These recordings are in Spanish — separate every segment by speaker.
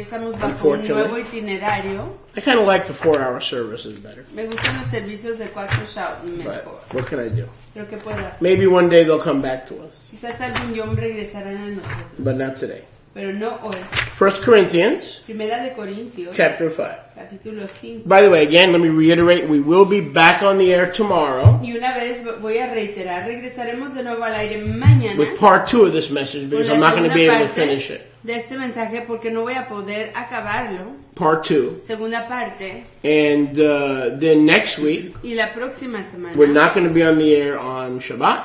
Speaker 1: Estamos bajo un nuevo itinerario.
Speaker 2: I kind of like the 4-hour services better.
Speaker 1: Me gustan los servicios de 4 mejor.
Speaker 2: But what can I do?
Speaker 1: Pero ¿qué puedo hacer?
Speaker 2: Maybe one day they'll come back to us.
Speaker 1: Quizás algún día regresarán a nosotros.
Speaker 2: But not today.
Speaker 1: Pero no hoy.
Speaker 2: 1 Corinthians,
Speaker 1: Primera de Corintios,
Speaker 2: chapter 5.
Speaker 1: capítulo 5.
Speaker 2: By the way, again, let me reiterate, we will be back on the air tomorrow
Speaker 1: Y una vez voy a reiterar, regresaremos de nuevo al aire mañana.
Speaker 2: with part 2 of this message because I'm not going to be able to finish it.
Speaker 1: De este mensaje porque no voy a poder acabarlo.
Speaker 2: Part 2.
Speaker 1: Segunda parte.
Speaker 2: And then next week,
Speaker 1: Y la próxima semana.
Speaker 2: we're not going to be on the air on Shabbat.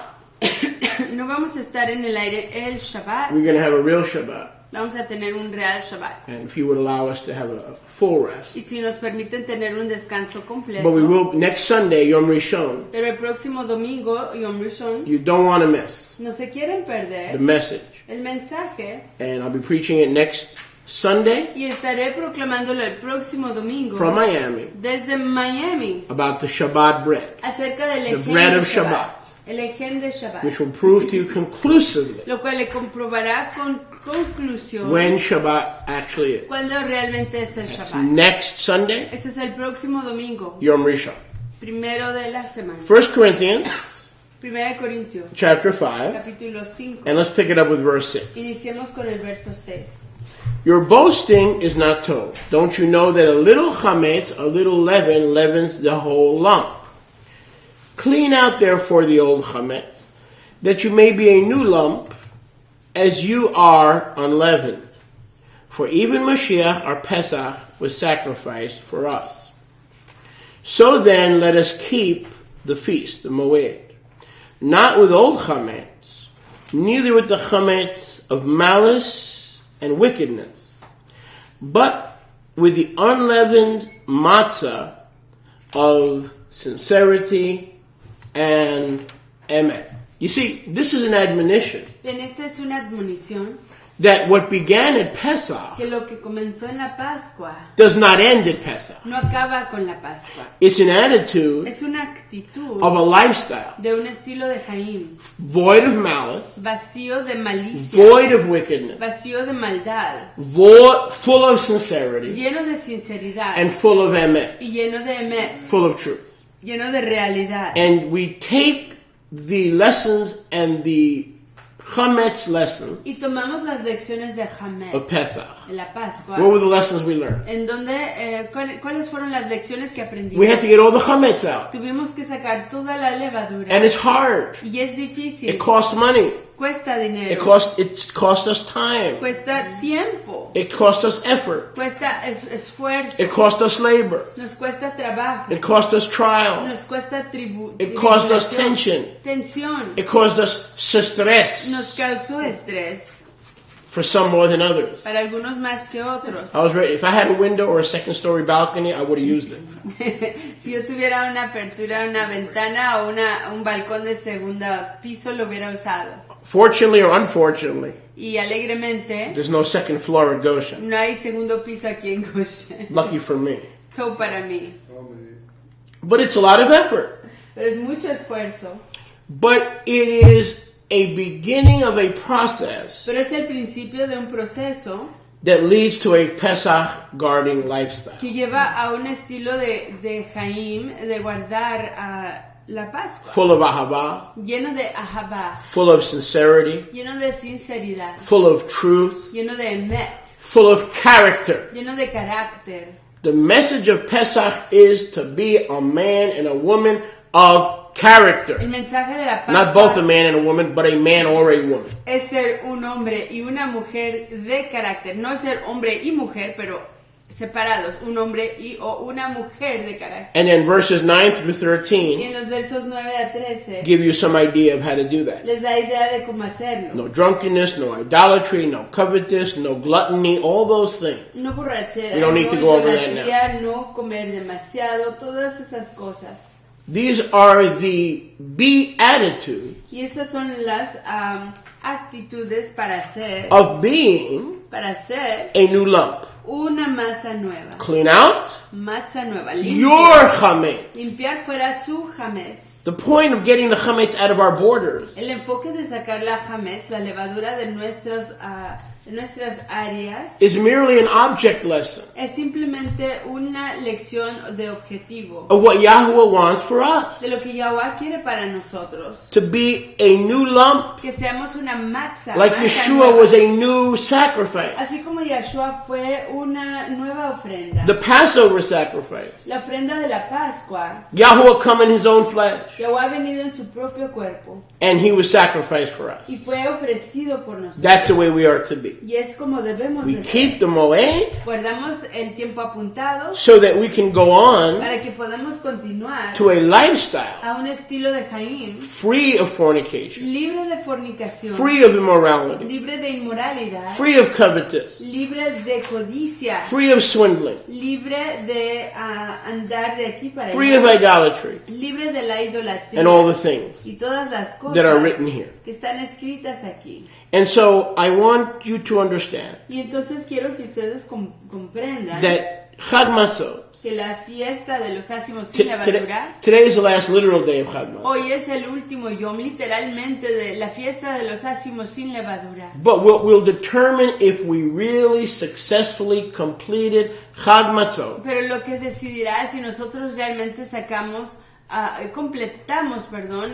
Speaker 1: No vamos a estar en el aire el Shabbat.
Speaker 2: We're going to have a real Shabbat.
Speaker 1: Vamos a tener un real Shabbat.
Speaker 2: And if you would allow us to have a full rest.
Speaker 1: Y si nos permiten tener un descanso completo.
Speaker 2: But we will, next Sunday, Yom Rishon,
Speaker 1: Pero el próximo domingo, Yom Rishon,
Speaker 2: you don't want to miss
Speaker 1: no se quieren
Speaker 2: the
Speaker 1: perder
Speaker 2: message.
Speaker 1: el mensaje.
Speaker 2: And I'll be preaching it next Sunday
Speaker 1: Y estaré proclamándolo el próximo domingo
Speaker 2: from Miami
Speaker 1: desde Miami
Speaker 2: about the Shabbat bread,
Speaker 1: acerca del
Speaker 2: the
Speaker 1: Ejem
Speaker 2: bread
Speaker 1: de
Speaker 2: of
Speaker 1: Shabbat.
Speaker 2: Shabbat,
Speaker 1: El Ejem de Shabbat.
Speaker 2: which will prove to you conclusively
Speaker 1: Lo cual le comprobará con conclusión
Speaker 2: when Shabbat actually is.
Speaker 1: cuando realmente es el Shabbat.
Speaker 2: Next Sunday,
Speaker 1: Ese es el próximo domingo,
Speaker 2: Yom Rishon.
Speaker 1: primero de la semana.
Speaker 2: 1 Corinthians,
Speaker 1: Primera de Corintios,
Speaker 2: chapter 5,
Speaker 1: capítulo 5.
Speaker 2: and let's pick it up with verse 6.
Speaker 1: Iniciemos con el verso 6.
Speaker 2: Your boasting is not told. Don't you know that a little chametz, a little leaven, leavens the whole lump? Clean out therefore the old chametz, that you may be a new lump, as you are unleavened. For even Mashiach, our Pesach, was sacrificed for us. So then let us keep the feast, the Moed, not with old chametz, neither with the chametz of malice and wickedness, but with the unleavened matzah of sincerity and emet. You see, this is an admonition
Speaker 1: Bien, esta es una admonición
Speaker 2: that what began at Pesach
Speaker 1: que lo que comenzó en la Pascua
Speaker 2: does not end at Pesach.
Speaker 1: no acaba con la Pascua.
Speaker 2: It's an attitude
Speaker 1: Es una actitud
Speaker 2: of a lifestyle
Speaker 1: de un estilo de Jaim,
Speaker 2: void of malice,
Speaker 1: vacío de malicia,
Speaker 2: void of wickedness,
Speaker 1: vacío de maldad,
Speaker 2: full of sincerity,
Speaker 1: lleno de sinceridad
Speaker 2: and full of emet,
Speaker 1: y lleno de emet,
Speaker 2: full of truth.
Speaker 1: lleno de realidad.
Speaker 2: And we take the lessons and the chametz lesson
Speaker 1: Y tomamos las lecciones de Hametz,
Speaker 2: of Pesach.
Speaker 1: de la Pascua,
Speaker 2: What were the lessons we learned?
Speaker 1: en donde, ¿cuáles fueron las lecciones que aprendimos?
Speaker 2: We had to get all the chametz out.
Speaker 1: Tuvimos que sacar toda la levadura.
Speaker 2: And it's hard.
Speaker 1: Y es difícil.
Speaker 2: It costs money.
Speaker 1: Cuesta dinero.
Speaker 2: It costs us time.
Speaker 1: Cuesta tiempo.
Speaker 2: It costs us effort.
Speaker 1: Cuesta esfuerzo.
Speaker 2: It costs us labor.
Speaker 1: Nos cuesta trabajo.
Speaker 2: It costs us trial.
Speaker 1: Nos cuesta
Speaker 2: It caused us
Speaker 1: tribulación.
Speaker 2: tension.
Speaker 1: Tensión.
Speaker 2: It caused us
Speaker 1: Nos
Speaker 2: stress
Speaker 1: causó estrés.
Speaker 2: for some more than others.
Speaker 1: Para algunos más que otros.
Speaker 2: I was ready. If I had a window or a second story balcony, I would have used it.
Speaker 1: Si yo tuviera una apertura, una ventana o un balcón de segundo piso, lo hubiera usado.
Speaker 2: Fortunately or unfortunately,
Speaker 1: Y alegremente,
Speaker 2: there's no second floor at Goshen.
Speaker 1: no hay segundo piso aquí en Goshen.
Speaker 2: Lucky for me.
Speaker 1: Todo para mí.
Speaker 2: But it's a lot of effort.
Speaker 1: Pero es mucho esfuerzo.
Speaker 2: But it is a beginning of a process
Speaker 1: Pero es el principio de un proceso
Speaker 2: that leads to a Pesach guarding lifestyle.
Speaker 1: que lleva a un estilo de Jaim, de guardar la Pascua.
Speaker 2: Full of ahava,
Speaker 1: Lleno de ahabá,
Speaker 2: full of sincerity,
Speaker 1: lleno de sinceridad,
Speaker 2: full of truth,
Speaker 1: lleno de emet,
Speaker 2: full of character.
Speaker 1: lleno de carácter.
Speaker 2: The message of Pesach is to be a man and a woman of character.
Speaker 1: El mensaje de la
Speaker 2: Not both a
Speaker 1: Pascua
Speaker 2: man and a woman, but a man or a woman.
Speaker 1: es ser un hombre y una mujer de carácter. No es ser hombre y mujer, pero separados, un hombre o una mujer de carácter.
Speaker 2: And then verses 9 through
Speaker 1: Y
Speaker 2: 13
Speaker 1: en los versos 9 a 13
Speaker 2: give you some idea of how to do that.
Speaker 1: les da idea de cómo hacerlo.
Speaker 2: No drunkenness, no idolatry, no covetousness, no gluttony, all those things.
Speaker 1: No borrachera,
Speaker 2: We don't need
Speaker 1: no
Speaker 2: to go over that
Speaker 1: idolatría, no comer demasiado, todas esas cosas.
Speaker 2: These are the Be Attitudes
Speaker 1: Y estas son las actitudes para ser
Speaker 2: of being
Speaker 1: a
Speaker 2: new lump.
Speaker 1: una masa nueva.
Speaker 2: Clean out
Speaker 1: Masa nueva.
Speaker 2: your chametz.
Speaker 1: Limpiar fuera su hametz.
Speaker 2: The point of getting the chametz out of our borders
Speaker 1: El enfoque de sacar la hametz, la levadura de nuestros nuestras áreas
Speaker 2: is merely an object lesson
Speaker 1: es simplemente una lección de objetivo
Speaker 2: of what Yahuwah wants for us.
Speaker 1: de lo que Yahweh quiere para nosotros.
Speaker 2: To be a new lump,
Speaker 1: Que seamos una matzah,
Speaker 2: like
Speaker 1: masa
Speaker 2: Yeshua
Speaker 1: nueva.
Speaker 2: was a new sacrifice.
Speaker 1: Así como Yeshua fue una nueva ofrenda.
Speaker 2: The Passover sacrifice.
Speaker 1: La ofrenda de la Pascua.
Speaker 2: Yahuwah come in his own flesh,
Speaker 1: Yahweh ha venido en su propio cuerpo
Speaker 2: and he was sacrificed for us.
Speaker 1: y fue ofrecido por nosotros.
Speaker 2: That's the way we are to be.
Speaker 1: Y es como debemos
Speaker 2: We
Speaker 1: de
Speaker 2: keep
Speaker 1: ser.
Speaker 2: the moed
Speaker 1: Guardamos el tiempo apuntado
Speaker 2: so that we can go on
Speaker 1: para que podamos continuar
Speaker 2: to a lifestyle
Speaker 1: a un estilo de Jaim
Speaker 2: free of fornication,
Speaker 1: libre de fornicación,
Speaker 2: free of immorality,
Speaker 1: libre de inmoralidad,
Speaker 2: free of covetous,
Speaker 1: libre de codicia,
Speaker 2: free of swindling,
Speaker 1: libre de andar de aquí para
Speaker 2: free of
Speaker 1: allá,
Speaker 2: idolatry,
Speaker 1: libre de la idolatría
Speaker 2: and all the things
Speaker 1: y todas las
Speaker 2: that are
Speaker 1: cosas
Speaker 2: written here.
Speaker 1: que están escritas aquí.
Speaker 2: And so I want you to understand
Speaker 1: Y entonces quiero que ustedes comprendan
Speaker 2: that Chag Matzot,
Speaker 1: que la fiesta de los ácimos sin levadura
Speaker 2: today is the last literal day of Chag Matzot.
Speaker 1: hoy es el último yom literalmente de la fiesta de los ácimos sin levadura.
Speaker 2: But we'll determine if we really successfully completed Chag Matzot
Speaker 1: Pero lo que decidirá si nosotros realmente completamos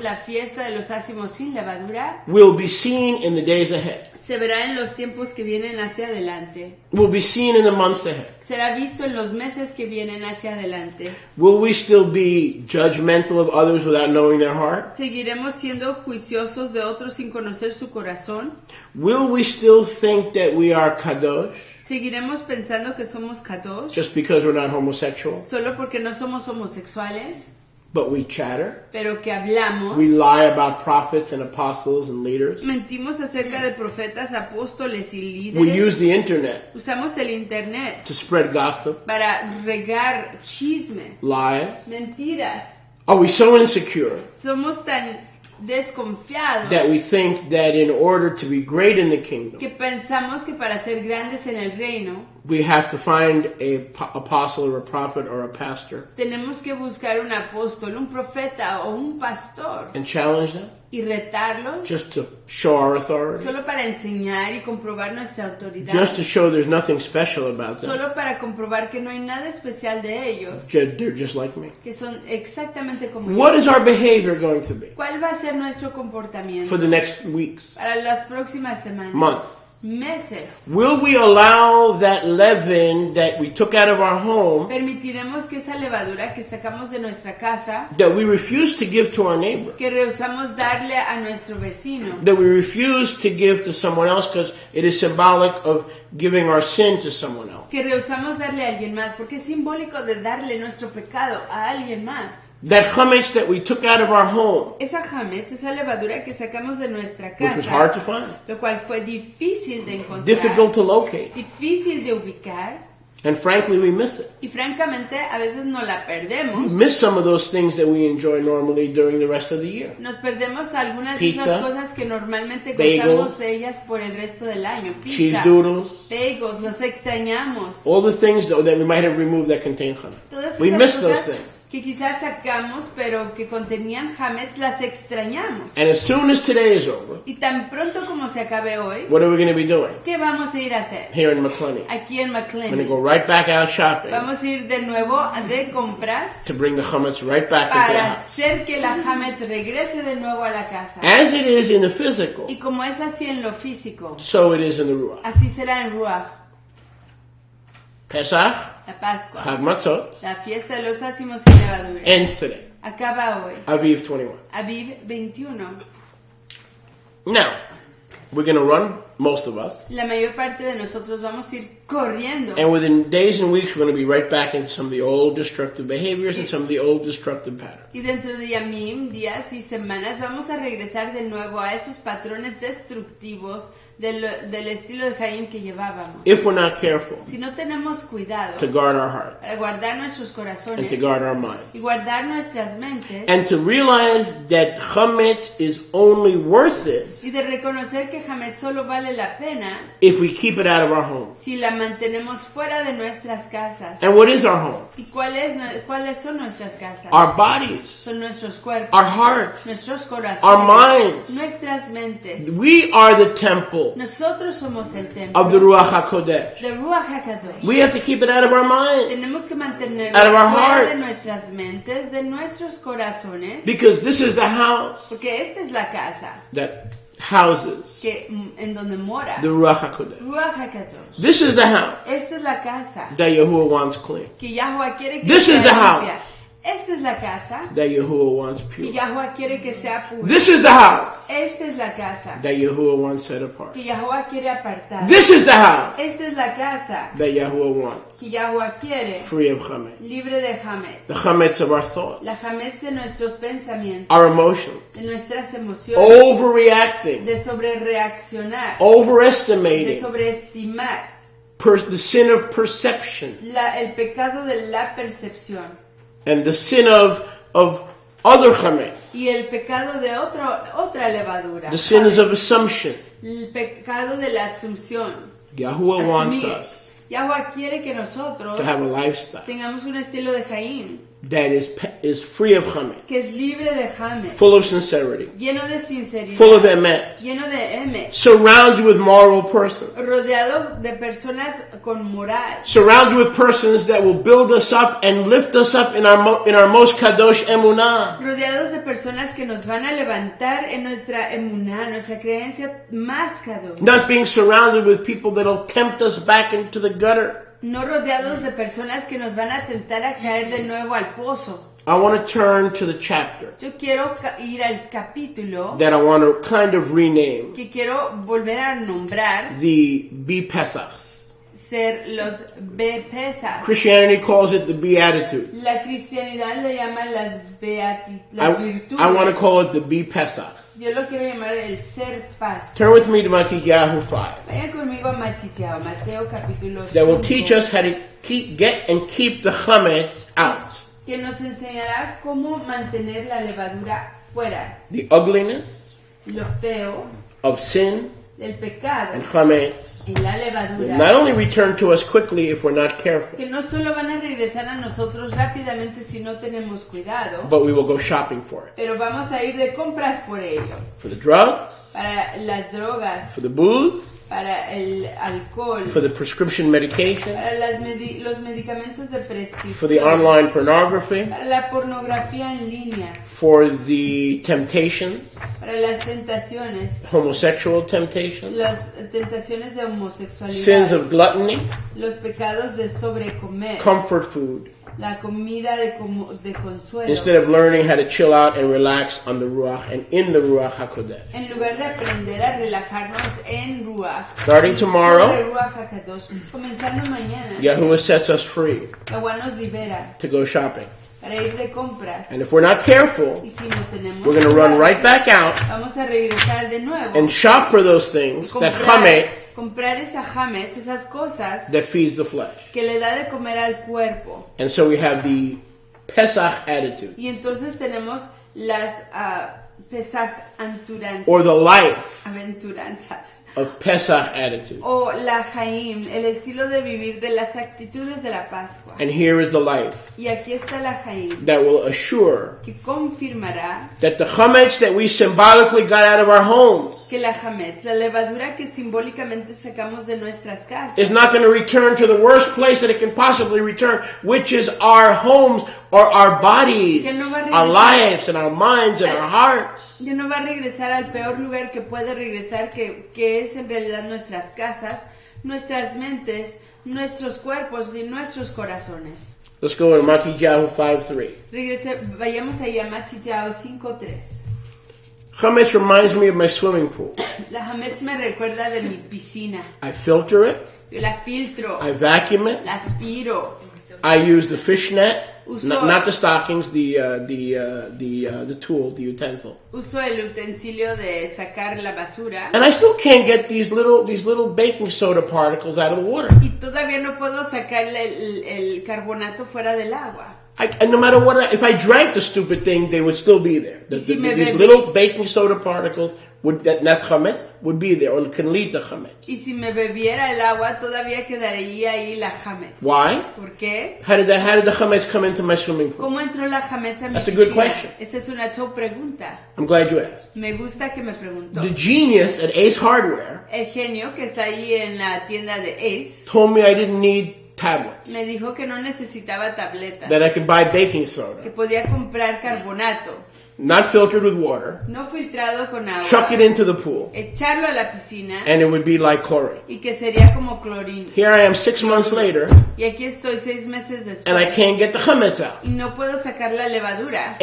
Speaker 1: la fiesta de los ácimos sin levadura,
Speaker 2: will be seen in the days ahead.
Speaker 1: se verá en los tiempos que vienen hacia adelante.
Speaker 2: Will be seen in the months ahead.
Speaker 1: Será visto en los meses que vienen hacia adelante.
Speaker 2: Will we still be judgmental of others without knowing their heart?
Speaker 1: ¿Seguiremos siendo juiciosos de otros sin conocer su corazón?
Speaker 2: Will we still think that we are kadosh
Speaker 1: ¿Seguiremos pensando que somos kadosh
Speaker 2: just because we're not homosexual?
Speaker 1: solo porque no somos homosexuales,
Speaker 2: But we chatter.
Speaker 1: pero que hablamos?
Speaker 2: We lie about prophets and apostles and leaders.
Speaker 1: Mentimos acerca de profetas, apóstoles y
Speaker 2: We
Speaker 1: líderes.
Speaker 2: use the internet
Speaker 1: Usamos el internet
Speaker 2: to spread gossip,
Speaker 1: para regar chisme,
Speaker 2: lies.
Speaker 1: mentiras.
Speaker 2: Are we so insecure
Speaker 1: Somos tan desconfiados
Speaker 2: that we think that in order to be great in the kingdom,
Speaker 1: que pensamos que para ser grandes en el reino
Speaker 2: we have to find a apostle or a prophet or a pastor
Speaker 1: tenemos que buscar un apóstol, un profeta o un pastor
Speaker 2: and challenge them
Speaker 1: y retarlo
Speaker 2: just to show our authority,
Speaker 1: solo para enseñar y comprobar nuestra autoridad,
Speaker 2: just to show there's nothing special about them?
Speaker 1: solo para comprobar que no hay nada especial de ellos,
Speaker 2: They're just like me.
Speaker 1: que son exactamente como
Speaker 2: What
Speaker 1: yo.
Speaker 2: is our behavior going to be
Speaker 1: ¿Cuál va a ser nuestro comportamiento
Speaker 2: for the next weeks,
Speaker 1: para las próximas semanas,
Speaker 2: months?
Speaker 1: meses?
Speaker 2: Will we allow that leaven that we took out of our home,
Speaker 1: Permitiremos que esa levadura que sacamos de nuestra casa,
Speaker 2: that we refuse to give to our neighbor,
Speaker 1: que rehusamos darle a nuestro vecino,
Speaker 2: that we refuse to give to someone else because it is symbolic of giving our sin to someone else?
Speaker 1: que rehusamos darle a alguien más, porque es simbólico de darle nuestro pecado a alguien más?
Speaker 2: That chametz that we took out of our home,
Speaker 1: Esa hametz, esa levadura que sacamos de nuestra
Speaker 2: which was hard
Speaker 1: casa,
Speaker 2: to find,
Speaker 1: lo cual fue difícil de encontrar,
Speaker 2: difficult to locate,
Speaker 1: difícil de ubicar,
Speaker 2: and frankly we miss it.
Speaker 1: y francamente a veces no la
Speaker 2: We
Speaker 1: perdemos.
Speaker 2: miss some of those things that we enjoy normally during the rest of the year.
Speaker 1: Nos perdemos algunas
Speaker 2: Pizza,
Speaker 1: de esas cosas que normalmente
Speaker 2: bagels,
Speaker 1: gozamos de ellas por el resto del año.
Speaker 2: Cheese
Speaker 1: Pizza,
Speaker 2: doodles,
Speaker 1: bagels, los extrañamos.
Speaker 2: all the things that we might have removed that contain chametz.
Speaker 1: Todas
Speaker 2: We
Speaker 1: esas
Speaker 2: miss those
Speaker 1: cosas
Speaker 2: things.
Speaker 1: que quizás sacamos, pero que contenían hametz, las extrañamos.
Speaker 2: And as soon as today is over,
Speaker 1: Y tan pronto como se acabe hoy,
Speaker 2: what are we going to be doing
Speaker 1: ¿qué vamos a ir a hacer?
Speaker 2: here in McClenny?
Speaker 1: Aquí en
Speaker 2: We're going to
Speaker 1: McLean.
Speaker 2: go right back out shopping
Speaker 1: Vamos a ir de nuevo de compras
Speaker 2: to bring the chametz right back into the
Speaker 1: para
Speaker 2: house.
Speaker 1: hacer que la hametz regrese de nuevo a la casa.
Speaker 2: As it is in the physical,
Speaker 1: Y como es así en lo físico,
Speaker 2: so it is in the Ruach.
Speaker 1: así será en Ruach,
Speaker 2: Pesach,
Speaker 1: la Pascua.
Speaker 2: Chag Matzot,
Speaker 1: La fiesta de los ácimos sin levadura
Speaker 2: ends today.
Speaker 1: acaba hoy,
Speaker 2: Aviv 21.
Speaker 1: Aviv 21.
Speaker 2: Now, we're going to run, most of us,
Speaker 1: La mayor parte de nosotros vamos a ir corriendo.
Speaker 2: and within days and weeks, we're going to be right back into some of the old destructive behaviors and some of the old destructive patterns.
Speaker 1: Y dentro de yamim, días y semanas, vamos a regresar de nuevo a esos patrones destructivos del estilo de Jaim que llevábamos.
Speaker 2: If we're not careful
Speaker 1: Si no tenemos cuidado
Speaker 2: to guard our hearts
Speaker 1: para guardar nuestros
Speaker 2: and
Speaker 1: corazones
Speaker 2: to guard our minds,
Speaker 1: y guardar nuestras mentes
Speaker 2: and to realize that chametz is only worth it
Speaker 1: y de reconocer que Hametz solo vale la pena
Speaker 2: if we keep it out of our home.
Speaker 1: si la mantenemos fuera de nuestras casas.
Speaker 2: And what is our home?
Speaker 1: ¿Y cuáles son nuestras casas?
Speaker 2: Our bodies,
Speaker 1: Son nuestros cuerpos,
Speaker 2: our hearts,
Speaker 1: nuestros corazones,
Speaker 2: our minds.
Speaker 1: nuestras mentes.
Speaker 2: We are the temple temple
Speaker 1: Nosotros somos el templo
Speaker 2: of the Ruach HaKodesh.
Speaker 1: de Ruach HaKadosh.
Speaker 2: We have to keep it out of our minds,
Speaker 1: Tenemos que mantenerlo
Speaker 2: out of our
Speaker 1: fuera de
Speaker 2: hearts,
Speaker 1: nuestras mentes, de nuestros corazones,
Speaker 2: because this is the house
Speaker 1: porque esta es la casa
Speaker 2: that houses
Speaker 1: en donde mora
Speaker 2: the Ruach HaKodesh.
Speaker 1: Ruach HaKadosh.
Speaker 2: This is the house
Speaker 1: Esta es la casa
Speaker 2: that Yahuwah wants clean.
Speaker 1: que Yahweh quiere que
Speaker 2: This
Speaker 1: sea
Speaker 2: is the
Speaker 1: limpia.
Speaker 2: house
Speaker 1: Esta es la casa
Speaker 2: that Yahuwah wants
Speaker 1: que
Speaker 2: pure.
Speaker 1: Yahweh quiere que sea pura.
Speaker 2: This is the house
Speaker 1: Esta es la casa
Speaker 2: that Yahuwah wants set apart.
Speaker 1: que Yahweh quiere apartar.
Speaker 2: This is the house
Speaker 1: Esta es la casa
Speaker 2: that Yahuwah wants
Speaker 1: que Yahweh quiere
Speaker 2: free of chametz.
Speaker 1: libre de Hametz.
Speaker 2: The chametz of our thoughts,
Speaker 1: La Hametz de nuestros pensamientos,
Speaker 2: our emotions,
Speaker 1: de nuestras emociones,
Speaker 2: overreacting,
Speaker 1: de sobrereaccionar, de
Speaker 2: overestimating,
Speaker 1: sobreestimar,
Speaker 2: the sin of perception,
Speaker 1: el pecado de la percepción
Speaker 2: and the sin of other chametz,
Speaker 1: y el pecado de otra levadura.
Speaker 2: the sins of assumption.
Speaker 1: El pecado de la asunción.
Speaker 2: Yahuwah wants
Speaker 1: Asumir.
Speaker 2: us
Speaker 1: Yahweh quiere que nosotros
Speaker 2: to have a lifestyle
Speaker 1: tengamos un estilo de Jaín
Speaker 2: that is free of chametz,
Speaker 1: que es libre de Hametz,
Speaker 2: full of sincerity,
Speaker 1: lleno de sinceridad,
Speaker 2: full of emet,
Speaker 1: lleno de emet,
Speaker 2: surrounded with moral persons,
Speaker 1: rodeado de personas con moral,
Speaker 2: surrounded with persons that will build us up and lift us up in our most kadosh emunah.
Speaker 1: rodeados de personas que nos van a levantar en nuestra emuná, nuestra creencia más kadosh.
Speaker 2: Not being surrounded with people that'll tempt us back into the gutter.
Speaker 1: No rodeados de personas que nos van a tentar a caer de nuevo al pozo.
Speaker 2: I want to turn to the chapter
Speaker 1: Yo quiero ir al capítulo
Speaker 2: that I want to kind of rename
Speaker 1: que quiero volver a nombrar,
Speaker 2: the Be Pesachs.
Speaker 1: ser los Pesach.
Speaker 2: Christianity calls it the Be Attitudes.
Speaker 1: La cristianidad le llama las virtudes.
Speaker 2: I want to call it the Be Pesachs.
Speaker 1: Yo lo quiero llamar el ser paz.
Speaker 2: Turn with me to Matthew 5.
Speaker 1: Vayan conmigo a Mateo capítulo 5.
Speaker 2: That will teach us how to get and keep the chametz out.
Speaker 1: Que nos enseñará cómo mantener la levadura fuera.
Speaker 2: The ugliness
Speaker 1: Lo feo
Speaker 2: of sin
Speaker 1: del pecado
Speaker 2: and chametz
Speaker 1: y la
Speaker 2: will
Speaker 1: levadura.
Speaker 2: not only return to us quickly if we're not careful,
Speaker 1: Que no solo van a regresar a nosotros rápidamente si no tenemos cuidado,
Speaker 2: but we will go shopping for it.
Speaker 1: pero vamos a ir de compras por ello.
Speaker 2: For the drugs,
Speaker 1: Para las drogas,
Speaker 2: for the booze,
Speaker 1: para el alcohol,
Speaker 2: for the prescription medication,
Speaker 1: para los medicamentos de prescripción,
Speaker 2: for the online pornography,
Speaker 1: para la pornografía en línea,
Speaker 2: for the temptations,
Speaker 1: para las tentaciones,
Speaker 2: homosexual temptations,
Speaker 1: las tentaciones de homosexualidad,
Speaker 2: sins of gluttony,
Speaker 1: los pecados de sobrecomer,
Speaker 2: comfort food,
Speaker 1: la comida de consuelo,
Speaker 2: instead of learning how to chill out and relax on the Ruach and in the Ruach HaKodesh.
Speaker 1: en lugar de aprender a relajarnos en Ruach.
Speaker 2: Starting tomorrow,
Speaker 1: sobre Ruach HaKadosh. Comenzando mañana,
Speaker 2: Yahuwah sets us free
Speaker 1: Yahweh nos libera
Speaker 2: to go shopping.
Speaker 1: para ir de compras.
Speaker 2: And if we're not careful,
Speaker 1: Y si no tenemos
Speaker 2: we're going to run
Speaker 1: cuidado,
Speaker 2: right back out
Speaker 1: vamos a regresar de nuevo
Speaker 2: and shop for those things that chametz
Speaker 1: comprar esa hametz, esas cosas
Speaker 2: that feeds the flesh.
Speaker 1: que le da de comer al cuerpo.
Speaker 2: And so we have the Pesach attitude,
Speaker 1: Y entonces tenemos las Pesach
Speaker 2: or the life
Speaker 1: aventuranzas.
Speaker 2: of Pesach attitude.
Speaker 1: O la Jaim, el estilo de vivir de las actitudes de la Pascua.
Speaker 2: And here is the life
Speaker 1: Y aquí está la Jaim,
Speaker 2: that will assure
Speaker 1: que confirmará
Speaker 2: that the chametz that we symbolically got out of our homes
Speaker 1: que la Hametz, la levadura que simbólicamente sacamos de nuestras casas,
Speaker 2: is not going to return to the worst place that it can possibly return, which is our homes or our bodies,
Speaker 1: Que no va a regresar.
Speaker 2: our lives and our minds and our hearts.
Speaker 1: ya no va a regresar al peor lugar que puede regresar, que es en realidad nuestras casas, nuestras mentes, nuestros cuerpos y nuestros corazones.
Speaker 2: Let's go to Matthew 5:3.
Speaker 1: Vayamos allá a Matthew 5:3.
Speaker 2: Chametz reminds me of my swimming pool.
Speaker 1: La Hametz me recuerda de mi piscina.
Speaker 2: I filter it,
Speaker 1: Yo la filtro,
Speaker 2: I vacuum it,
Speaker 1: la aspiro,
Speaker 2: I use the fishnet,
Speaker 1: Uso-
Speaker 2: not the stockings, the tool, the utensil.
Speaker 1: uso el utensilio de sacar la basura
Speaker 2: And I still can't get these little baking soda particles out of the water.
Speaker 1: y todavía no puedo sacar el carbonato fuera del agua.
Speaker 2: And no matter what, if I drank the stupid thing, they would still be there.
Speaker 1: Y si me
Speaker 2: These
Speaker 1: bebí-
Speaker 2: little baking soda particles that chametz would be there, or kanlita chametz.
Speaker 1: Y si me bebiera el agua, todavía quedaría ahí la chametz.
Speaker 2: Why?
Speaker 1: ¿Por qué?
Speaker 2: How did the chametz come into my swimming pool?
Speaker 1: ¿Cómo entró la chametz a mi
Speaker 2: That's a
Speaker 1: piscina?
Speaker 2: good question.
Speaker 1: Esta es una top pregunta.
Speaker 2: I'm glad you asked.
Speaker 1: Me gusta que me preguntó.
Speaker 2: The genius at Ace Hardware
Speaker 1: El genio que está ahí en la tienda de Ace
Speaker 2: told me I didn't need tablets,
Speaker 1: me dijo que no necesitaba tabletas,
Speaker 2: that I could buy baking
Speaker 1: que
Speaker 2: soda,
Speaker 1: podía comprar carbonato,
Speaker 2: not filtered with water,
Speaker 1: no filtrado con agua,
Speaker 2: chuck it into the pool,
Speaker 1: echarlo a la piscina
Speaker 2: and it would be like chlorine.
Speaker 1: y que sería como clorina.
Speaker 2: Here I am 6 months later,
Speaker 1: Y aquí estoy 6 meses
Speaker 2: and I
Speaker 1: después
Speaker 2: can't get the chametz out.
Speaker 1: y no puedo sacar la levadura.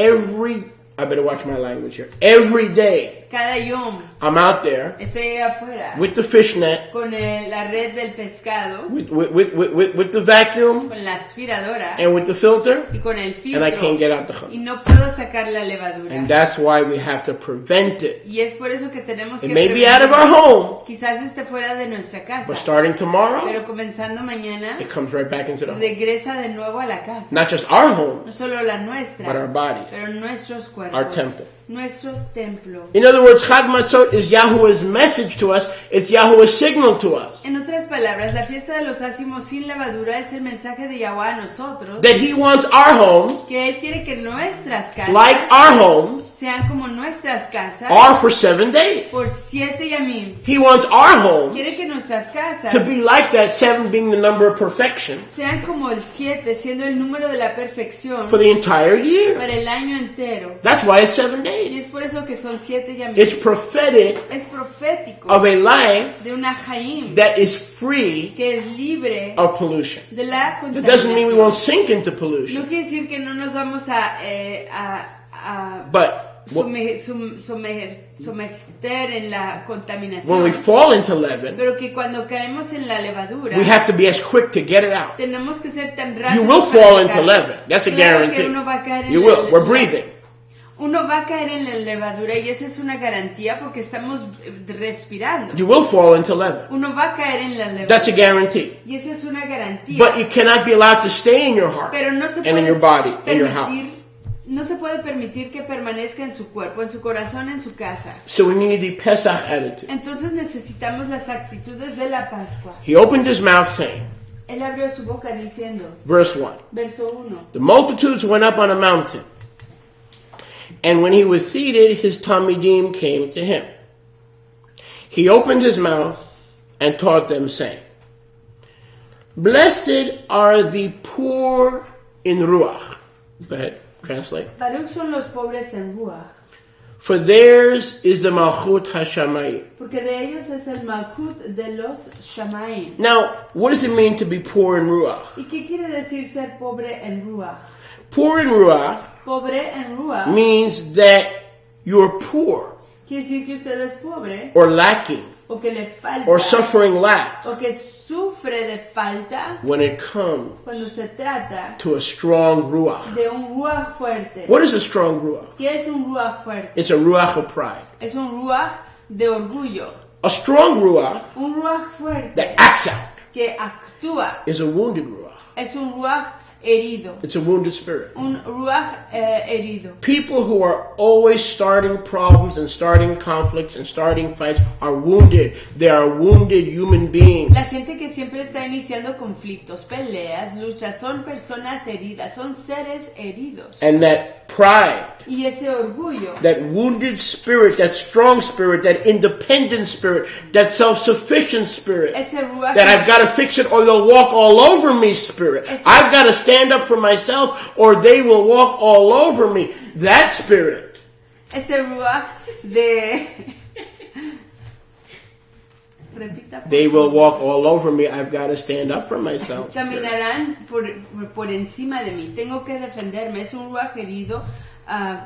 Speaker 2: I better watch my language here. Every day,
Speaker 1: Cada yom
Speaker 2: I'm out there
Speaker 1: estoy ahí afuera
Speaker 2: with the fishnet,
Speaker 1: con la red del pescado,
Speaker 2: with the vacuum,
Speaker 1: con la aspiradora
Speaker 2: and with the filter,
Speaker 1: y con el
Speaker 2: and I can't get
Speaker 1: filtro
Speaker 2: out the
Speaker 1: y
Speaker 2: chametz.
Speaker 1: no puedo sacar la levadura.
Speaker 2: And that's why we have to prevent it.
Speaker 1: Y es por eso que tenemos
Speaker 2: It
Speaker 1: que
Speaker 2: may be out of our home,
Speaker 1: Quizás esté fuera de nuestra casa,
Speaker 2: but starting tomorrow,
Speaker 1: pero comenzando mañana
Speaker 2: it comes right back into the home.
Speaker 1: regresa de nuevo a la casa.
Speaker 2: Not just our home,
Speaker 1: No solo la nuestra,
Speaker 2: but our bodies,
Speaker 1: pero nuestros cuerpos,
Speaker 2: our temple.
Speaker 1: nuestro templo.
Speaker 2: In other words, Chag Masot is Yahuwah's message to us. It's Yahuwah's signal to us
Speaker 1: En otras palabras, la fiesta de los ácimos sin levadura es el mensaje de Yahweh a nosotros,
Speaker 2: that He wants our homes,
Speaker 1: que Él quiere que nuestras casas
Speaker 2: like our homes,
Speaker 1: sean como nuestras casas
Speaker 2: are for 7 days.
Speaker 1: por 7 yamim.
Speaker 2: He wants our homes
Speaker 1: Quiere que nuestras casas
Speaker 2: to be like that, 7 being the number of perfection,
Speaker 1: sean como el 7, siendo el número de la perfección
Speaker 2: for the entire year.
Speaker 1: para el año entero.
Speaker 2: That's why it's 7
Speaker 1: Y es
Speaker 2: days.
Speaker 1: por eso que son 7 yamim.
Speaker 2: It's prophetic
Speaker 1: Es profético
Speaker 2: of a life
Speaker 1: de una Jaim
Speaker 2: that is free
Speaker 1: que es libre
Speaker 2: of pollution.
Speaker 1: de la
Speaker 2: That doesn't mean we won't
Speaker 1: contaminación.
Speaker 2: sink into
Speaker 1: No
Speaker 2: pollution,
Speaker 1: quiere decir que no nos vamos a
Speaker 2: but
Speaker 1: someter en la
Speaker 2: when we
Speaker 1: contaminación,
Speaker 2: fall into leaven,
Speaker 1: pero que cuando caemos en la levadura
Speaker 2: we have to be as quick to get it out.
Speaker 1: tenemos que ser tan rápidos.
Speaker 2: You will
Speaker 1: para
Speaker 2: fall into
Speaker 1: sacarlo.
Speaker 2: leaven. That's a
Speaker 1: Claro que
Speaker 2: guarantee.
Speaker 1: uno va a caer en
Speaker 2: You
Speaker 1: la
Speaker 2: will. We're breathing.
Speaker 1: Uno va a caer en la levadura y esa es una garantía porque estamos respirando.
Speaker 2: You will fall into leaven.
Speaker 1: Uno va a caer en la
Speaker 2: That's a
Speaker 1: levadura
Speaker 2: guarantee.
Speaker 1: y esa es una garantía.
Speaker 2: But it cannot be allowed to stay in your heart
Speaker 1: Pero no se
Speaker 2: and in
Speaker 1: puede
Speaker 2: your body, in your
Speaker 1: permitir,
Speaker 2: house.
Speaker 1: no se puede permitir que permanezca en su cuerpo, en su corazón, en su casa.
Speaker 2: So we need the Pesach attitude.
Speaker 1: Entonces necesitamos las actitudes de la Pascua.
Speaker 2: He opened his mouth saying,
Speaker 1: Él abrió su boca diciendo,
Speaker 2: verse 1,
Speaker 1: verso 1,
Speaker 2: the multitudes went up on a mountain, and when he was seated, his Talmidim came to him. He opened his mouth and taught them, saying, Blessed are the poor in Ruach. Go ahead, translate.
Speaker 1: Baruch son los pobres en Ruach,
Speaker 2: For theirs is the Malchut HaShamayim.
Speaker 1: porque de ellos es el Malkut de los Shamaim.
Speaker 2: Now, what does it mean to be poor in Ruach?
Speaker 1: ¿Y qué quiere decir ser pobre en Ruach?
Speaker 2: Poor in Ruach
Speaker 1: Pobre en Ruach
Speaker 2: means that you're poor
Speaker 1: quiere decir que usted es pobre
Speaker 2: or lacking
Speaker 1: o que le falta
Speaker 2: or suffering lack
Speaker 1: o que sufre de falta
Speaker 2: when it comes
Speaker 1: cuando se trata
Speaker 2: to a strong Ruach.
Speaker 1: de un Ruach fuerte.
Speaker 2: What is a strong Ruach?
Speaker 1: ¿Qué es un Ruach fuerte?
Speaker 2: It's a Ruach of pride.
Speaker 1: Es un Ruach de orgullo.
Speaker 2: A strong Ruach
Speaker 1: Un Ruach fuerte
Speaker 2: that acts out
Speaker 1: que actúa.
Speaker 2: is a wounded Ruach.
Speaker 1: Es un Ruach herido.
Speaker 2: It's a wounded spirit.
Speaker 1: Un Ruach herido.
Speaker 2: People who are always starting problems and starting conflicts and starting fights are wounded. They are wounded human beings.
Speaker 1: La gente que siempre está iniciando conflictos, peleas, luchas, son personas heridas, son seres heridos.
Speaker 2: And that pride,
Speaker 1: Y ese orgullo,
Speaker 2: that wounded spirit, that strong spirit, that independent spirit, that self-sufficient spirit,
Speaker 1: ese Ruach
Speaker 2: that I've got to fix it or they'll walk all over me spirit. I've got to stand up for myself or they will walk all over me. That spirit.
Speaker 1: ese Ruach de... Repita. por
Speaker 2: They will
Speaker 1: favor.
Speaker 2: walk all over me. I've got to stand up for myself. spirit.
Speaker 1: Caminarán por encima de mí. Tengo que defenderme. Es un Ruach herido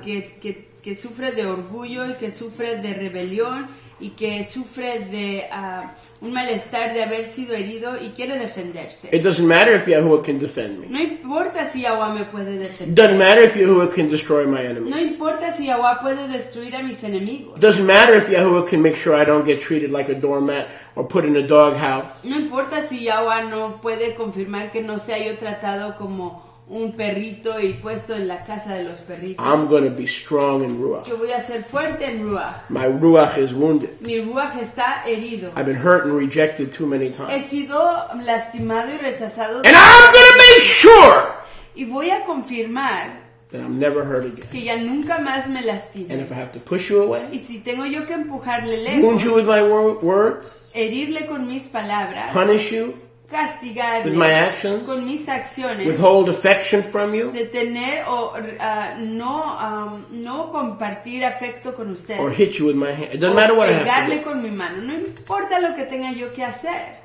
Speaker 1: que sufre de orgullo y que sufre de rebelión y que sufre de un malestar de haber sido herido y quiere defenderse.
Speaker 2: It doesn't matter if Yahuwah can defend me.
Speaker 1: No importa si Yahweh me puede
Speaker 2: It
Speaker 1: defender.
Speaker 2: doesn't matter if Yahuwah can destroy my
Speaker 1: No
Speaker 2: enemies.
Speaker 1: importa si Yahweh puede destruir a mis enemigos.
Speaker 2: It doesn't matter if Yahuwah can make sure I don't get treated like a doormat or put in a doghouse.
Speaker 1: No importa si Yahweh no puede confirmar que no sea yo tratado como un perrito y puesto en la casa de los perritos.
Speaker 2: I'm going to be strong in Ruach.
Speaker 1: Yo voy a ser fuerte en Ruach.
Speaker 2: My Ruach is wounded.
Speaker 1: Mi Ruach está herido.
Speaker 2: I've been hurt and rejected too many
Speaker 1: He
Speaker 2: times.
Speaker 1: sido lastimado y rechazado.
Speaker 2: And I'm going to make sure
Speaker 1: Y voy a confirmar
Speaker 2: that I'm never hurt again.
Speaker 1: que ya nunca más me
Speaker 2: And
Speaker 1: lastime.
Speaker 2: if I have to push you away,
Speaker 1: Y si tengo yo que empujarle
Speaker 2: wound you with
Speaker 1: lejos,
Speaker 2: my words,
Speaker 1: herirle con mis palabras,
Speaker 2: punish you
Speaker 1: castigarle
Speaker 2: with my actions,
Speaker 1: con mis acciones,
Speaker 2: withhold affection from you,
Speaker 1: detener o no compartir afecto con usted,
Speaker 2: or hit you with my hand. It doesn't
Speaker 1: o
Speaker 2: matter what I have to
Speaker 1: pegarle
Speaker 2: do.
Speaker 1: con mi mano, no importa lo que tenga yo que hacer,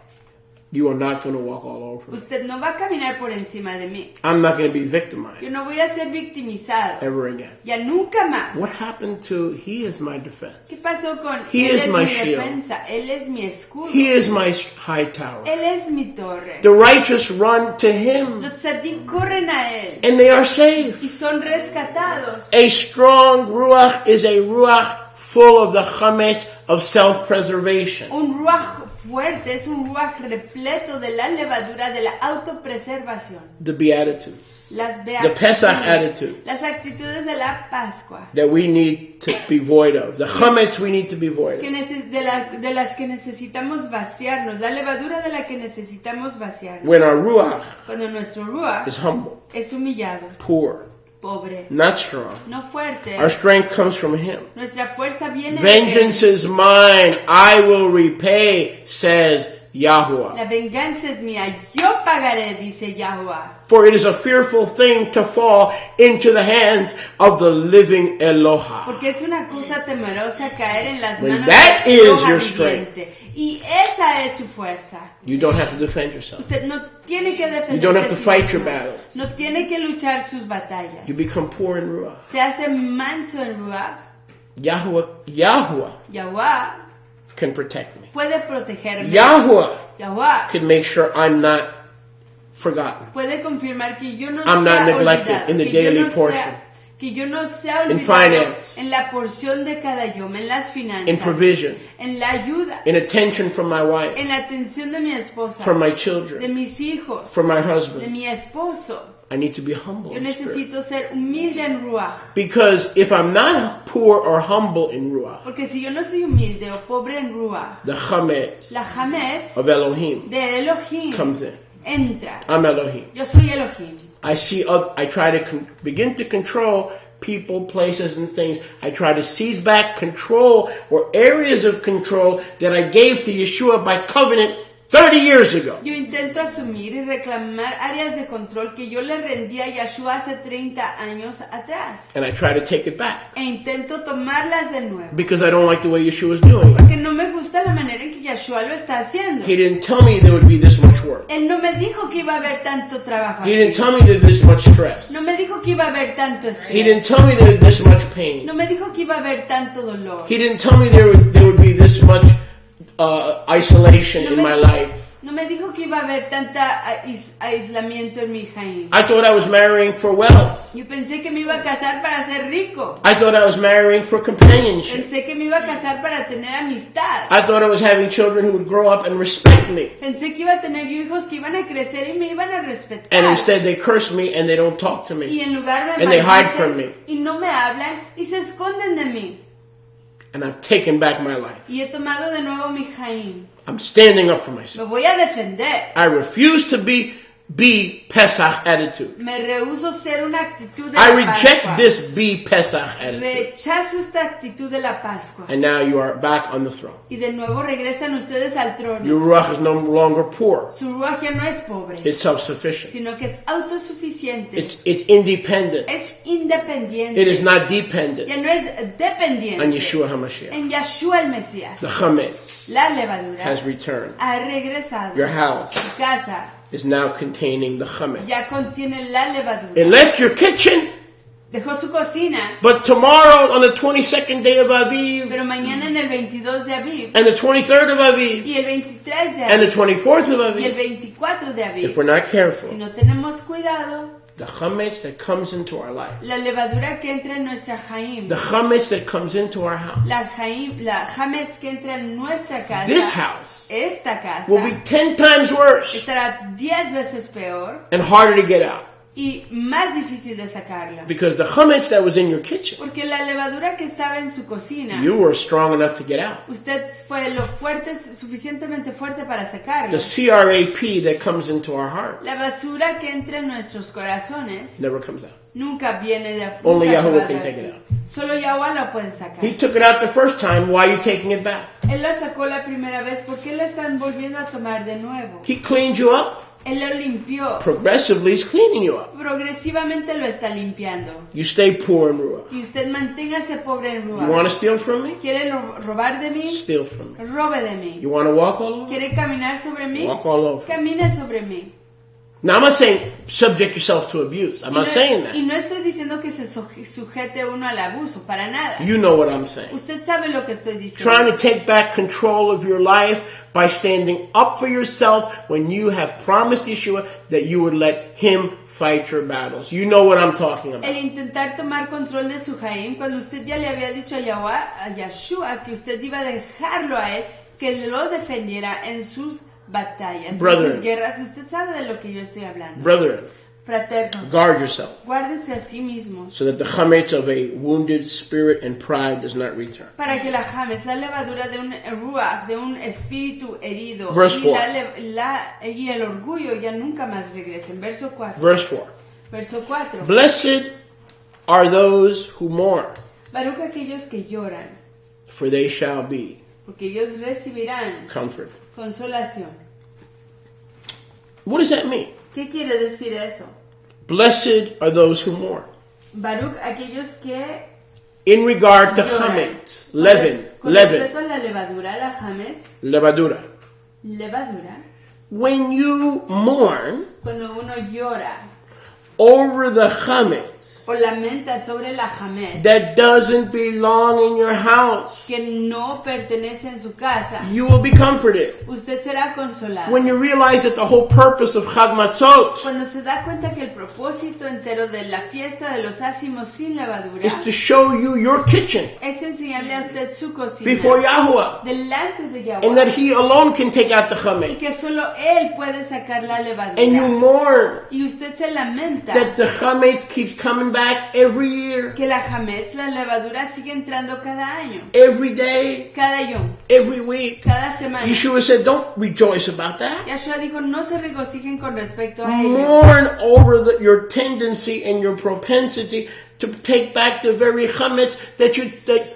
Speaker 2: You are not going to walk all over me.
Speaker 1: usted no va a caminar por encima de mí.
Speaker 2: I'm not going to be
Speaker 1: Yo
Speaker 2: victimized
Speaker 1: no voy a ser victimizado,
Speaker 2: ever again.
Speaker 1: ya nunca más.
Speaker 2: What happened to He is my
Speaker 1: ¿Qué
Speaker 2: defense?
Speaker 1: pasó con
Speaker 2: He
Speaker 1: Él
Speaker 2: is
Speaker 1: es
Speaker 2: my
Speaker 1: mi
Speaker 2: shield.
Speaker 1: defensa, Él es mi escudo,
Speaker 2: He is my high tower.
Speaker 1: Él es mi torre?
Speaker 2: The righteous run to Him
Speaker 1: Los tzadik corren a Él
Speaker 2: and they are safe.
Speaker 1: y son rescatados.
Speaker 2: A strong Ruach is a Ruach full of the chametz of self-preservation.
Speaker 1: Un ruaj fuerte es un ruaj repleto de la levadura de la autopreservación.
Speaker 2: The Beatitudes
Speaker 1: Las
Speaker 2: The Pesach
Speaker 1: beatitudes,
Speaker 2: attitudes.
Speaker 1: las actitudes de la Pascua,
Speaker 2: that we need to be void of. The chametz we need to be void
Speaker 1: que
Speaker 2: of.
Speaker 1: de las que necesitamos vaciarnos, la levadura de la que necesitamos vaciarnos.
Speaker 2: When our Ruach
Speaker 1: Cuando nuestro ruaj
Speaker 2: is humble,
Speaker 1: es humillado,
Speaker 2: poor,
Speaker 1: pobre,
Speaker 2: not strong,
Speaker 1: no fuerte,
Speaker 2: our strength comes from Him.
Speaker 1: nuestra fuerza viene de
Speaker 2: Vengeance
Speaker 1: Él.
Speaker 2: is mine, I will repay, says Yahuwah.
Speaker 1: La venganza es mía, yo pagaré, dice Yahuwah.
Speaker 2: For it is a fearful thing to fall into the hands of the living Eloha.
Speaker 1: Porque es una cosa temerosa caer en las
Speaker 2: When
Speaker 1: manos
Speaker 2: that
Speaker 1: del
Speaker 2: is
Speaker 1: Eloha
Speaker 2: your
Speaker 1: viviente. Y esa es su fuerza.
Speaker 2: You don't have to defend yourself.
Speaker 1: Usted no tiene que
Speaker 2: You don't have
Speaker 1: defenderse
Speaker 2: to
Speaker 1: a sí
Speaker 2: fight your
Speaker 1: mismo.
Speaker 2: battles.
Speaker 1: No tiene que luchar sus batallas.
Speaker 2: You become poor in Ruach.
Speaker 1: Se hace manso en Ruach.
Speaker 2: Yahuwah
Speaker 1: Yahuwah
Speaker 2: can protect me.
Speaker 1: puede protegerme.
Speaker 2: Yahuwah
Speaker 1: Yahuwah
Speaker 2: can make sure I'm not forgotten.
Speaker 1: puede confirmar que yo no
Speaker 2: I'm
Speaker 1: sea
Speaker 2: not neglected
Speaker 1: olvidado,
Speaker 2: in the
Speaker 1: que yo
Speaker 2: daily
Speaker 1: no
Speaker 2: portion.
Speaker 1: sea, que yo no sea
Speaker 2: In
Speaker 1: olvidado
Speaker 2: finance.
Speaker 1: en la porción de cada yom, en las finanzas,
Speaker 2: In provision.
Speaker 1: en la ayuda,
Speaker 2: In attention from my wife,
Speaker 1: en la atención de mi esposa,
Speaker 2: from my
Speaker 1: de
Speaker 2: children,
Speaker 1: mis hijos,
Speaker 2: from my
Speaker 1: de
Speaker 2: husband.
Speaker 1: mi esposo.
Speaker 2: I need to be humble
Speaker 1: Yo
Speaker 2: in spirit.
Speaker 1: necesito ser humilde en Ruach.
Speaker 2: Because if I'm not poor or humble in Ruach,
Speaker 1: Porque si yo no soy humilde o pobre en Ruach,
Speaker 2: the chametz
Speaker 1: la Hametz
Speaker 2: of Elohim
Speaker 1: de Elohim
Speaker 2: comes in.
Speaker 1: entra.
Speaker 2: I'm Elohim.
Speaker 1: Yo soy Elohim.
Speaker 2: I try to begin to control people, places, and things. I try to seize back control or areas of control that I gave to Yeshua by covenant 30 years ago.
Speaker 1: Yo intento asumir y reclamar áreas de control que yo le rendí a Yeshua hace 30 años atrás.
Speaker 2: And I try to take it back
Speaker 1: E intento tomarlas de nuevo.
Speaker 2: because I don't like the way Yeshua is doing it.
Speaker 1: Porque no me gusta la manera en que Yeshua lo está haciendo.
Speaker 2: He didn't tell me there would be this much work.
Speaker 1: Él no me dijo que iba a haber tanto trabajo
Speaker 2: He didn't
Speaker 1: así.
Speaker 2: tell me there's this much stress.
Speaker 1: No me dijo que iba a haber tanto
Speaker 2: He
Speaker 1: estrés.
Speaker 2: didn't tell me there's this much pain.
Speaker 1: No me dijo que iba a haber tanto dolor.
Speaker 2: He didn't tell me there would be this much isolation in my life.
Speaker 1: No me dijo que iba a haber tanta aislamiento en mi Jaim.
Speaker 2: I thought I was marrying for wealth.
Speaker 1: Yo pensé que me iba a casar para ser rico.
Speaker 2: I thought I was marrying for companionship.
Speaker 1: Pensé que me iba a casar para tener amistad.
Speaker 2: I thought I was having children who would grow up and respect me.
Speaker 1: Pensé que iba a tener yo hijos que iban a crecer y me iban a respetar.
Speaker 2: And instead they curse me and they don't talk to
Speaker 1: Y
Speaker 2: me.
Speaker 1: en lugar me
Speaker 2: And they hide
Speaker 1: maldicen
Speaker 2: from me.
Speaker 1: y no me hablan y se esconden de mí.
Speaker 2: And I've taken back my life.
Speaker 1: Y he tomado de nuevo mi Jaim.
Speaker 2: I'm standing up for myself.
Speaker 1: Me voy a defender.
Speaker 2: I refuse to be Pesach attitude.
Speaker 1: Me rehúso ser una actitud de
Speaker 2: I
Speaker 1: la
Speaker 2: reject
Speaker 1: Pascua.
Speaker 2: this Pesach attitude.
Speaker 1: Rechazo esta actitud de la Pascua.
Speaker 2: And now you are back on the throne.
Speaker 1: Y de nuevo regresan ustedes al trono.
Speaker 2: Your Ruach is no longer poor.
Speaker 1: Su ruaj ya no es pobre,
Speaker 2: It's self-sufficient.
Speaker 1: sino que es autosuficiente.
Speaker 2: It's independent.
Speaker 1: Es independiente.
Speaker 2: It is not dependent
Speaker 1: Ya no es dependiente.
Speaker 2: on Yeshua HaMashiach.
Speaker 1: En Yeshua el Mesías.
Speaker 2: The chametz
Speaker 1: La levadura
Speaker 2: has returned.
Speaker 1: ha regresado.
Speaker 2: Your house
Speaker 1: Su casa
Speaker 2: is now containing the chametz.
Speaker 1: ya contiene la levadura.
Speaker 2: It left your kitchen,
Speaker 1: Dejó su cocina,
Speaker 2: but tomorrow on the 22nd day of Aviv,
Speaker 1: pero mañana en el 22 de Aviv
Speaker 2: and the 23rd of Aviv,
Speaker 1: y el 23 de
Speaker 2: and the
Speaker 1: Aviv
Speaker 2: 24th of
Speaker 1: y el
Speaker 2: Aviv,
Speaker 1: 24 de Aviv,
Speaker 2: if we're not
Speaker 1: si
Speaker 2: careful,
Speaker 1: no tenemos cuidado,
Speaker 2: the chametz that comes into our life,
Speaker 1: la levadura que entra en nuestra Jaim,
Speaker 2: the chametz that comes into our house,
Speaker 1: la Hametz que entra en nuestra casa,
Speaker 2: this house
Speaker 1: esta casa
Speaker 2: will be 10 times worse
Speaker 1: estará 10 veces peor
Speaker 2: and harder to get out.
Speaker 1: y más difícil de sacarla.
Speaker 2: Because the chametz that was in your kitchen,
Speaker 1: Porque la levadura que estaba en su cocina,
Speaker 2: you were strong enough to get out.
Speaker 1: usted fue suficientemente fuerte para sacarla.
Speaker 2: The CRAP that comes into our hearts
Speaker 1: La basura que entra en nuestros corazones
Speaker 2: never comes out.
Speaker 1: nunca viene de afuera.
Speaker 2: Only Yahweh can take it out.
Speaker 1: Solo Yahweh la puede sacar.
Speaker 2: He took it out the first time. Why are you taking it back?
Speaker 1: Él la sacó la primera vez, ¿por qué la están volviendo a tomar de nuevo?
Speaker 2: He cleaned you up.
Speaker 1: Él lo limpió.
Speaker 2: Progressively, he's cleaning you up.
Speaker 1: Progresivamente lo está limpiando.
Speaker 2: You stay poor in Ruach.
Speaker 1: Y usted manténgase pobre en
Speaker 2: You
Speaker 1: Ruach.
Speaker 2: want to steal from me?
Speaker 1: ¿Quiere robar de mí?
Speaker 2: Steal from me.
Speaker 1: Robe de mí.
Speaker 2: You want to walk all over?
Speaker 1: ¿Quiere caminar sobre mí?
Speaker 2: Walk all over.
Speaker 1: Camine sobre mí.
Speaker 2: Now, I'm not saying subject yourself to abuse. I'm not saying
Speaker 1: Y
Speaker 2: that.
Speaker 1: no estoy diciendo que se sujete uno al abuso, para nada.
Speaker 2: You know what I'm saying.
Speaker 1: Usted sabe lo que estoy diciendo.
Speaker 2: Trying to take back control of your life by standing up for yourself when you have promised Yeshua that you would let him fight your battles. You know what I'm talking about.
Speaker 1: El intentar tomar control de su Jaim, cuando usted ya le había dicho a Yeshua que usted iba a dejarlo a él, que lo defendiera en sus batallas,
Speaker 2: Brethren.
Speaker 1: en sus guerras. Usted sabe de lo que yo estoy hablando.
Speaker 2: Brethren,
Speaker 1: Fraternos,
Speaker 2: guard yourself
Speaker 1: guárdense a sí mismos
Speaker 2: so that the chametz of a wounded spirit and pride does not return.
Speaker 1: para que la James, la levadura de un ruach, de un espíritu herido,
Speaker 2: Verse
Speaker 1: y,
Speaker 2: 4.
Speaker 1: y el orgullo ya nunca más regresen. Verso 4.
Speaker 2: Verse 4.
Speaker 1: Verso 4.
Speaker 2: Blessed are those who mourn,
Speaker 1: Baruch aquellos que lloran,
Speaker 2: for they shall be
Speaker 1: porque ellos recibirán
Speaker 2: comforted.
Speaker 1: consolación.
Speaker 2: What does that mean?
Speaker 1: ¿Qué quiere decir eso?
Speaker 2: Blessed are those who mourn.
Speaker 1: Baruch aquellos que
Speaker 2: In regard to
Speaker 1: lloran.
Speaker 2: chametz, leaven,
Speaker 1: Con
Speaker 2: leaven,
Speaker 1: respecto a la levadura, la Hametz,
Speaker 2: levadura.
Speaker 1: levadura,
Speaker 2: When you mourn
Speaker 1: cuando uno llora
Speaker 2: over the chametz
Speaker 1: o lamenta sobre la Hametz,
Speaker 2: that doesn't belong in your house,
Speaker 1: que no pertenece en su casa,
Speaker 2: you will be comforted.
Speaker 1: usted será consolado.
Speaker 2: When you realize that the whole purpose of Chag Matzot
Speaker 1: Cuando se da cuenta que el propósito entero de la fiesta de los ácimos sin levadura
Speaker 2: is to show you your kitchen
Speaker 1: es enseñarle a usted su cocina
Speaker 2: before Yahuwah,
Speaker 1: delante de
Speaker 2: and that
Speaker 1: Yahweh,
Speaker 2: He alone can take out the
Speaker 1: y que
Speaker 2: chametz.
Speaker 1: solo Él puede sacar la
Speaker 2: And you
Speaker 1: levadura.
Speaker 2: mourn
Speaker 1: Y usted se lamenta
Speaker 2: that the chametz keeps coming back every year,
Speaker 1: que la Hametz, la levadura, sigue entrando cada año,
Speaker 2: every day,
Speaker 1: cada yom,
Speaker 2: every week.
Speaker 1: cada semana.
Speaker 2: Yeshua said, don't rejoice about that.
Speaker 1: Yahshua dijo, no se regocijen con respecto a ello.
Speaker 2: Mourn over your tendency and your propensity to take back the very chametz that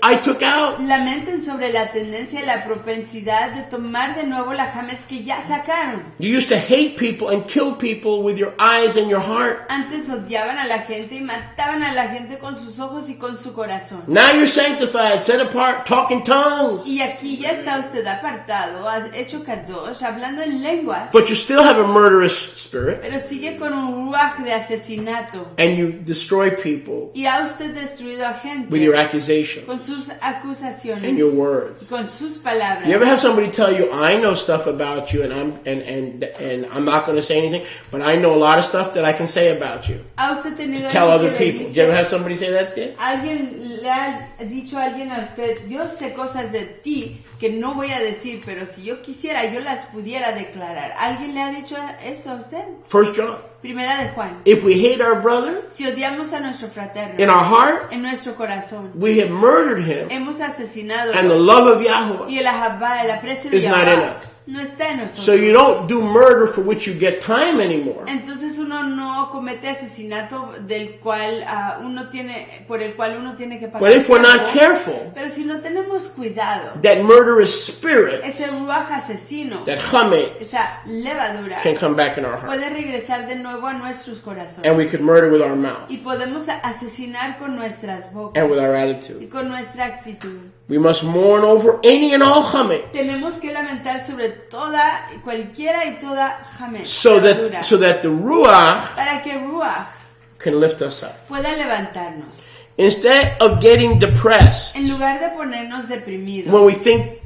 Speaker 2: I took out.
Speaker 1: Lamenten sobre la tendencia y la propensidad de tomar de nuevo la Hametz que ya sacaron.
Speaker 2: You used to hate people and kill people with your eyes and your heart.
Speaker 1: Antes odiaban a la gente y mataban a la gente con sus ojos y con su corazón.
Speaker 2: Now you're sanctified, set apart, talking tongues.
Speaker 1: Y aquí ya está usted apartado, has hecho kadosh, hablando en lenguas,
Speaker 2: But you still have a murderous spirit,
Speaker 1: pero sigue con un ruach de asesinato.
Speaker 2: and you destroy people
Speaker 1: Y ha usted destruido a gente
Speaker 2: with your accusation
Speaker 1: con sus acusaciones
Speaker 2: and your words.
Speaker 1: y con sus palabras.
Speaker 2: You ever have somebody tell you, I know stuff about you, and I'm not going to say anything, but I know a lot of stuff that I can say about you.
Speaker 1: ¿Ha usted tenido
Speaker 2: Tell
Speaker 1: alguien
Speaker 2: other
Speaker 1: que le
Speaker 2: people.
Speaker 1: dice-
Speaker 2: Did you ever have somebody say that to you?
Speaker 1: Alguien le ha dicho a alguien a usted, yo sé cosas de ti que no voy a decir, pero si yo quisiera, yo las pudiera declarar. ¿Alguien le ha dicho eso a usted?
Speaker 2: 1 John.
Speaker 1: Primera de Juan.
Speaker 2: If we hate our brother
Speaker 1: Si odiamos a nuestro fraterno
Speaker 2: in our heart,
Speaker 1: en nuestro corazón,
Speaker 2: we have murdered him,
Speaker 1: hemos asesinado
Speaker 2: and the love of Yahweh.
Speaker 1: y el ahabá, el aprecio de
Speaker 2: is not in
Speaker 1: Yahweh
Speaker 2: us.
Speaker 1: no está en nosotros.
Speaker 2: So you don't do murder for which you get time anymore.
Speaker 1: Entonces uno no comete asesinato del cual por el cual uno tiene que pagar.
Speaker 2: But if we're not
Speaker 1: tiempo.
Speaker 2: careful,
Speaker 1: Pero si no tenemos cuidado,
Speaker 2: that murderous spirit,
Speaker 1: ese ruaj asesino,
Speaker 2: that chametz,
Speaker 1: esa levadura,
Speaker 2: can come back in our heart.
Speaker 1: puede regresar de nuevo a nuestros corazones.
Speaker 2: And we could murder with our mouth
Speaker 1: Y podemos asesinar con nuestras bocas
Speaker 2: and with our
Speaker 1: y
Speaker 2: attitude.
Speaker 1: con nuestra actitud.
Speaker 2: We must mourn over any and all chametz,
Speaker 1: Tenemos que lamentar sobre toda, cualquiera y toda jamés,
Speaker 2: so
Speaker 1: levadura,
Speaker 2: that the ruach
Speaker 1: para que ruaj
Speaker 2: can lift us up.
Speaker 1: pueda levantarnos.
Speaker 2: Instead of getting depressed
Speaker 1: En lugar de ponernos deprimidos,
Speaker 2: when we think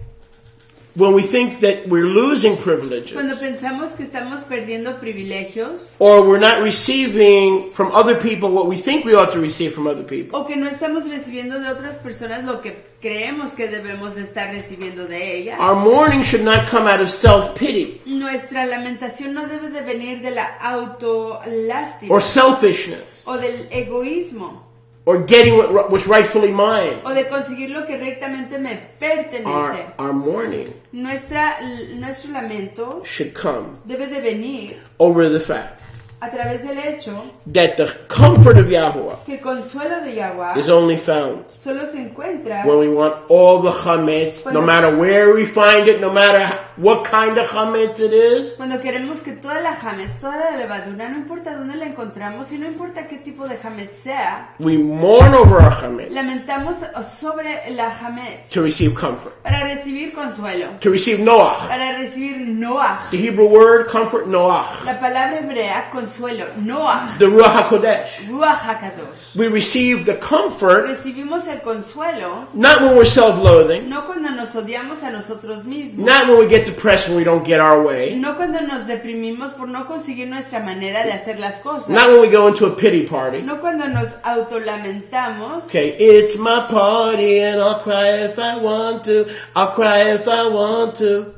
Speaker 2: when we think that we're losing privileges,
Speaker 1: Cuando pensamos que estamos perdiendo privilegios,
Speaker 2: or we're not receiving from other people what we think we ought to receive from other people,
Speaker 1: o que no estamos recibiendo de otras personas lo que creemos que debemos de estar recibiendo de ellas,
Speaker 2: our mourning should not come out of self-pity
Speaker 1: nuestra lamentación no debe de venir de la autolástima
Speaker 2: or selfishness
Speaker 1: o del egoísmo
Speaker 2: or getting what's rightfully mine.
Speaker 1: o de conseguir lo que rectamente me pertenece.
Speaker 2: Our mourning
Speaker 1: Nuestro lamento
Speaker 2: should come
Speaker 1: debe de venir
Speaker 2: over the fact
Speaker 1: a través del hecho
Speaker 2: that the comfort of Yahuwah
Speaker 1: que el consuelo de Yahweh
Speaker 2: is only found
Speaker 1: solo se encuentra
Speaker 2: when we want all the chametz, no matter where we find it, no matter what kind of chametz it is.
Speaker 1: cuando queremos que toda la hametz, toda la levadura, no importa dónde la encontramos y no importa qué tipo de hametz sea,
Speaker 2: We mourn over our chametz
Speaker 1: lamentamos sobre la hametz
Speaker 2: to receive comfort,
Speaker 1: para recibir consuelo,
Speaker 2: to receive noach.
Speaker 1: para recibir noach,
Speaker 2: The Hebrew word comfort, noach.
Speaker 1: la palabra hebrea consuelo, noach,
Speaker 2: The Ruach HaKodesh.
Speaker 1: ruach hakadosh.
Speaker 2: We receive the comfort
Speaker 1: Recibimos el consuelo
Speaker 2: not when we're self-loathing,
Speaker 1: no cuando nos odiamos a nosotros mismos,
Speaker 2: not when we get depressed when we don't get our way,
Speaker 1: no cuando nos deprimimos por no conseguir nuestra manera de hacer las cosas,
Speaker 2: not when we go into a pity party.
Speaker 1: no cuando nos autolamentamos.
Speaker 2: Okay, it's my party and I'll cry if I want to. I'll cry if I want to.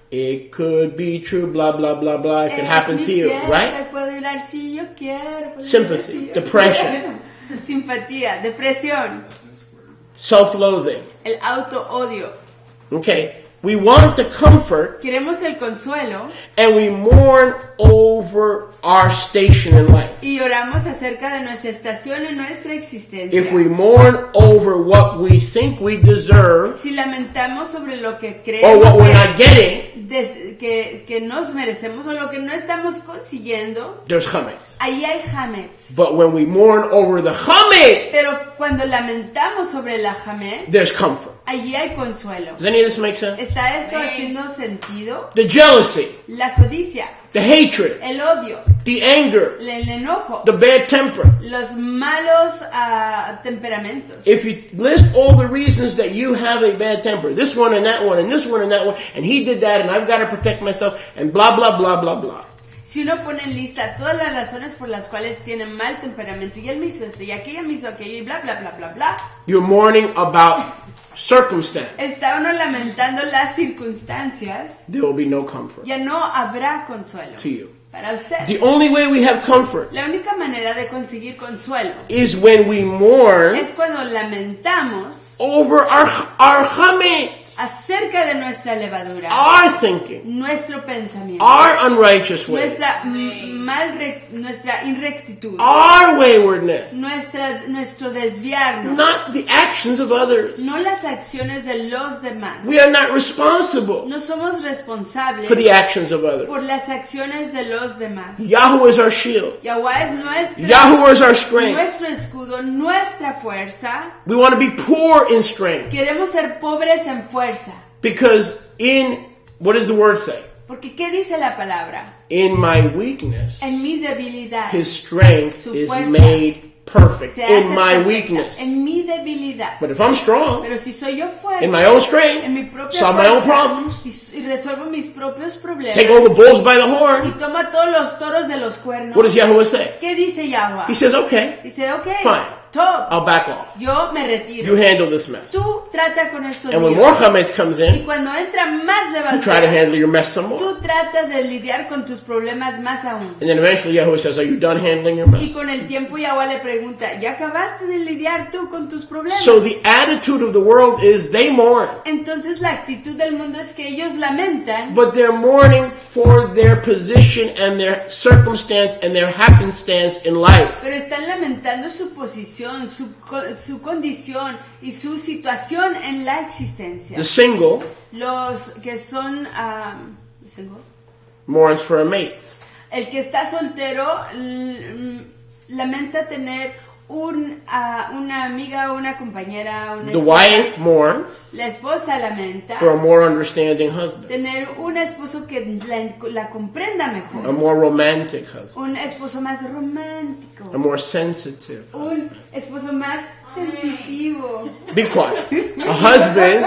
Speaker 2: It could be true, blah, blah, blah, blah. It could happen to you, right?
Speaker 1: Puedo llorar si yo quiero. Puedo
Speaker 2: Sympathy,
Speaker 1: llorar si yo
Speaker 2: depression.
Speaker 1: quiero. Simpatía, depresión,
Speaker 2: Self-loathing.
Speaker 1: el auto-odio.
Speaker 2: Okay, we want the comfort
Speaker 1: Queremos el consuelo
Speaker 2: and we mourn over our station in life.
Speaker 1: y lloramos acerca de nuestra estación en nuestra existencia.
Speaker 2: If we mourn over what we think we deserve
Speaker 1: Si lamentamos sobre lo que
Speaker 2: or
Speaker 1: creemos
Speaker 2: what we're not getting,
Speaker 1: que nos merecemos o lo que no estamos consiguiendo,
Speaker 2: there's chametz.
Speaker 1: ahí hay hametz.
Speaker 2: But when we mourn over the chametz,
Speaker 1: Pero cuando lamentamos sobre la hametz,
Speaker 2: there's comfort.
Speaker 1: allí hay consuelo.
Speaker 2: Does any of this make sense?
Speaker 1: ¿Está esto haciendo sentido?
Speaker 2: The jealousy,
Speaker 1: La codicia,
Speaker 2: the hatred,
Speaker 1: el odio,
Speaker 2: the anger,
Speaker 1: el enojo,
Speaker 2: the bad temper.
Speaker 1: los malos temperamentos.
Speaker 2: If you list all the reasons that you have a bad temper, this one and that one and this one and that one, and he did that and I've got to protect myself and blah, blah, blah, blah, blah.
Speaker 1: Si uno pone en lista todas las razones por las cuales tiene mal temperamento y él me hizo esto y aquella me hizo aquello y bla, bla, bla, bla, bla,
Speaker 2: You're mourning about circumstance.
Speaker 1: está uno lamentando las circunstancias,
Speaker 2: There will be no comfort
Speaker 1: ya no habrá consuelo
Speaker 2: to you.
Speaker 1: para usted.
Speaker 2: The only way we have comfort
Speaker 1: La única manera de conseguir consuelo
Speaker 2: is when we mourn
Speaker 1: es cuando lamentamos
Speaker 2: over our chametz,
Speaker 1: acerca de nuestra levadura,
Speaker 2: our thinking,
Speaker 1: nuestro pensamiento,
Speaker 2: our unrighteous ways,
Speaker 1: nuestra irrectitud,
Speaker 2: our waywardness,
Speaker 1: nuestro desviarnos,
Speaker 2: not the actions of others.
Speaker 1: no las acciones de los demás.
Speaker 2: We are not responsible
Speaker 1: No somos responsables
Speaker 2: for the actions of
Speaker 1: por
Speaker 2: others.
Speaker 1: las acciones de los demás.
Speaker 2: Yahweh is our shield.
Speaker 1: Yahweh es
Speaker 2: Yahweh is our strength.
Speaker 1: nuestro escudo, nuestra fuerza.
Speaker 2: We want to be poor in strength
Speaker 1: Queremos ser pobres en fuerza.
Speaker 2: because what does the word say?
Speaker 1: Porque ¿qué dice la palabra?
Speaker 2: In my weakness,
Speaker 1: En mi debilidad
Speaker 2: His strength
Speaker 1: Su
Speaker 2: is
Speaker 1: fuerza
Speaker 2: made perfect.
Speaker 1: se hace
Speaker 2: In my
Speaker 1: perfecta.
Speaker 2: weakness.
Speaker 1: En mi debilidad.
Speaker 2: But if I'm strong,
Speaker 1: Pero si soy yo fuerte,
Speaker 2: in my own strength,
Speaker 1: en mi propia
Speaker 2: solve my own
Speaker 1: fuerza,
Speaker 2: problems,
Speaker 1: y resuelvo mis propios problemas,
Speaker 2: take all the bulls by the
Speaker 1: y
Speaker 2: horn,
Speaker 1: toma todos los toros de los cuernos,
Speaker 2: what does Yahweh say?
Speaker 1: ¿qué dice Yahweh?
Speaker 2: He says, okay,
Speaker 1: Dice, ok,
Speaker 2: Fine.
Speaker 1: top,
Speaker 2: I'll back off.
Speaker 1: yo me retiro.
Speaker 2: You handle this mess.
Speaker 1: Tú trata con estos
Speaker 2: And when
Speaker 1: líos.
Speaker 2: more chametz comes
Speaker 1: Y
Speaker 2: in,
Speaker 1: cuando entra más
Speaker 2: you try to
Speaker 1: levadura,
Speaker 2: handle your mess some more.
Speaker 1: tú tratas de lidiar con tus problemas más aún.
Speaker 2: And then eventually Yahweh says, are you done handling your mess?
Speaker 1: Y con el tiempo Yahweh le pregunta, ¿ya acabaste de lidiar tú con tus problemas?
Speaker 2: So the attitude of the world is they mourn,
Speaker 1: Entonces la actitud del mundo es que ellos lamentan,
Speaker 2: but they're mourning for their position and their circumstance and their happenstance in life.
Speaker 1: pero están lamentando su posición, su condición y su situación en la existencia.
Speaker 2: The single
Speaker 1: Los que son... ¿single?
Speaker 2: mourns for a mate.
Speaker 1: El que está soltero lamenta tener una amiga, una compañera, una
Speaker 2: The
Speaker 1: esposa.
Speaker 2: wife mourns
Speaker 1: La esposa lamenta
Speaker 2: for a more understanding husband,
Speaker 1: tener un esposo que la comprenda
Speaker 2: a
Speaker 1: mejor,
Speaker 2: more romantic husband,
Speaker 1: un esposo más romántico,
Speaker 2: a more sensitive husband.
Speaker 1: un esposo más sensitivo,
Speaker 2: Be quiet. A husband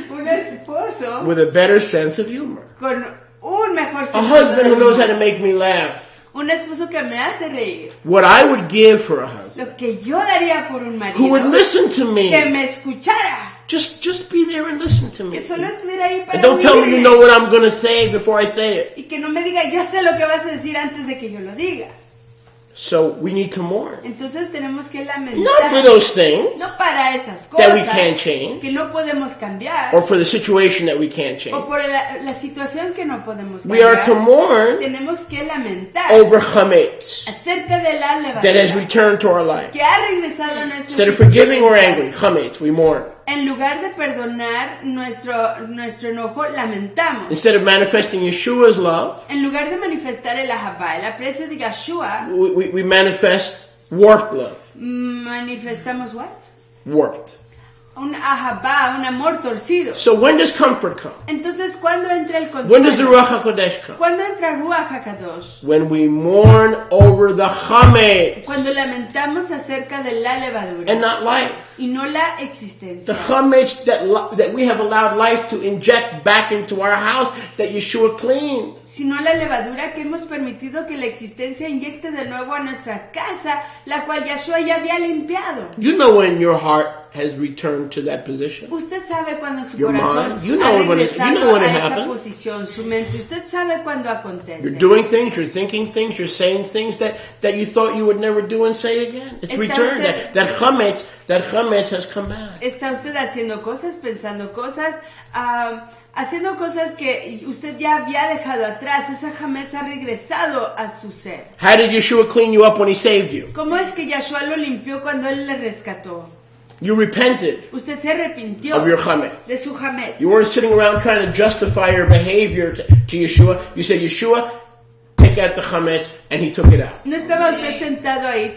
Speaker 1: un un esposo
Speaker 2: with a better sense of humor.
Speaker 1: con un mejor
Speaker 2: A
Speaker 1: sentido
Speaker 2: husband
Speaker 1: del
Speaker 2: who knows how
Speaker 1: humor.
Speaker 2: to make me laugh.
Speaker 1: Un esposo que me hace reír.
Speaker 2: What I would give for a husband
Speaker 1: Lo que yo daría por un
Speaker 2: who would
Speaker 1: marido
Speaker 2: listen to me.
Speaker 1: que me escuchara.
Speaker 2: Just be there and listen to me.
Speaker 1: Que solo estuviera ahí para
Speaker 2: And don't tell me you
Speaker 1: oírme.
Speaker 2: know what I'm going to say before I say it.
Speaker 1: Y que no me diga, yo sé lo que vas a decir antes de que yo lo diga.
Speaker 2: So we need to mourn.
Speaker 1: Entonces tenemos que lamentar.
Speaker 2: Not for those things
Speaker 1: No para esas
Speaker 2: that we
Speaker 1: cosas
Speaker 2: can't change.
Speaker 1: que no podemos cambiar.
Speaker 2: or for the situation that we can't
Speaker 1: O
Speaker 2: change.
Speaker 1: por la situación que no podemos
Speaker 2: We are
Speaker 1: cambiar.
Speaker 2: to mourn
Speaker 1: Tenemos que lamentar
Speaker 2: over chametz
Speaker 1: acerca de la
Speaker 2: that has
Speaker 1: levadura
Speaker 2: returned to our life.
Speaker 1: que ha regresado a nuestras
Speaker 2: Instead of forgiving or angry,
Speaker 1: existencias.
Speaker 2: chametz, we mourn.
Speaker 1: En lugar de perdonar nuestro enojo, lamentamos.
Speaker 2: Instead of manifesting Yeshua's love,
Speaker 1: En lugar de manifestar el ahabá, el aprecio de Yeshua,
Speaker 2: we manifest warped love.
Speaker 1: manifestamos what?
Speaker 2: Warped.
Speaker 1: Un ahabá, un amor torcido.
Speaker 2: So when does comfort come?
Speaker 1: Entonces, ¿cuándo entra el
Speaker 2: When does the
Speaker 1: consuelo?
Speaker 2: Ruach HaKodesh come?
Speaker 1: ¿Cuándo entra Ruach HaKadosh?
Speaker 2: When we mourn over the chametz
Speaker 1: Cuando lamentamos acerca de la levadura
Speaker 2: and not life.
Speaker 1: y no la
Speaker 2: The
Speaker 1: existencia.
Speaker 2: chametz that we have allowed life to inject back into our house that Yeshua cleaned.
Speaker 1: Sino la levadura que hemos permitido que la existencia inyecte de nuevo a nuestra casa, la cual Yeshua ya había limpiado.
Speaker 2: You know when your heart has returned to that position.
Speaker 1: Usted sabe cuando su
Speaker 2: Your
Speaker 1: corazón
Speaker 2: mind, you
Speaker 1: ha
Speaker 2: know when
Speaker 1: regresado
Speaker 2: it
Speaker 1: a esa
Speaker 2: happened.
Speaker 1: posición, su mente. Usted sabe cuando acontece.
Speaker 2: You're doing things, you're thinking things, you're saying things that you thought you would never do and say again. It's
Speaker 1: Está
Speaker 2: returned.
Speaker 1: usted-
Speaker 2: That chametz has come back.
Speaker 1: Está usted haciendo cosas, pensando cosas, haciendo cosas que usted ya había dejado atrás. Esa hametz ha regresado a su ser.
Speaker 2: How did Yeshua clean you up when he saved you?
Speaker 1: ¿Cómo es que Yeshua lo limpió cuando él le rescató?
Speaker 2: You repented
Speaker 1: Usted se arrepintió
Speaker 2: of your chametz.
Speaker 1: de su hametz.
Speaker 2: You weren't sitting around trying to justify your behavior to Yeshua. You said, Yeshua, take out the chametz, and he took it out.
Speaker 1: No estaba usted sentado ahí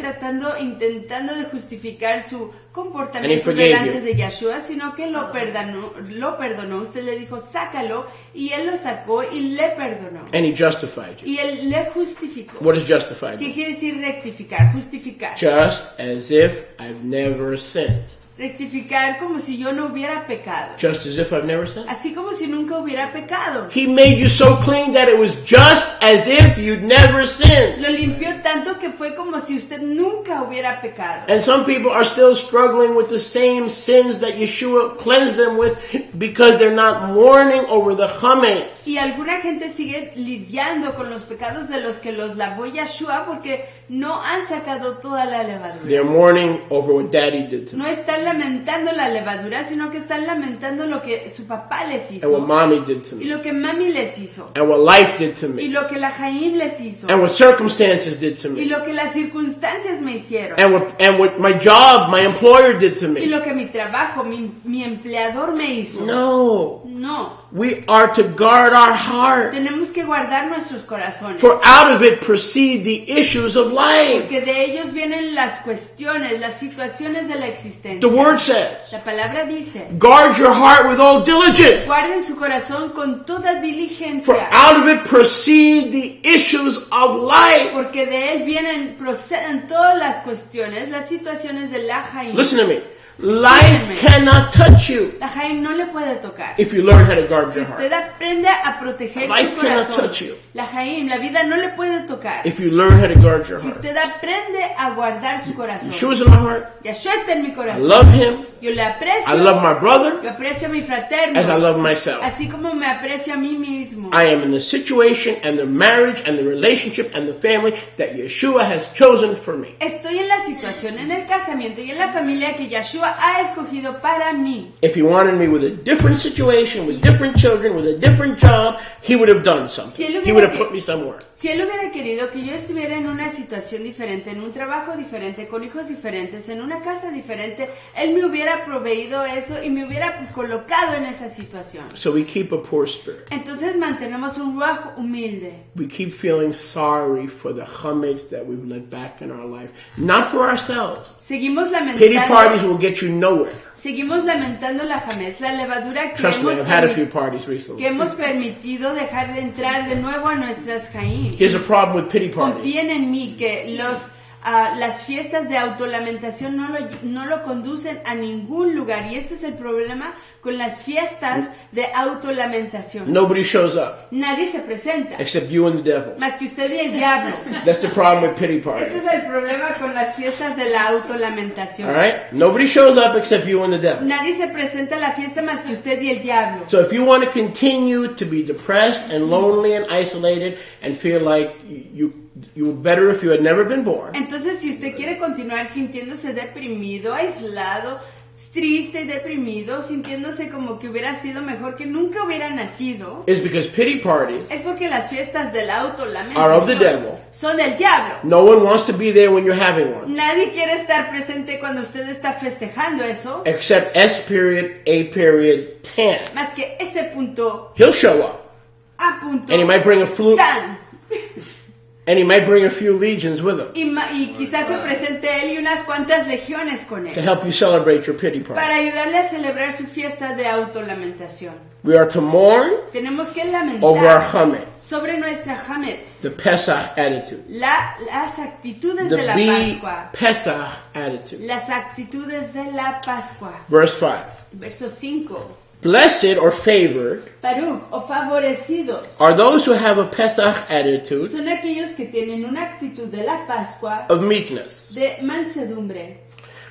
Speaker 1: intentando de justificar su
Speaker 2: And he
Speaker 1: comportamiento
Speaker 2: forgave
Speaker 1: delante
Speaker 2: you.
Speaker 1: de Yeshua, sino que lo perdonó. Usted le dijo, sácalo, y él lo sacó y le perdonó.
Speaker 2: And he justified you.
Speaker 1: Y él le justificó.
Speaker 2: What does justified
Speaker 1: ¿Qué
Speaker 2: mean?
Speaker 1: quiere decir rectificar? Justificar.
Speaker 2: Just as if I've never sinned.
Speaker 1: Rectificar como si yo no hubiera pecado.
Speaker 2: Just as if I've never sinned.
Speaker 1: Así como si nunca hubiera pecado.
Speaker 2: He made you so clean that it was just as if you'd never sinned.
Speaker 1: Lo limpió tanto que fue como si usted nunca hubiera pecado.
Speaker 2: And some people are still struggling with the same sins that Yeshua cleansed them with because they're not mourning over the chametz.
Speaker 1: Y alguna gente sigue lidiando con los pecados de los que los lavó Yeshua porque no han sacado toda la levadura.
Speaker 2: They're mourning over what daddy did to
Speaker 1: No
Speaker 2: me
Speaker 1: están lamentando la levadura, sino que están lamentando lo que su papá les
Speaker 2: and what
Speaker 1: hizo
Speaker 2: mommy did to
Speaker 1: y
Speaker 2: me
Speaker 1: lo que mami les hizo
Speaker 2: and what life did to
Speaker 1: y
Speaker 2: me
Speaker 1: lo que la Jaim les hizo
Speaker 2: and what circumstances did to
Speaker 1: y
Speaker 2: me
Speaker 1: lo que las circunstancias me hicieron
Speaker 2: and what my job, my employer did to
Speaker 1: y
Speaker 2: me.
Speaker 1: lo que mi trabajo, mi empleador me hizo.
Speaker 2: No.
Speaker 1: No,
Speaker 2: We are to guard our heart.
Speaker 1: tenemos que guardar nuestros corazones.
Speaker 2: For out of it proceed the issues of life.
Speaker 1: Porque de ellos vienen las cuestiones, las situaciones de la existencia.
Speaker 2: The word says,
Speaker 1: La palabra dice,
Speaker 2: guard your heart with all diligence.
Speaker 1: guarden su corazón con toda
Speaker 2: For
Speaker 1: diligencia,
Speaker 2: out of it proceed the issues of life.
Speaker 1: porque de él proceden todas las cuestiones, las situaciones de la Jaim.
Speaker 2: Listen to me. Life cannot touch you
Speaker 1: La Jaim no le puede tocar.
Speaker 2: if you learn how to guard
Speaker 1: Si
Speaker 2: your
Speaker 1: usted
Speaker 2: heart.
Speaker 1: aprende a proteger
Speaker 2: Life
Speaker 1: su
Speaker 2: cannot
Speaker 1: corazón,
Speaker 2: touch you.
Speaker 1: la Jaim, la vida no le puede tocar.
Speaker 2: If you learn how to guard your
Speaker 1: Si
Speaker 2: heart.
Speaker 1: usted aprende a guardar su corazón.
Speaker 2: Yeshua's in my heart.
Speaker 1: Yeshua está en mi
Speaker 2: I
Speaker 1: corazón.
Speaker 2: love him.
Speaker 1: Yo le aprecio.
Speaker 2: I love my brother
Speaker 1: Yo aprecio a mi fraterno.
Speaker 2: as I love myself.
Speaker 1: Así como me aprecio a mí mismo.
Speaker 2: I am in the situation and the marriage and the relationship and the family that Yeshua has chosen for me.
Speaker 1: Estoy en la situación, en el casamiento y en la familia que Yeshua ha escogido para mí.
Speaker 2: If he wanted me with a different situation, with different children, with a different job, he would have done something. He would have put me somewhere.
Speaker 1: Si él hubiera querido que yo estuviera en una situación diferente, en un trabajo diferente, con hijos diferentes, en una casa diferente, él me hubiera proveído eso y me hubiera colocado en esa situación.
Speaker 2: So we keep a poor spirit.
Speaker 1: Entonces mantenemos un ruaj humilde.
Speaker 2: We keep feeling sorry for the chametz that we've let back in our life. Not for ourselves.
Speaker 1: Seguimos
Speaker 2: Pity parties
Speaker 1: lamentando,
Speaker 2: will get you nowhere.
Speaker 1: seguimos lamentando la hametz, la levadura que
Speaker 2: Trust me,
Speaker 1: hemos,
Speaker 2: I've had a few parties recently.
Speaker 1: que hemos permitido dejar de entrar de nuevo a nuestras Jaim.
Speaker 2: Here's a problem with pity parties.
Speaker 1: Confíen en mí que las fiestas de autolamentación no lo conducen a ningún lugar. Y este es el problema con las fiestas de autolamentación.
Speaker 2: Nobody shows up
Speaker 1: Nadie se presenta,
Speaker 2: except you and the devil.
Speaker 1: más que usted y el diablo.
Speaker 2: That's the problem with pity
Speaker 1: Ese
Speaker 2: parties.
Speaker 1: es el problema con las fiestas de la autolamentación.
Speaker 2: All right? Nobody shows up except you and the devil.
Speaker 1: Nadie se presenta a la fiesta más que usted y el diablo.
Speaker 2: So if you want to continue to be depressed and lonely and isolated and feel like you were better if you had never been born,
Speaker 1: Entonces, si usted quiere continuar sintiéndose deprimido, aislado, triste y deprimido, sintiéndose como que hubiera sido mejor que nunca hubiera nacido,
Speaker 2: it's because pity parties
Speaker 1: es porque las fiestas del
Speaker 2: are of the
Speaker 1: autolamentación
Speaker 2: devil.
Speaker 1: son del diablo.
Speaker 2: No one wants to be there when you're having one,
Speaker 1: Nadie quiere estar presente cuando usted está festejando eso,
Speaker 2: except S period, A period, tan.
Speaker 1: más que ese punto,
Speaker 2: He'll show up,
Speaker 1: a punto,
Speaker 2: and he might bring a few,
Speaker 1: tan.
Speaker 2: and he might bring a few legions with him
Speaker 1: Y quizás se presente él y unas cuantas legiones con
Speaker 2: to
Speaker 1: él,
Speaker 2: help you celebrate your pity party.
Speaker 1: para ayudarle a celebrar su fiesta de autolamentación.
Speaker 2: We are to mourn
Speaker 1: Tenemos que
Speaker 2: over our
Speaker 1: lamentar
Speaker 2: chametz,
Speaker 1: sobre nuestra Hametz,
Speaker 2: the Pesach attitude,
Speaker 1: las actitudes
Speaker 2: the
Speaker 1: de la
Speaker 2: Be
Speaker 1: Pascua,
Speaker 2: Pesach attitude.
Speaker 1: las actitudes de la Pascua.
Speaker 2: Verse 5.
Speaker 1: Verso 5.
Speaker 2: Blessed or favored
Speaker 1: Baruch o favorecidos
Speaker 2: are those who have a Pesach attitude
Speaker 1: son aquellos que tienen una actitud de la Pascua
Speaker 2: of meekness,
Speaker 1: de mansedumbre,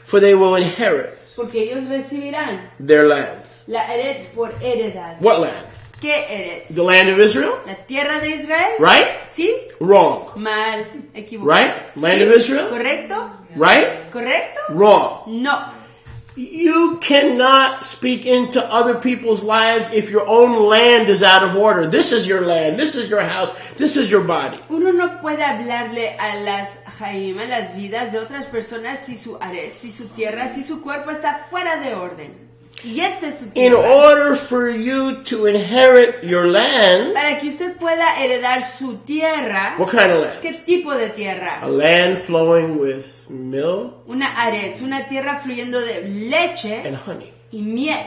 Speaker 2: for they will inherit
Speaker 1: porque ellos recibirán
Speaker 2: their land.
Speaker 1: la Eretz por heredad.
Speaker 2: What land?
Speaker 1: ¿Qué Eretz?
Speaker 2: The land of Israel?
Speaker 1: ¿La tierra de Israel?
Speaker 2: Right?
Speaker 1: ¿Sí?
Speaker 2: Wrong.
Speaker 1: Mal, equivocado.
Speaker 2: Right? Land
Speaker 1: ¿Sí?
Speaker 2: of Israel?
Speaker 1: ¿Correcto?
Speaker 2: Right?
Speaker 1: ¿Correcto?
Speaker 2: Wrong.
Speaker 1: No.
Speaker 2: You cannot speak into other people's lives if your own land is out of order. This is your land. This is your house. This is your body.
Speaker 1: Uno no puede hablarle a las Jaim, a las vidas de otras personas si su aret, si su tierra, si su cuerpo está fuera de orden. Y esta es su
Speaker 2: In
Speaker 1: tierra.
Speaker 2: order for you to inherit your land,
Speaker 1: Para que usted pueda heredar su tierra,
Speaker 2: what kind of land?
Speaker 1: ¿qué tipo de
Speaker 2: A
Speaker 1: tierra?
Speaker 2: land flowing with milk
Speaker 1: Una aret, una tierra fluyendo de leche
Speaker 2: and honey.
Speaker 1: y miel.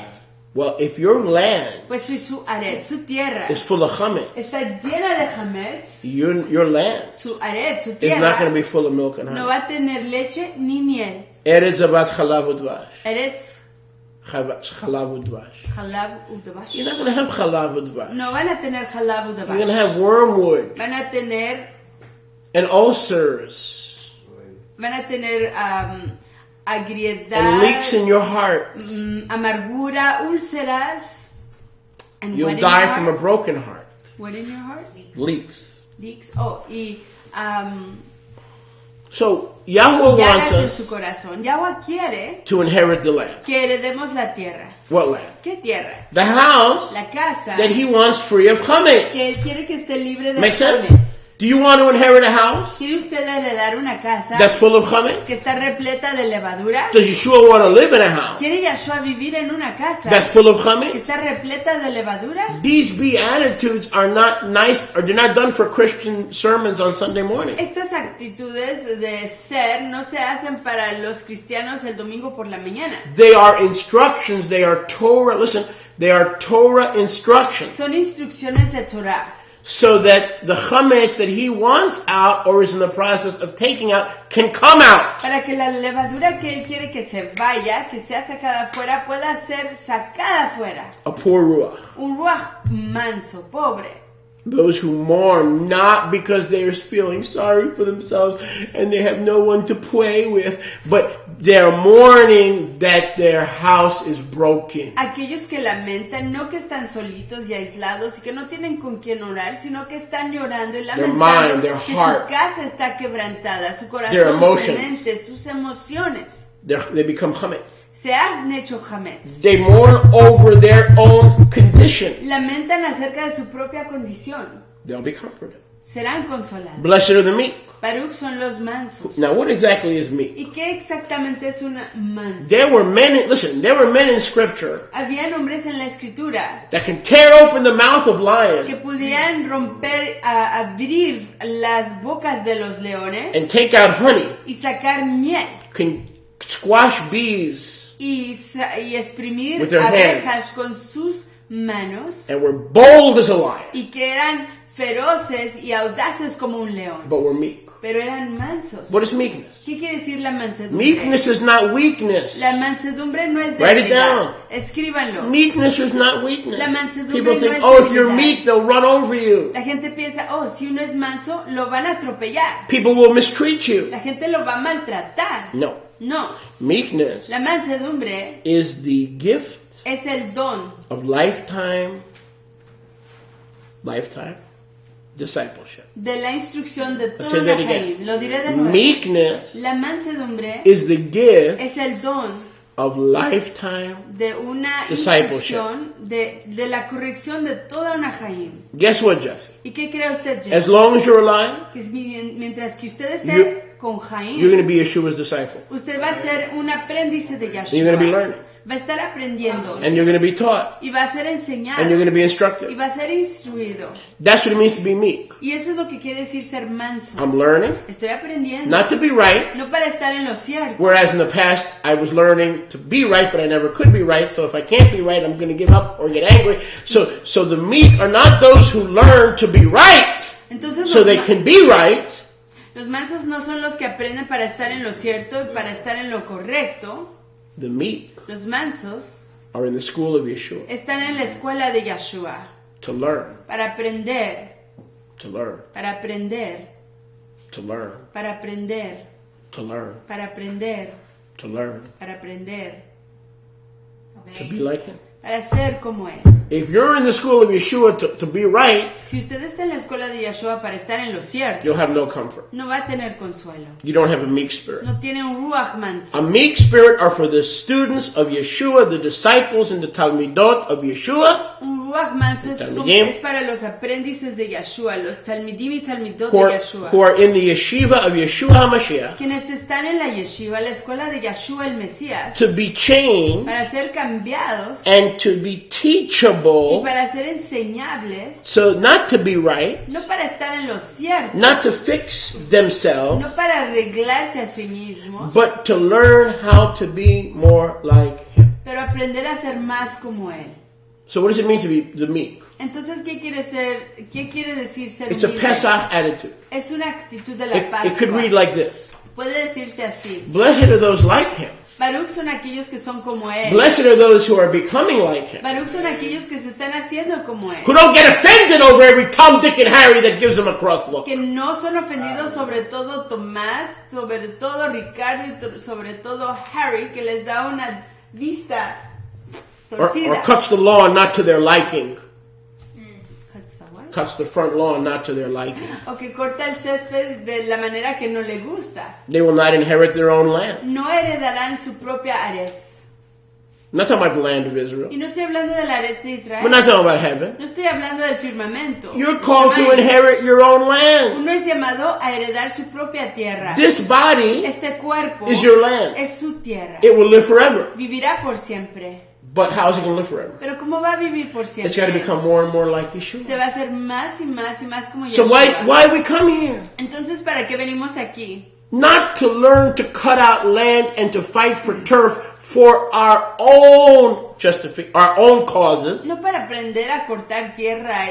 Speaker 2: Well, if your land
Speaker 1: Pues si su aret, su tierra,
Speaker 2: is full of chametz,
Speaker 1: está llena de hametz,
Speaker 2: your land
Speaker 1: su aret, su
Speaker 2: is not
Speaker 1: tierra,
Speaker 2: going to be full of milk and
Speaker 1: no
Speaker 2: honey.
Speaker 1: va a tener leche ni miel.
Speaker 2: Eretz abat chalav udvash.
Speaker 1: Eretz,
Speaker 2: Chalav udvash.
Speaker 1: halab udabash.
Speaker 2: You're not going to have chalav udvash.
Speaker 1: No van a tener halab
Speaker 2: You're going to
Speaker 1: udabash.
Speaker 2: have wormwood
Speaker 1: Van a tener
Speaker 2: and ulcers
Speaker 1: agriedad,
Speaker 2: and leaks in your heart.
Speaker 1: amargura, úlceras. And
Speaker 2: You'll
Speaker 1: what in
Speaker 2: die
Speaker 1: your
Speaker 2: from a
Speaker 1: heart?
Speaker 2: broken heart.
Speaker 1: What in your heart?
Speaker 2: Leaks.
Speaker 1: Leaks. Oh, y
Speaker 2: So Yahweh wants
Speaker 1: llagas en su
Speaker 2: us
Speaker 1: corazón. Yahweh quiere
Speaker 2: to inherit the land.
Speaker 1: que heredemos la tierra.
Speaker 2: What land?
Speaker 1: ¿Qué tierra?
Speaker 2: The house
Speaker 1: La casa
Speaker 2: that he wants free of
Speaker 1: que
Speaker 2: chametz.
Speaker 1: él quiere que esté libre de
Speaker 2: Make sense?
Speaker 1: hametz.
Speaker 2: Do you want to inherit a house
Speaker 1: ¿Quiere usted heredar una casa
Speaker 2: that's full of chametz?
Speaker 1: que está repleta de levadura?
Speaker 2: Does Yeshua want to live in a house
Speaker 1: ¿Quiere Yahshua vivir en una casa
Speaker 2: that's full of
Speaker 1: que
Speaker 2: chametz?
Speaker 1: está repleta de levadura?
Speaker 2: These beatitudes are not nice, or they're not done for Christian sermons on Sunday morning.
Speaker 1: Estas actitudes de ser no se hacen para los cristianos el domingo por la mañana.
Speaker 2: They are instructions. They are Torah. Listen, they are Torah instructions.
Speaker 1: Son instrucciones de Torah.
Speaker 2: So that the chametz that he wants out or is in the process of taking out can come out.
Speaker 1: Para que la levadura que él quiere que se vaya, que sea sacada fuera, pueda ser sacada fuera.
Speaker 2: A poor ruach.
Speaker 1: Un ruach manso, pobre.
Speaker 2: Those who mourn not because they are feeling sorry for themselves and they have no one to pray with, but they're mourning that their house is broken.
Speaker 1: Aquellos que lamentan, no que están solitos y aislados y que no tienen con quién orar, sino que están llorando y lamentando
Speaker 2: mind, their
Speaker 1: que
Speaker 2: heart,
Speaker 1: su casa está quebrantada, su
Speaker 2: their
Speaker 1: corazón, su
Speaker 2: emotions.
Speaker 1: mente, sus emociones.
Speaker 2: They become chametz.
Speaker 1: Se han hecho hametz.
Speaker 2: They mourn over their own condition.
Speaker 1: Lamentan acerca de su propia condición.
Speaker 2: They'll be comforted.
Speaker 1: Serán consolados.
Speaker 2: Blessed are the meek.
Speaker 1: Baruch son los mansos.
Speaker 2: Now, what exactly is meek?
Speaker 1: ¿Y qué exactamente es un manso?
Speaker 2: There were men in Scripture
Speaker 1: Habían hombres en la escritura
Speaker 2: that can tear open the mouth of
Speaker 1: que
Speaker 2: lions
Speaker 1: podían romper, abrir las bocas de los leones
Speaker 2: and take out honey,
Speaker 1: y sacar miel
Speaker 2: can squash bees,
Speaker 1: y exprimir
Speaker 2: With their
Speaker 1: abejas
Speaker 2: hands.
Speaker 1: con sus manos
Speaker 2: and were bold as a lion,
Speaker 1: y que eran feroces y audaces como un león,
Speaker 2: but were meek.
Speaker 1: pero eran mansos.
Speaker 2: What is meekness?
Speaker 1: ¿Qué quiere decir la mansedumbre?
Speaker 2: Meekness is not weakness.
Speaker 1: La mansedumbre no es
Speaker 2: Write it
Speaker 1: debilidad.
Speaker 2: down.
Speaker 1: Escríbanlo.
Speaker 2: Meekness is not weakness.
Speaker 1: La mansedumbre
Speaker 2: People
Speaker 1: no
Speaker 2: think,
Speaker 1: es
Speaker 2: oh, if you're
Speaker 1: debilidad.
Speaker 2: meek, they'll run over you.
Speaker 1: La gente piensa, oh, si uno es manso, lo van a atropellar.
Speaker 2: People will mistreat you.
Speaker 1: La gente lo va a maltratar.
Speaker 2: No.
Speaker 1: No.
Speaker 2: Meekness
Speaker 1: La mansedumbre
Speaker 2: is the gift
Speaker 1: es el don
Speaker 2: of lifetime discipleship.
Speaker 1: de la instrucción de
Speaker 2: Say
Speaker 1: toda
Speaker 2: that
Speaker 1: la
Speaker 2: again.
Speaker 1: Jaim. Lo diré de nuevo.
Speaker 2: Meekness
Speaker 1: La mansedumbre
Speaker 2: is the gift
Speaker 1: es el don
Speaker 2: of lifetime.
Speaker 1: de una
Speaker 2: Discipleship.
Speaker 1: instrucción de la corrección de toda una Jaim.
Speaker 2: Guess what, Jesse?
Speaker 1: ¿Y qué cree usted,
Speaker 2: As
Speaker 1: Jess?
Speaker 2: long as you're alive,
Speaker 1: Que es mientras que usted esté
Speaker 2: You-
Speaker 1: con
Speaker 2: you're
Speaker 1: Jaim,
Speaker 2: going to be Yeshua's disciple.
Speaker 1: usted va a ser un aprendiz de
Speaker 2: And you're going to be
Speaker 1: Yahshua.
Speaker 2: learning.
Speaker 1: Va a estar aprendiendo
Speaker 2: And you're going to be taught.
Speaker 1: y va a ser
Speaker 2: And
Speaker 1: enseñado
Speaker 2: you're going to be
Speaker 1: y
Speaker 2: instructed.
Speaker 1: va a ser instruido.
Speaker 2: That's what it means to be meek.
Speaker 1: Y eso es lo que quiere decir ser manso.
Speaker 2: I'm learning,
Speaker 1: Estoy aprendiendo,
Speaker 2: not to be right,
Speaker 1: no para estar en lo cierto.
Speaker 2: whereas in the past I was learning to be right, but I never could be right. So if I can't be right, I'm going to give up or get angry. So the meek are not those who learn to be right,
Speaker 1: Entonces
Speaker 2: so they can be right.
Speaker 1: los mansos no son los que aprenden para estar en lo cierto y para estar en lo correcto.
Speaker 2: The meek
Speaker 1: Los mansos
Speaker 2: are in the school of Yeshua
Speaker 1: están en la escuela de Yahshua
Speaker 2: to learn,
Speaker 1: para aprender,
Speaker 2: to learn,
Speaker 1: para aprender,
Speaker 2: to learn,
Speaker 1: para aprender,
Speaker 2: to learn,
Speaker 1: para aprender,
Speaker 2: to learn,
Speaker 1: para aprender,
Speaker 2: to be like Him.
Speaker 1: para ser como Él.
Speaker 2: If you're in the school of Yeshua to be right,
Speaker 1: Si usted está en la escuela de Yahshua para estar en lo cierto,
Speaker 2: you'll have no comfort.
Speaker 1: no va a tener consuelo.
Speaker 2: You don't have a meek spirit.
Speaker 1: No tiene un ruach manso.
Speaker 2: A meek spirit are for the students of Yeshua, the disciples and the Talmidot of Yeshua,
Speaker 1: Un ruach manso es
Speaker 2: Talmidim.
Speaker 1: para los aprendices de Yahshua, los talmidim y talmidot
Speaker 2: who
Speaker 1: de
Speaker 2: are,
Speaker 1: Yahshua.
Speaker 2: who are in the yeshiva of Yeshua HaMashiach,
Speaker 1: Quienes están en la yeshiva, la escuela de Yahshua el Mesías,
Speaker 2: to be changed
Speaker 1: para ser cambiados
Speaker 2: and to be
Speaker 1: y
Speaker 2: teachable,
Speaker 1: para ser enseñables,
Speaker 2: so not to be right,
Speaker 1: no para estar en lo cierto,
Speaker 2: not to fix themselves,
Speaker 1: no para arreglarse a sí mismos,
Speaker 2: but to learn how to be more like Him.
Speaker 1: pero aprender a ser más como Él.
Speaker 2: So what does it mean to be the meek?
Speaker 1: Entonces, ¿qué quiere decir ser
Speaker 2: It's a
Speaker 1: humilde?
Speaker 2: Pesach attitude.
Speaker 1: Es una actitud de la
Speaker 2: It could read
Speaker 1: Pascua.
Speaker 2: like this.
Speaker 1: Puede decirse así.
Speaker 2: Blessed are those like Him.
Speaker 1: Baruch son aquellos que son como Él.
Speaker 2: Blessed are those who are becoming like Him.
Speaker 1: Baruch son aquellos que se están haciendo como Él.
Speaker 2: Who don't get offended over every Tom, Dick, and Harry that gives them a cross look.
Speaker 1: Que no son ofendidos, sobre todo Tomás, sobre todo Ricardo y sobre todo Harry, que les da una vista
Speaker 2: Or
Speaker 1: torcida.
Speaker 2: cuts the lawn not to their liking.
Speaker 1: Cuts the what?
Speaker 2: Cuts the front lawn not to their liking.
Speaker 1: O que corta el césped de la manera que no le gusta.
Speaker 2: They will not inherit their own land.
Speaker 1: No heredarán su propia Aretz.
Speaker 2: I'm not talking about the land of Israel.
Speaker 1: Y no estoy hablando de la Aretz de Israel.
Speaker 2: We're not talking about heaven.
Speaker 1: No estoy hablando del firmamento.
Speaker 2: You're called to
Speaker 1: Shamaim.
Speaker 2: inherit your own land.
Speaker 1: Uno es llamado a heredar su propia tierra.
Speaker 2: This body
Speaker 1: Este cuerpo
Speaker 2: is your land.
Speaker 1: es su tierra.
Speaker 2: It will live forever.
Speaker 1: Vivirá por siempre.
Speaker 2: But how is it going to live forever?
Speaker 1: Pero ¿cómo va a vivir por
Speaker 2: It's got to
Speaker 1: siempre?
Speaker 2: become more and more like Yeshua.
Speaker 1: Se va a hacer más y más y más como
Speaker 2: So
Speaker 1: Yeshua.
Speaker 2: why we come here?
Speaker 1: Entonces, ¿para qué venimos aquí?
Speaker 2: Not to learn to cut out land and to fight for turf for our own our own causes.
Speaker 1: No para aprender a cortar tierra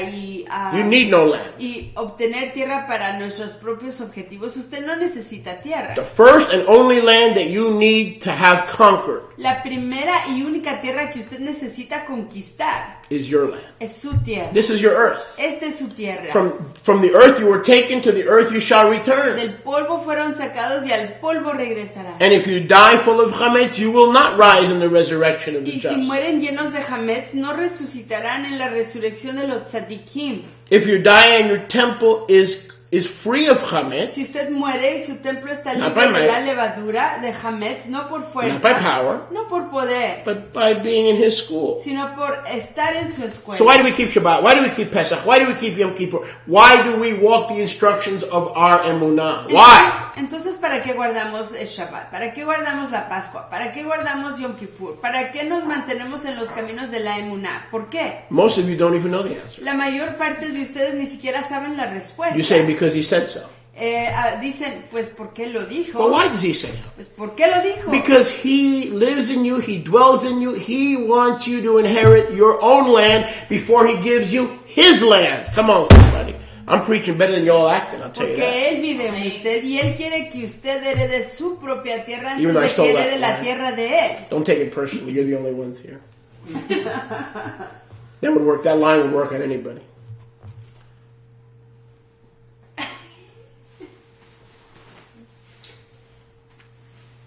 Speaker 2: You need no land.
Speaker 1: y obtener tierra para nuestros propios objetivos. Usted no necesita tierra.
Speaker 2: The first and only land that you need to have conquered
Speaker 1: La primera y única tierra que usted necesita conquistar
Speaker 2: is your land.
Speaker 1: es su tierra.
Speaker 2: This is your earth.
Speaker 1: Esta es su tierra.
Speaker 2: From the earth you were taken, to the earth you shall return.
Speaker 1: Del polvo fueron sacados y al polvo regresarán.
Speaker 2: And if you die full of chametz, you will not rise in the resurrection of the
Speaker 1: Y si
Speaker 2: just.
Speaker 1: mueren llenos de hametz, no resucitarán en la resurrección de los tzadikim.
Speaker 2: If you die and your temple is free of chametz,
Speaker 1: Si usted muere y su templo está
Speaker 2: Not
Speaker 1: libre
Speaker 2: by
Speaker 1: de la
Speaker 2: might.
Speaker 1: levadura de hametz, no por
Speaker 2: Not
Speaker 1: fuerza,
Speaker 2: by power.
Speaker 1: no por poder,
Speaker 2: but by being in His school.
Speaker 1: sino por estar en su escuela.
Speaker 2: So why do we keep Shabbat? Why do we keep Pesach? Why do we keep Yom Kippur? Why do we walk the instructions of our emunah? Why?
Speaker 1: Entonces, ¿para qué guardamos el Shabbat? ¿Para qué guardamos la Pascua? ¿Para qué guardamos Yom Kippur? ¿Para qué nos mantenemos en los caminos de la emuná? ¿Por qué?
Speaker 2: Most of you don't even know the answer.
Speaker 1: La mayor parte de ustedes ni siquiera saben la respuesta.
Speaker 2: You say because He said so.
Speaker 1: Dicen, pues, ¿por qué lo dijo?
Speaker 2: But why does He say so?
Speaker 1: Pues, ¿por qué lo dijo?
Speaker 2: Because He lives in you, He dwells in you, He wants you to inherit your own land before He gives you His land. Come on, somebody. I'm preaching better than y'all acting, I'll tell you that.
Speaker 1: Porque Él vive en usted y Él quiere que usted herede su propia tierra
Speaker 2: Even though I
Speaker 1: antes de que
Speaker 2: stole
Speaker 1: herede
Speaker 2: that,
Speaker 1: la
Speaker 2: right?
Speaker 1: tierra de Él.
Speaker 2: Don't take it personally. You're the only ones here. That would work. That line would work on anybody.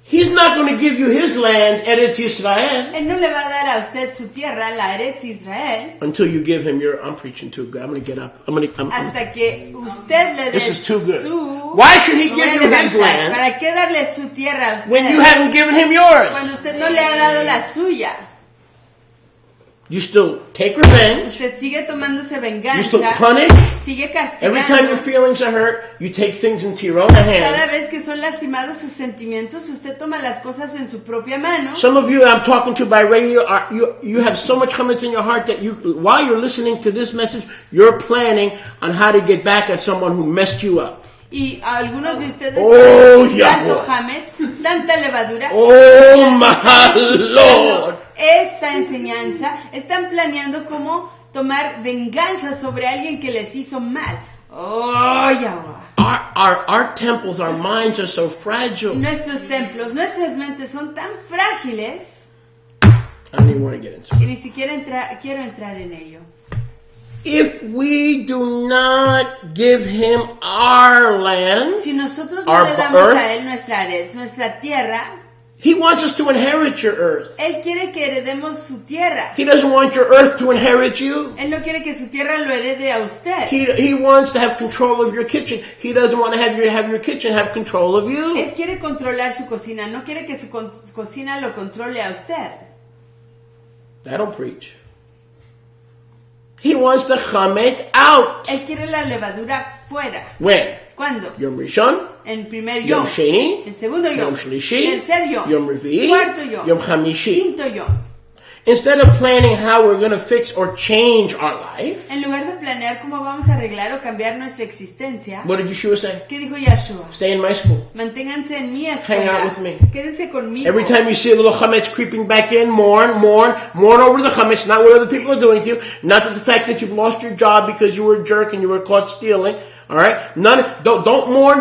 Speaker 2: He's not going to give you his land, Eretz Yisrael.
Speaker 1: Él no le va a dar a usted su tierra, la Eretz Israel,
Speaker 2: Until you give him your. I'm preaching too good. I'm going to get up.
Speaker 1: hasta que usted le dé
Speaker 2: This is too good.
Speaker 1: su...
Speaker 2: Why should he
Speaker 1: Me voy
Speaker 2: give
Speaker 1: a
Speaker 2: you his
Speaker 1: levantar.
Speaker 2: land
Speaker 1: ¿Para qué darle su tierra a usted
Speaker 2: when you haven't given him yours?
Speaker 1: cuando usted no le ha dado la suya?
Speaker 2: You still take revenge.
Speaker 1: Usted sigue tomándose
Speaker 2: You still
Speaker 1: venganza,
Speaker 2: punish.
Speaker 1: sigue
Speaker 2: Every time your
Speaker 1: castigando.
Speaker 2: feelings are hurt, you take things into your own
Speaker 1: Cada
Speaker 2: hands.
Speaker 1: vez que son lastimados sus sentimientos, usted toma las cosas en su propia mano.
Speaker 2: Some of you that I'm talking to by radio, you have so much comments in your heart that while you're listening to this message, you're planning on how to get back at someone who messed you up.
Speaker 1: Y algunos de ustedes
Speaker 2: Oh,
Speaker 1: tienen
Speaker 2: Yahweh.
Speaker 1: tanto hametz, tanta levadura.
Speaker 2: Oh, my
Speaker 1: Escuchando
Speaker 2: Lord.
Speaker 1: esta enseñanza, están planeando cómo tomar venganza sobre alguien que les hizo mal. Oh, Yahweh.
Speaker 2: Our temples, our minds are so fragile.
Speaker 1: Nuestros templos, nuestras mentes son tan frágiles
Speaker 2: I don't even want to get into it.
Speaker 1: que ni siquiera quiero entrar en ello.
Speaker 2: If we do not give him our land,
Speaker 1: Si nosotros no
Speaker 2: our
Speaker 1: le damos
Speaker 2: earth,
Speaker 1: a Él nuestra tierra,
Speaker 2: he wants us to inherit your earth.
Speaker 1: Él quiere que heredemos su tierra.
Speaker 2: He doesn't want your earth to inherit you.
Speaker 1: Él no quiere que su tierra lo herede a usted.
Speaker 2: He wants to have control of your kitchen. He doesn't want to have your kitchen have control of you.
Speaker 1: Él quiere controlar su cocina, no quiere que su cocina lo controle a usted.
Speaker 2: That'll preach. He wants the chametz out.
Speaker 1: Él quiere la levadura fuera.
Speaker 2: When?
Speaker 1: ¿Cuándo?
Speaker 2: Yom Rishon,
Speaker 1: En primer
Speaker 2: Yom
Speaker 1: yom,
Speaker 2: Sheni,
Speaker 1: en segundo
Speaker 2: Yom
Speaker 1: yom,
Speaker 2: Shlishi,
Speaker 1: tercer yom,
Speaker 2: Yom Revi'i,
Speaker 1: cuarto yom,
Speaker 2: Yom Chamishi.
Speaker 1: quinto yom.
Speaker 2: Instead of planning how we're going to fix or change our life,
Speaker 1: En lugar de planear cómo vamos a arreglar o cambiar nuestra existencia,
Speaker 2: what did Yeshua say?
Speaker 1: ¿qué dijo Yahshua?
Speaker 2: Stay in my school.
Speaker 1: Manténganse en mi
Speaker 2: Hang
Speaker 1: escuela.
Speaker 2: out with me.
Speaker 1: Quédense conmigo.
Speaker 2: Every time you see a little chametz creeping back in, mourn over the chametz, not what other people are doing to you, not the fact that you've lost your job because you were a jerk and you were caught stealing. All right, don't mourn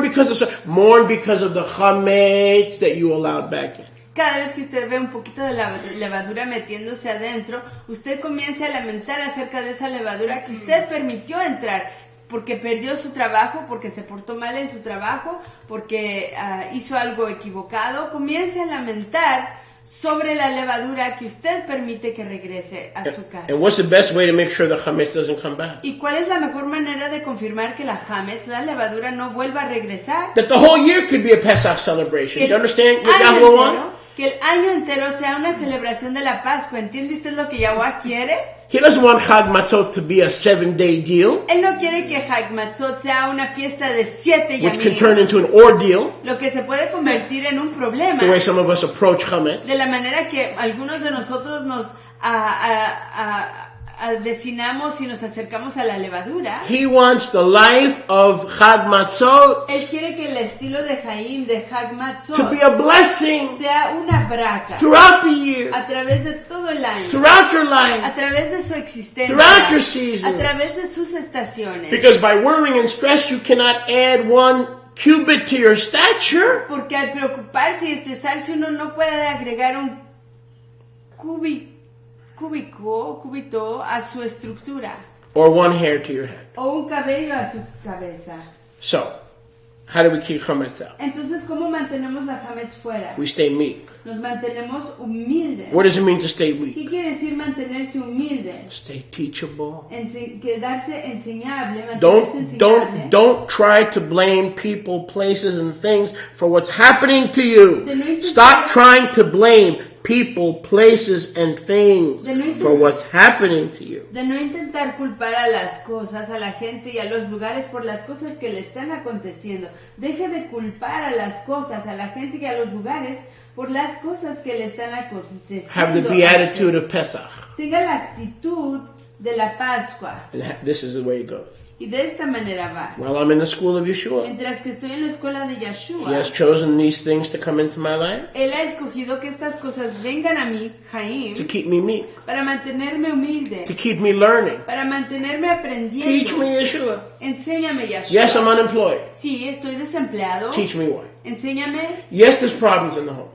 Speaker 2: mourn because of the chametz that you allowed back in.
Speaker 1: Cada vez que usted ve un poquito de la levadura metiéndose adentro, usted comienza a lamentar acerca de esa levadura que usted permitió entrar, porque perdió su trabajo, porque se portó mal en su trabajo, porque hizo algo equivocado. Comience a lamentar sobre la levadura que usted permite que regrese a su casa.
Speaker 2: And what's the best way to make sure the chametz doesn't come back?
Speaker 1: ¿Y cuál es la mejor manera de confirmar que la hametz, la levadura, no vuelva a regresar?
Speaker 2: That the whole year could be a Pesach celebration.
Speaker 1: Que
Speaker 2: You understand what
Speaker 1: año
Speaker 2: Yahweh
Speaker 1: entero-
Speaker 2: wants?
Speaker 1: Que el año entero sea una celebración de la Pascua. ¿Entiende usted lo que Yahweh quiere?
Speaker 2: He doesn't want Chag Matzot to be a 7-day deal,
Speaker 1: Él no quiere que Hag Matzot sea una fiesta de 7
Speaker 2: which can
Speaker 1: yamim,
Speaker 2: turn into an ordeal,
Speaker 1: lo que se puede convertir en un problema,
Speaker 2: the way some of us approach chametz.
Speaker 1: de la manera que algunos de nosotros nos avecinamos y nos acercamos a la levadura.
Speaker 2: He wants the life of Chag Matzot
Speaker 1: Él quiere que el estilo de Jaim, de Hag
Speaker 2: to
Speaker 1: Matzot,
Speaker 2: be a blessing
Speaker 1: sea una braca
Speaker 2: throughout the year,
Speaker 1: a través de todo el año,
Speaker 2: throughout your life.
Speaker 1: a través de su existencia,
Speaker 2: Throughout your seasons.
Speaker 1: a través de sus estaciones.
Speaker 2: Because by worrying and stress, you cannot add 1 cubit to your stature.
Speaker 1: Porque al preocuparse y estresarse uno no puede agregar un cúbito a su estructura
Speaker 2: Or 1 hair to your head.
Speaker 1: o un cabello a su cabeza.
Speaker 2: So, how do we keep chametz out?
Speaker 1: Entonces, ¿cómo mantenemos la hametz fuera?
Speaker 2: We stay meek.
Speaker 1: Nos mantenemos humildes.
Speaker 2: What does it mean to stay weak?
Speaker 1: ¿Qué quiere decir mantenerse humilde?
Speaker 2: Stay teachable.
Speaker 1: Quedarse enseñable, mantenerse enseñable.
Speaker 2: Don't try to blame people, places, and things for what's happening to you. Stop trying to blame people, places, and things for what's happening to you.
Speaker 1: De no intentar culpar a las cosas, a la gente y a los lugares por las cosas que le están aconteciendo. Deje de culpar a las cosas, a la gente y a los lugares por las cosas que le están aconteciendo.
Speaker 2: Have the beatitude of Pesach.
Speaker 1: Tenga la actitud de la Pascua.
Speaker 2: And this is the way it goes.
Speaker 1: Y de esta manera va.
Speaker 2: While I'm in the school of Yeshua,
Speaker 1: Mientras que estoy en la escuela de
Speaker 2: He
Speaker 1: Yeshua,
Speaker 2: has chosen these things to come into my life
Speaker 1: Él ha escogido que estas cosas vengan a mí,
Speaker 2: to
Speaker 1: Jaim,
Speaker 2: keep me meek,
Speaker 1: para mantenerme humilde,
Speaker 2: to keep me learning.
Speaker 1: para mantenerme
Speaker 2: Teach
Speaker 1: aprendiendo.
Speaker 2: me, Yeshua.
Speaker 1: Enséñame, Yeshua.
Speaker 2: Yes, I'm unemployed.
Speaker 1: Sí, estoy desempleado.
Speaker 2: Teach me why.
Speaker 1: Enséñame.
Speaker 2: Yes, there's problems in the homes.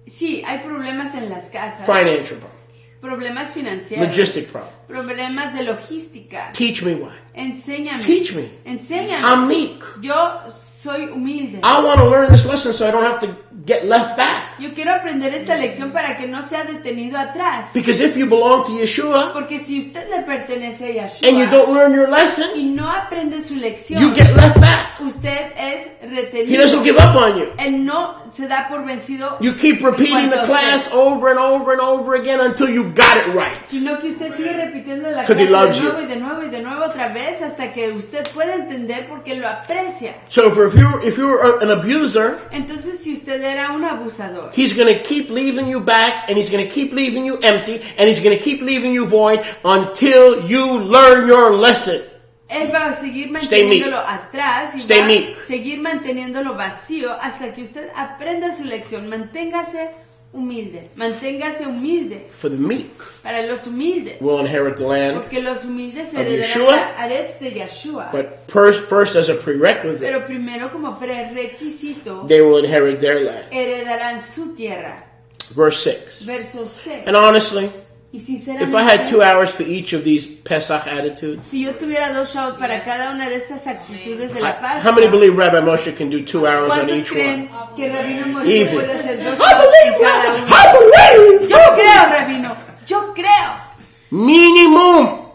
Speaker 1: Sí, hay problemas en las casas.
Speaker 2: Financial problems.
Speaker 1: Problemas financieros.
Speaker 2: Logistic problems.
Speaker 1: Problemas de logística.
Speaker 2: Teach me why.
Speaker 1: Enséñame.
Speaker 2: Teach me.
Speaker 1: Enséñame.
Speaker 2: I'm meek.
Speaker 1: Yo soy humilde.
Speaker 2: I want to learn this lesson so I don't have to get left back.
Speaker 1: Yo quiero aprender esta lección para que no sea detenido atrás.
Speaker 2: Because if you belong to Yeshua
Speaker 1: Porque si usted le pertenece a Yeshua
Speaker 2: and you don't learn your lesson,
Speaker 1: y no aprende su lección,
Speaker 2: you get left back.
Speaker 1: usted es
Speaker 2: He
Speaker 1: retenido.
Speaker 2: doesn't give up on you.
Speaker 1: Él no se da por vencido.
Speaker 2: You keep repeating
Speaker 1: en cuanto
Speaker 2: the
Speaker 1: a
Speaker 2: class
Speaker 1: usted,
Speaker 2: over and over and over again until you got it right.
Speaker 1: sino que usted sigue repitiendo la
Speaker 2: 'Cause he
Speaker 1: clase
Speaker 2: loves
Speaker 1: de nuevo
Speaker 2: you.
Speaker 1: y de nuevo y de nuevo otra vez hasta que usted pueda entender porque lo aprecia.
Speaker 2: So if you're an abuser,
Speaker 1: Entonces, si usted era un abusador,
Speaker 2: he's going to keep leaving you back, and he's going to keep leaving you empty, and he's going to keep leaving you void until you learn your lesson.
Speaker 1: él va a seguir
Speaker 2: Stay
Speaker 1: manteniéndolo
Speaker 2: meek.
Speaker 1: atrás y
Speaker 2: Stay
Speaker 1: va
Speaker 2: meek.
Speaker 1: a seguir manteniéndolo vacío hasta que usted aprenda su lección. Manténgase humilde, manténgase humilde.
Speaker 2: For the meek
Speaker 1: Para los humildes,
Speaker 2: will inherit the land,
Speaker 1: porque los humildes
Speaker 2: of
Speaker 1: heredarán
Speaker 2: Yeshua.
Speaker 1: la Aretz de Yeshua.
Speaker 2: but first as a prerequisite,
Speaker 1: Pero primero, como prerequisito,
Speaker 2: they will inherit their land.
Speaker 1: heredarán su tierra.
Speaker 2: Verse 6.
Speaker 1: Verso 6.
Speaker 2: And honestly,
Speaker 1: Y
Speaker 2: if I had 2
Speaker 1: sinceramente,
Speaker 2: hours for each of these Pesach attitudes,
Speaker 1: si yo tuviera 2 shaot para cada una de estas actitudes de la paz,
Speaker 2: how many believe Rabbi Moshe can do 2 hours on
Speaker 1: ¿cuántos
Speaker 2: each
Speaker 1: creen
Speaker 2: one?
Speaker 1: que Rabino Moshe
Speaker 2: Easy.
Speaker 1: puede hacer 2
Speaker 2: I
Speaker 1: shaot en
Speaker 2: believe,
Speaker 1: cada
Speaker 2: Rabbi.
Speaker 1: uno?
Speaker 2: I believe.
Speaker 1: Yo creo, Rabino, yo creo.
Speaker 2: Minimum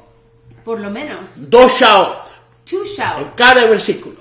Speaker 1: Por lo menos
Speaker 2: 2 shout
Speaker 1: 2 shaot
Speaker 2: en cada versículo.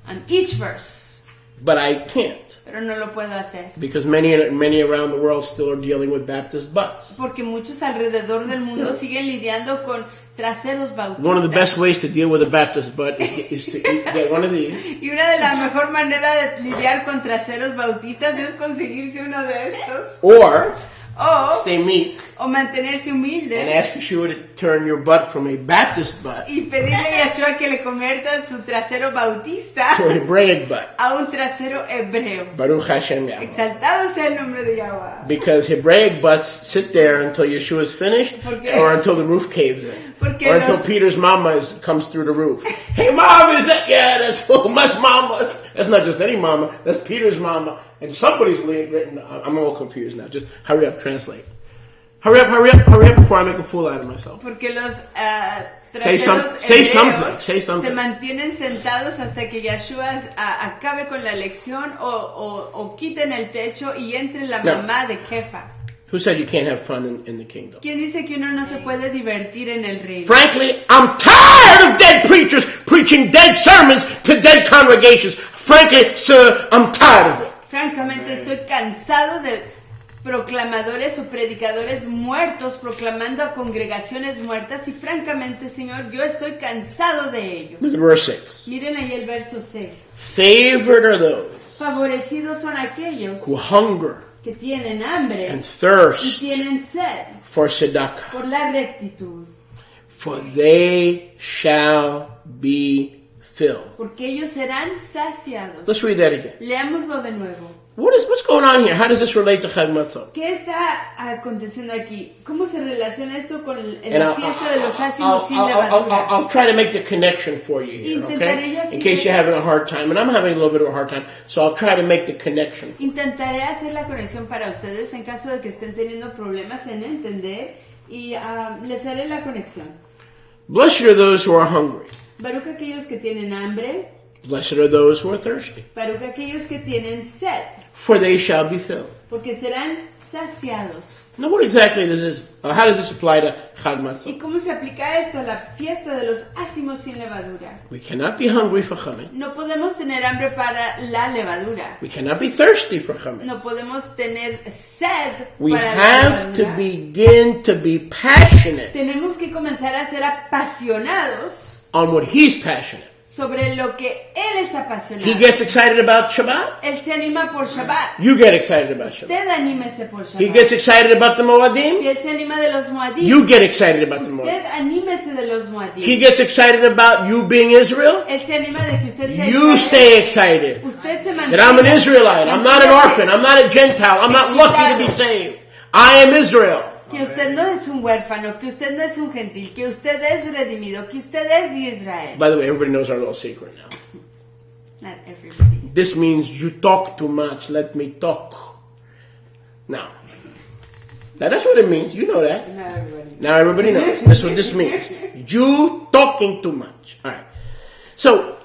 Speaker 1: on each verse.
Speaker 2: But I can't
Speaker 1: Pero no lo puedo hacer.
Speaker 2: because many around the world still are dealing with Baptist butts.
Speaker 1: Porque muchos alrededor del mundo siguen lidiando con traseros bautistas.
Speaker 2: One of the best ways to deal with a Baptist butt is to get one of these.
Speaker 1: Y una de las mejor maneras de lidiar con traseros bautistas es conseguirse uno de estos.
Speaker 2: Or
Speaker 1: O,
Speaker 2: stay meek
Speaker 1: o mantenerse
Speaker 2: and
Speaker 1: humilde
Speaker 2: ask Yeshua to turn your butt from a Baptist butt
Speaker 1: y pedirle a Yeshua que le convierta su trasero bautista
Speaker 2: to a Hebraic butt.
Speaker 1: a un trasero hebreo.
Speaker 2: Baruch Hashem Yahweh.
Speaker 1: Exaltado sea el nombre de Yahweh.
Speaker 2: Because Hebraic butts sit there until Yeshua's finished
Speaker 1: ¿Por qué?
Speaker 2: or until the roof caves in.
Speaker 1: Porque
Speaker 2: Or until
Speaker 1: los-
Speaker 2: Peter's mama comes through the roof. Hey, mom, is that? Yeah, that's mama. That's not just any mama. That's Peter's mama. And somebody's written. I'm all confused now. Just hurry up, translate. Hurry up before I make a fool out of myself.
Speaker 1: Porque los
Speaker 2: Say
Speaker 1: traseros
Speaker 2: say
Speaker 1: hebreos
Speaker 2: something. Say something.
Speaker 1: se mantienen sentados hasta que Yeshua acabe con la lección o quiten el techo y entre la
Speaker 2: No.
Speaker 1: mamá de Kefa.
Speaker 2: Who said you can't have fun in the kingdom?
Speaker 1: ¿Quién dice que uno no se puede divertir en el reino?
Speaker 2: Frankly, I'm tired of dead preachers preaching dead sermons to dead congregations. Frankly, sir, I'm tired of it.
Speaker 1: Francamente estoy cansado de proclamadores o predicadores muertos proclamando a congregaciones muertas y francamente, Señor, yo estoy cansado de ello.
Speaker 2: Look at verse 6.
Speaker 1: Miren ahí el verso 6.
Speaker 2: Favored are those
Speaker 1: Favorecidos son aquellos
Speaker 2: who hunger
Speaker 1: que tienen hambre
Speaker 2: and
Speaker 1: y
Speaker 2: thirst
Speaker 1: tienen sed
Speaker 2: for tzedakah,
Speaker 1: por la rectitud,
Speaker 2: for they shall be filled.
Speaker 1: porque ellos serán saciados.
Speaker 2: Let's read that again.
Speaker 1: Leámoslo de nuevo.
Speaker 2: What's going on here? How does this relate to Chag Matzot?
Speaker 1: ¿Qué está aconteciendo aquí? ¿Cómo se relaciona esto con
Speaker 2: And
Speaker 1: la fiesta de los ácimos sin levadura?
Speaker 2: I'll try to make the connection for you here,
Speaker 1: Intentaré yo
Speaker 2: okay?
Speaker 1: así
Speaker 2: In case
Speaker 1: que-
Speaker 2: you're having a hard time, and I'm having a little bit of a hard time, so I'll try to make the connection.
Speaker 1: Intentaré hacer la conexión para ustedes en caso de que estén teniendo problemas en entender y les haré la conexión.
Speaker 2: Blessed are those who are hungry.
Speaker 1: Baruch aquellos que tienen hambre,
Speaker 2: Blessed are those who are thirsty,
Speaker 1: baruch aquellos que tienen sed,
Speaker 2: for they shall be filled.
Speaker 1: porque serán saciados.
Speaker 2: Now, what exactly does this? How does this apply to Chag
Speaker 1: ¿Y
Speaker 2: Matzot?
Speaker 1: cómo se aplica esto a la fiesta de los ácimos sin levadura?
Speaker 2: We cannot be hungry for chametz.
Speaker 1: No podemos tener hambre para la levadura.
Speaker 2: We cannot be thirsty for chametz.
Speaker 1: No podemos tener sed
Speaker 2: We
Speaker 1: para la
Speaker 2: have to
Speaker 1: levadura.
Speaker 2: begin to be passionate
Speaker 1: Tenemos que comenzar a ser apasionados
Speaker 2: on what He's passionate.
Speaker 1: sobre lo que él es apasionado.
Speaker 2: He gets excited about Shabbat.
Speaker 1: Él se anima por Shabbat.
Speaker 2: You get excited about Shabbat.
Speaker 1: Usted anímese por Shabbat.
Speaker 2: He gets excited about the
Speaker 1: Si
Speaker 2: Moadim.
Speaker 1: él se anima de los Moadim,
Speaker 2: You get excited about the
Speaker 1: usted
Speaker 2: Moadim.
Speaker 1: anímese de los Moadim.
Speaker 2: He gets excited about you being Israel.
Speaker 1: Él se anima de que usted sea
Speaker 2: You
Speaker 1: Israel.
Speaker 2: stay excited
Speaker 1: Usted se
Speaker 2: that I'm an
Speaker 1: mantenga.
Speaker 2: Israelite. I'm not an orphan. I'm not a Gentile. I'm not lucky to be saved. I am Israel.
Speaker 1: Que usted no es un huérfano, que usted no es un gentil, que usted es redimido, que usted es Israel.
Speaker 2: By the way, everybody knows our little secret now.
Speaker 1: Not everybody.
Speaker 2: This means you talk too much. Let me talk. Now that's what it means. You know that.
Speaker 1: Not everybody.
Speaker 2: Now everybody knows. That's what this means. You talking too much. All right. So,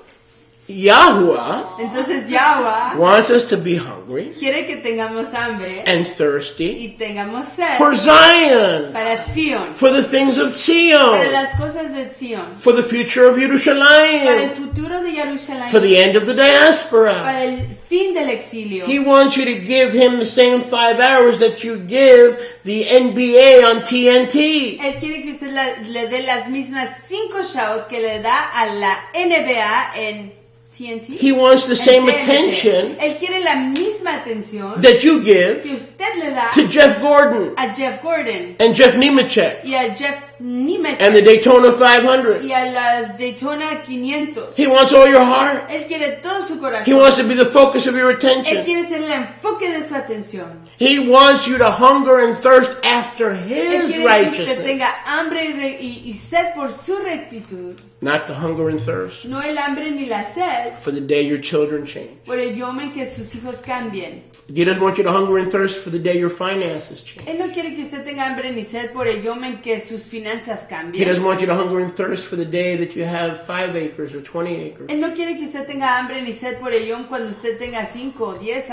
Speaker 2: Yahuwah
Speaker 1: Entonces Yahweh
Speaker 2: wants us to be hungry
Speaker 1: quiere que tengamos hambre
Speaker 2: and thirsty
Speaker 1: y tengamos sed
Speaker 2: for Zion,
Speaker 1: para Zion,
Speaker 2: for the things of
Speaker 1: para
Speaker 2: Zion,
Speaker 1: las cosas de Zion,
Speaker 2: for the future of
Speaker 1: para el
Speaker 2: Yerushalayim,
Speaker 1: futuro de Jerusalén,
Speaker 2: for the end of the diaspora.
Speaker 1: para el fin del exilio.
Speaker 2: He wants you to give him the same 5 hours that you give the NBA on TNT.
Speaker 1: Él quiere que usted le dé las mismas 5 shout que le da a la NBA en TNT.
Speaker 2: He wants the
Speaker 1: En
Speaker 2: same
Speaker 1: TNT.
Speaker 2: attention
Speaker 1: Él quiere la misma atención
Speaker 2: that you give
Speaker 1: que usted le da
Speaker 2: to Jeff Gordon
Speaker 1: a Jeff Gordon
Speaker 2: and Jeff Nemechek
Speaker 1: y a Jeff Nemechek
Speaker 2: and the Daytona 500.
Speaker 1: y a las Daytona 500.
Speaker 2: He wants all your heart.
Speaker 1: Él quiere todo su corazón.
Speaker 2: He wants to be the focus of your
Speaker 1: Él
Speaker 2: attention.
Speaker 1: quiere ser el enfoque de su atención.
Speaker 2: He wants you to hunger and thirst after
Speaker 1: Él
Speaker 2: his
Speaker 1: quiere que usted
Speaker 2: righteousness.
Speaker 1: tenga hambre y sed por su rectitud.
Speaker 2: Not the hunger and thirst
Speaker 1: No el hambre ni la sed
Speaker 2: for the day your children change.
Speaker 1: por el yoma en que sus hijos cambien.
Speaker 2: He doesn't want you to hunger and thirst for the day your finances change.
Speaker 1: Él no quiere que usted tenga hambre ni sed por el yoma en que sus finanzas
Speaker 2: He
Speaker 1: cambien.
Speaker 2: doesn't want you to hunger and thirst for the day that you have 5 acres or 20 acres.
Speaker 1: Él no quiere que usted tenga hambre ni sed por el yom cuando usted tenga 5 o 10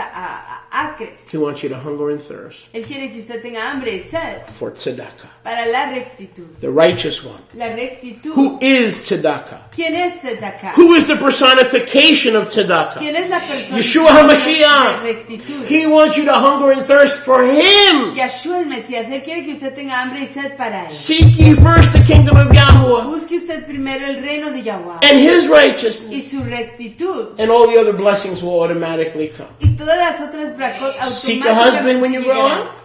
Speaker 1: acres.
Speaker 2: He wants you to hunger and thirst
Speaker 1: Él quiere que usted tenga hambre y sed
Speaker 2: for tzedakah,
Speaker 1: para la rectitud.
Speaker 2: the righteous one.
Speaker 1: La rectitud.
Speaker 2: Who is tzedakah?
Speaker 1: ¿Quién es tzedakah?
Speaker 2: Who is the personification of tzedakah?
Speaker 1: ¿Quién es la persona
Speaker 2: Yeshua HaMashiach.
Speaker 1: de rectitud?
Speaker 2: He wants you to hunger and thirst for Him.
Speaker 1: Yeshua el Mesías. Él quiere que usted tenga hambre y sed para él.
Speaker 2: Seek ye first the kingdom of Yahuwah
Speaker 1: Busque usted primero el reino de Yahweh
Speaker 2: and His righteousness,
Speaker 1: y su rectitud.
Speaker 2: and all the other blessings will automatically come.
Speaker 1: Y todas las otras bracot
Speaker 2: Seek a husband when you grow
Speaker 1: llegarán.
Speaker 2: up.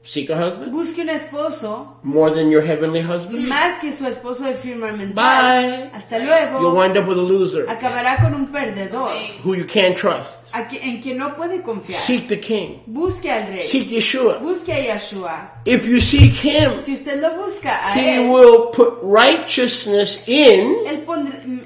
Speaker 2: Seek a husband
Speaker 1: Busque un esposo
Speaker 2: more than your heavenly husband.
Speaker 1: más que su esposo del firmamental.
Speaker 2: Bye.
Speaker 1: Hasta
Speaker 2: You'll
Speaker 1: luego.
Speaker 2: wind up with a loser
Speaker 1: Acabará con un perdedor
Speaker 2: who you can't trust.
Speaker 1: en quien no puede confiar.
Speaker 2: Seek the King.
Speaker 1: Busque al rey.
Speaker 2: Seek Yeshua.
Speaker 1: Busque a Yeshua.
Speaker 2: If you seek Him,
Speaker 1: Si usted lo busca a
Speaker 2: He
Speaker 1: él,
Speaker 2: will put righteousness in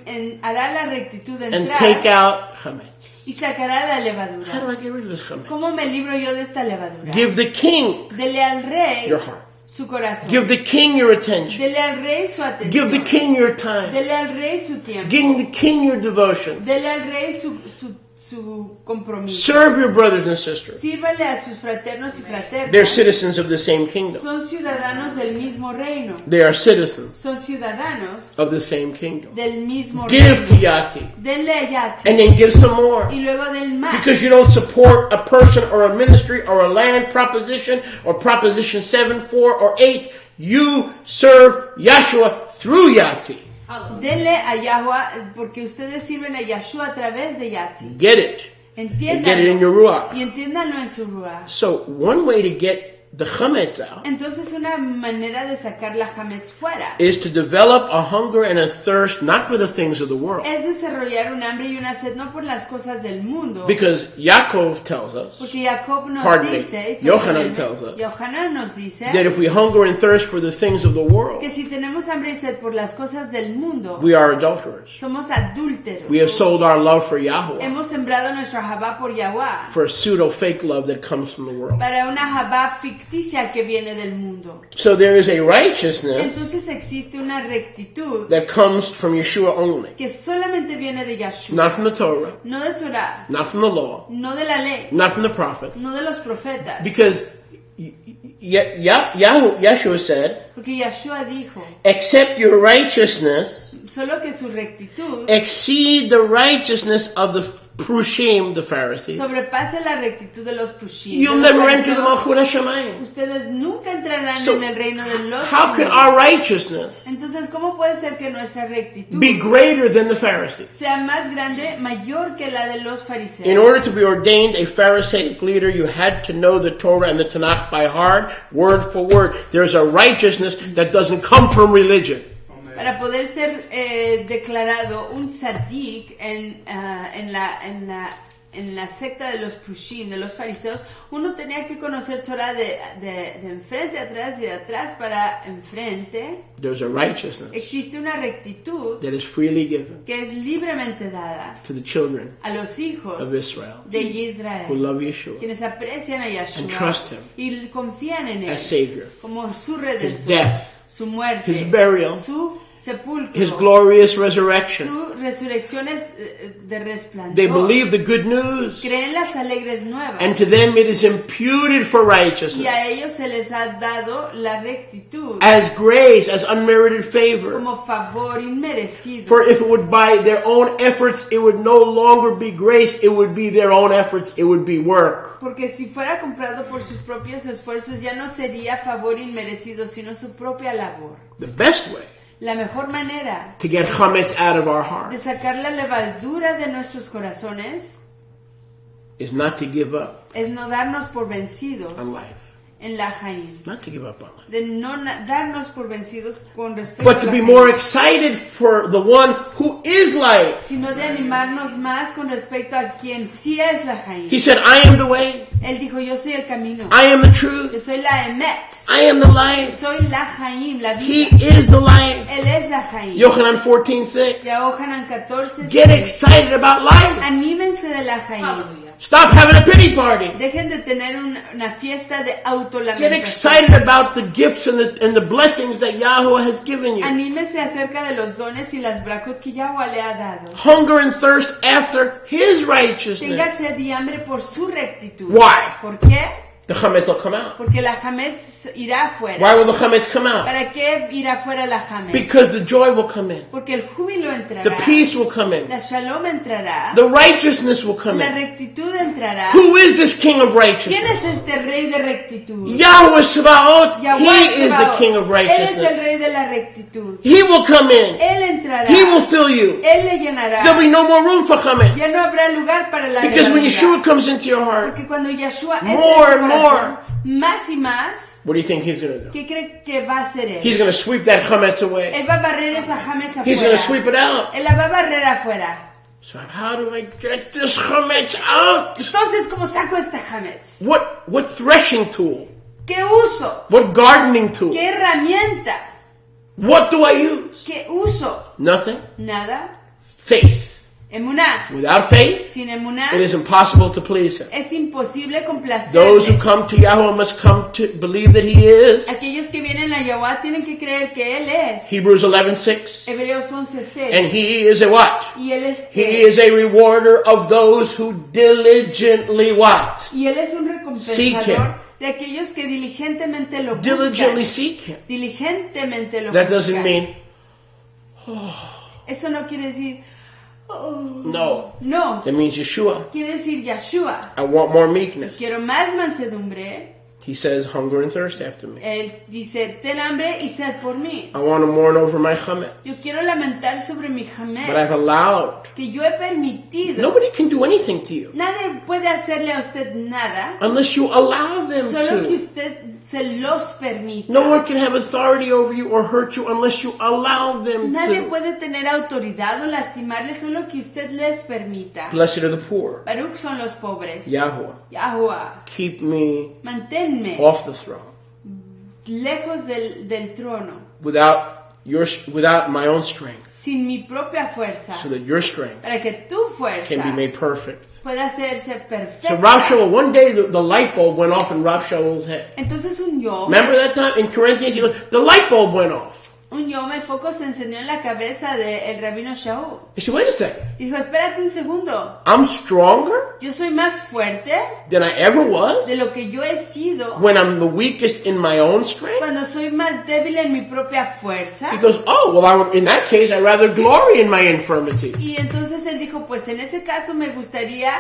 Speaker 1: él hará la rectitud de
Speaker 2: and take
Speaker 1: entrar
Speaker 2: out chametz.
Speaker 1: y sacará la
Speaker 2: How
Speaker 1: levadura.
Speaker 2: do I get rid of this chametz?
Speaker 1: ¿Cómo me libro yo de esta levadura?
Speaker 2: Give the King
Speaker 1: Dele al rey
Speaker 2: your heart.
Speaker 1: su corazón.
Speaker 2: Give the King your attention.
Speaker 1: Dele al rey su atención.
Speaker 2: Give the King your time.
Speaker 1: Dele al rey su tiempo.
Speaker 2: Give the King your devotion.
Speaker 1: Dele al rey su compromiso.
Speaker 2: Serve your brothers and sisters.
Speaker 1: Sírvale a sus fraternos y fraternas.
Speaker 2: They're citizens of the same kingdom.
Speaker 1: Son ciudadanos del mismo reino.
Speaker 2: They are citizens
Speaker 1: Son ciudadanos
Speaker 2: of the same kingdom.
Speaker 1: del mismo
Speaker 2: Give to
Speaker 1: reino.
Speaker 2: Yati
Speaker 1: Denle a Yati.
Speaker 2: and then give some more.
Speaker 1: Y luego del más.
Speaker 2: Because you don't support a person or a ministry or a land proposition or Proposition 7, 4, or 8. You serve Yahshua through Yati.
Speaker 1: Denle a Yahweh porque ustedes sirven a Yahshua a través de Yati.
Speaker 2: Get it. And get it in
Speaker 1: Entiéndanlo.
Speaker 2: your Ruach.
Speaker 1: Y entiéndanlo en su ruach.
Speaker 2: So one way to get the chametz out
Speaker 1: Entonces una manera de sacar la hametz fuera
Speaker 2: is to develop a hunger and a thirst not for the things of the world.
Speaker 1: es desarrollar un hambre y una sed no por las cosas del mundo.
Speaker 2: Because Yaakov tells us
Speaker 1: Porque Jacob nos
Speaker 2: Pardon me,
Speaker 1: dice,
Speaker 2: Yohanan tells us
Speaker 1: Yohanan nos dice
Speaker 2: that if we hunger and thirst for the things of the world,
Speaker 1: que si tenemos hambre y sed por las cosas del mundo,
Speaker 2: we are adulterers.
Speaker 1: somos adúlteros.
Speaker 2: We have sold our love for Yahweh
Speaker 1: Hemos sembrado nuestra Jabá por Yahweh
Speaker 2: for a pseudo fake love that comes from the world.
Speaker 1: para una Jabá ficticia que viene del mundo.
Speaker 2: So there is a righteousness
Speaker 1: Entonces existe una rectitud
Speaker 2: that comes from Yeshua only,
Speaker 1: que solamente viene de Yahshua,
Speaker 2: not from the Torah,
Speaker 1: no de Torah,
Speaker 2: not from the law,
Speaker 1: no de la ley,
Speaker 2: not from the prophets.
Speaker 1: no de los profetas.
Speaker 2: Because Yeshua said,
Speaker 1: Porque Yahshua dijo,
Speaker 2: except your righteousness
Speaker 1: solo que su rectitud
Speaker 2: exceed the righteousness of the Prushim, the Pharisees,
Speaker 1: sobrepasa la rectitud de los prushim.
Speaker 2: you'll
Speaker 1: de los
Speaker 2: never enter the
Speaker 1: fariseos.
Speaker 2: Malchut HaShamayim.
Speaker 1: Ustedes nunca entrarán
Speaker 2: So,
Speaker 1: en el reino de los
Speaker 2: how could
Speaker 1: cielos.
Speaker 2: our righteousness
Speaker 1: Entonces, ¿cómo puede ser que nuestra rectitud
Speaker 2: be greater than the Pharisees?
Speaker 1: sea más grande, mayor que la de los fariseos?
Speaker 2: In order to be ordained a Pharisaic leader, you had to know the Torah and the Tanakh by heart, word for word. There's a righteousness that doesn't come from religion.
Speaker 1: Para poder ser declarado un tzadik en la secta de los prushim, de los fariseos, uno tenía que conocer Torah de enfrente a atrás y de atrás para enfrente.
Speaker 2: There's a righteousness
Speaker 1: Existe una rectitud
Speaker 2: that is freely given
Speaker 1: que es libremente dada
Speaker 2: to the children
Speaker 1: a los hijos
Speaker 2: of Israel
Speaker 1: de
Speaker 2: who
Speaker 1: Israel,
Speaker 2: love Yeshua
Speaker 1: quienes aprecian a Yeshua
Speaker 2: and trust him
Speaker 1: y confían en él
Speaker 2: as Savior,
Speaker 1: como su
Speaker 2: his
Speaker 1: redentor,
Speaker 2: death,
Speaker 1: su muerte,
Speaker 2: his burial,
Speaker 1: su sepulcro,
Speaker 2: his glorious resurrection.
Speaker 1: su resurrección es de resplandor.
Speaker 2: They believe the good news,
Speaker 1: Creen las alegres nuevas.
Speaker 2: and to them it is imputed for
Speaker 1: Y a
Speaker 2: righteousness,
Speaker 1: ellos se les ha dado la rectitud
Speaker 2: as grace, as unmerited favor.
Speaker 1: como favor inmerecido.
Speaker 2: For if it would by their own efforts, it would no longer be grace, it would be their own efforts, it would be work.
Speaker 1: Porque si fuera comprado por sus propios esfuerzos, ya no sería favor inmerecido, sino su propia labor.
Speaker 2: The best way
Speaker 1: La mejor manera
Speaker 2: to get chametz out of our
Speaker 1: de
Speaker 2: hearts
Speaker 1: sacar la levadura de nuestros corazones
Speaker 2: is not to give up
Speaker 1: es no darnos por vencidos
Speaker 2: on life.
Speaker 1: en la Jaim.
Speaker 2: Not to give up on life.
Speaker 1: De no darnos por vencidos con respecto
Speaker 2: But
Speaker 1: a
Speaker 2: to
Speaker 1: la
Speaker 2: be
Speaker 1: Jaim,
Speaker 2: more excited for the one who is life.
Speaker 1: sino de animarnos más con respecto a quien sí es la Jaim.
Speaker 2: He said, I am the way,
Speaker 1: Él dijo, yo soy el camino,
Speaker 2: I am the truth,
Speaker 1: yo soy la Emet,
Speaker 2: I am the
Speaker 1: yo
Speaker 2: life.
Speaker 1: soy la Jaim, la
Speaker 2: He
Speaker 1: vida.
Speaker 2: is the life.
Speaker 1: Él es la Jaim.
Speaker 2: Yochanan 14:6.
Speaker 1: Yohanan 14.
Speaker 2: Get excited about life.
Speaker 1: Anímense de la Jaim.
Speaker 3: Hallelujah.
Speaker 2: Stop having a pity party.
Speaker 1: Dejen de tener una fiesta de
Speaker 2: Get
Speaker 1: autolamentación.
Speaker 2: excited about the gifts and the blessings that Yahweh has given you.
Speaker 1: Anímese acerca de los dones y las brakut que Yahweh le ha dado.
Speaker 2: Hunger and thirst after His
Speaker 1: Tenga
Speaker 2: righteousness.
Speaker 1: sed y hambre por su rectitud.
Speaker 2: Why?
Speaker 1: ¿Por qué?
Speaker 2: The chametz will come out.
Speaker 1: Porque la Hametz irá afuera.
Speaker 2: Why will the chametz come out?
Speaker 1: ¿Para qué irá afuera la Hametz?
Speaker 2: Because the joy will come in.
Speaker 1: Porque el júbilo entrará.
Speaker 2: The peace will come in.
Speaker 1: La shalom entrará.
Speaker 2: The righteousness will come
Speaker 1: La
Speaker 2: in.
Speaker 1: rectitud entrará.
Speaker 2: Who is this King of
Speaker 1: ¿Quién
Speaker 2: righteousness?
Speaker 1: es este rey de rectitud?
Speaker 2: Yahweh Sabaoth.
Speaker 1: Yahweh
Speaker 2: He is the
Speaker 1: Sabaoth.
Speaker 2: King of
Speaker 1: Él es el
Speaker 2: righteousness.
Speaker 1: rey de la rectitud.
Speaker 2: He will come in.
Speaker 1: Él entrará.
Speaker 2: He will fill you.
Speaker 1: Él le llenará.
Speaker 2: There'll be no more room for
Speaker 1: Ya
Speaker 2: chametz.
Speaker 1: no habrá lugar para la
Speaker 2: Because when
Speaker 1: levadura.
Speaker 2: Yeshua comes into your heart,
Speaker 1: Porque cuando Yeshua entra
Speaker 2: More
Speaker 1: en
Speaker 2: and
Speaker 1: tu corazón,
Speaker 2: more.
Speaker 1: más y más,
Speaker 2: what do you think He's going to do?
Speaker 1: ¿qué cree que va a hacer él?
Speaker 2: He's going to sweep that chametz away.
Speaker 1: Él va a barrer esa Hametz
Speaker 2: He's going
Speaker 1: afuera.
Speaker 2: to sweep it out.
Speaker 1: Él la va a barrer afuera.
Speaker 2: So how do I get this chametz out?
Speaker 1: Entonces, ¿cómo saco esta Hametz?
Speaker 2: What threshing tool?
Speaker 1: ¿Qué uso?
Speaker 2: What gardening tool?
Speaker 1: ¿Qué herramienta?
Speaker 2: What do I use?
Speaker 1: ¿Qué uso?
Speaker 2: Nothing.
Speaker 1: Nada.
Speaker 2: Faith.
Speaker 1: Emuná.
Speaker 2: Without faith,
Speaker 1: Sin emuná
Speaker 2: it is impossible to please Him.
Speaker 1: es imposible
Speaker 2: Those who
Speaker 1: complacerle.
Speaker 2: come to Yahweh must come to believe that He is.
Speaker 1: Aquellos que vienen a Yahweh tienen que creer que Él es.
Speaker 2: Hebrews 11:6.
Speaker 1: Hebreos 11:6.
Speaker 2: And He is a what?
Speaker 1: Y Él es
Speaker 2: He is a rewarder of those who diligently what?
Speaker 1: Y Él es un
Speaker 2: Seek Him.
Speaker 1: recompensador de aquellos que diligentemente lo
Speaker 2: Diligently
Speaker 1: buscan.
Speaker 2: seek Him.
Speaker 1: Diligentemente lo
Speaker 2: That
Speaker 1: buscan.
Speaker 2: doesn't mean,
Speaker 1: Esto no quiere decir, oh,
Speaker 2: no.
Speaker 1: no.
Speaker 2: That means Yeshua.
Speaker 1: Quiere decir Yeshua.
Speaker 2: I want more meekness.
Speaker 1: Quiero más mansedumbre.
Speaker 2: He says, hunger and thirst after me.
Speaker 1: Él dice, ten hambre y sed por mí.
Speaker 2: I want to mourn over my chametz.
Speaker 1: Yo quiero lamentar sobre mi
Speaker 2: But I've
Speaker 1: Hametz
Speaker 2: allowed.
Speaker 1: que yo he permitido.
Speaker 2: Nobody can do anything to you
Speaker 1: Nadie puede hacerle a usted nada,
Speaker 2: unless you allow them
Speaker 1: solo que
Speaker 2: to.
Speaker 1: usted se los permita.
Speaker 2: No one can have authority over you or hurt you unless you allow them
Speaker 1: Nadie
Speaker 2: to.
Speaker 1: puede tener autoridad o lastimarle, solo que usted les permita.
Speaker 2: Blessed are the poor.
Speaker 1: Baruch son los pobres.
Speaker 2: Yahweh,
Speaker 1: Yahuwah,
Speaker 2: keep me
Speaker 1: manténme
Speaker 2: off the throne
Speaker 1: lejos del trono,
Speaker 2: without my own strength,
Speaker 1: sin mi propia fuerza,
Speaker 2: so that your strength
Speaker 1: para que tu fuerza
Speaker 2: can be made perfect.
Speaker 1: pueda hacerse
Speaker 2: So
Speaker 1: perfecta.
Speaker 2: Rav Shaul, one day the light bulb went off in Rav Shaul's head.
Speaker 1: Entonces un yom,
Speaker 2: Remember that time in Corinthians? The light bulb went off.
Speaker 1: un según yo, el foco se encendió en la cabeza del rabino Shaul.
Speaker 2: He said, wait a second.
Speaker 1: Dijo, espérate un segundo.
Speaker 2: I'm stronger
Speaker 1: Yo soy más fuerte
Speaker 2: than I ever was
Speaker 1: de lo que yo he sido
Speaker 2: when I'm the weakest in my own strength?
Speaker 1: cuando soy más débil en mi propia fuerza.
Speaker 2: He goes, oh, well, in that case, I'd rather glory in my infirmities.
Speaker 1: Y entonces él dijo, pues en ese caso me gustaría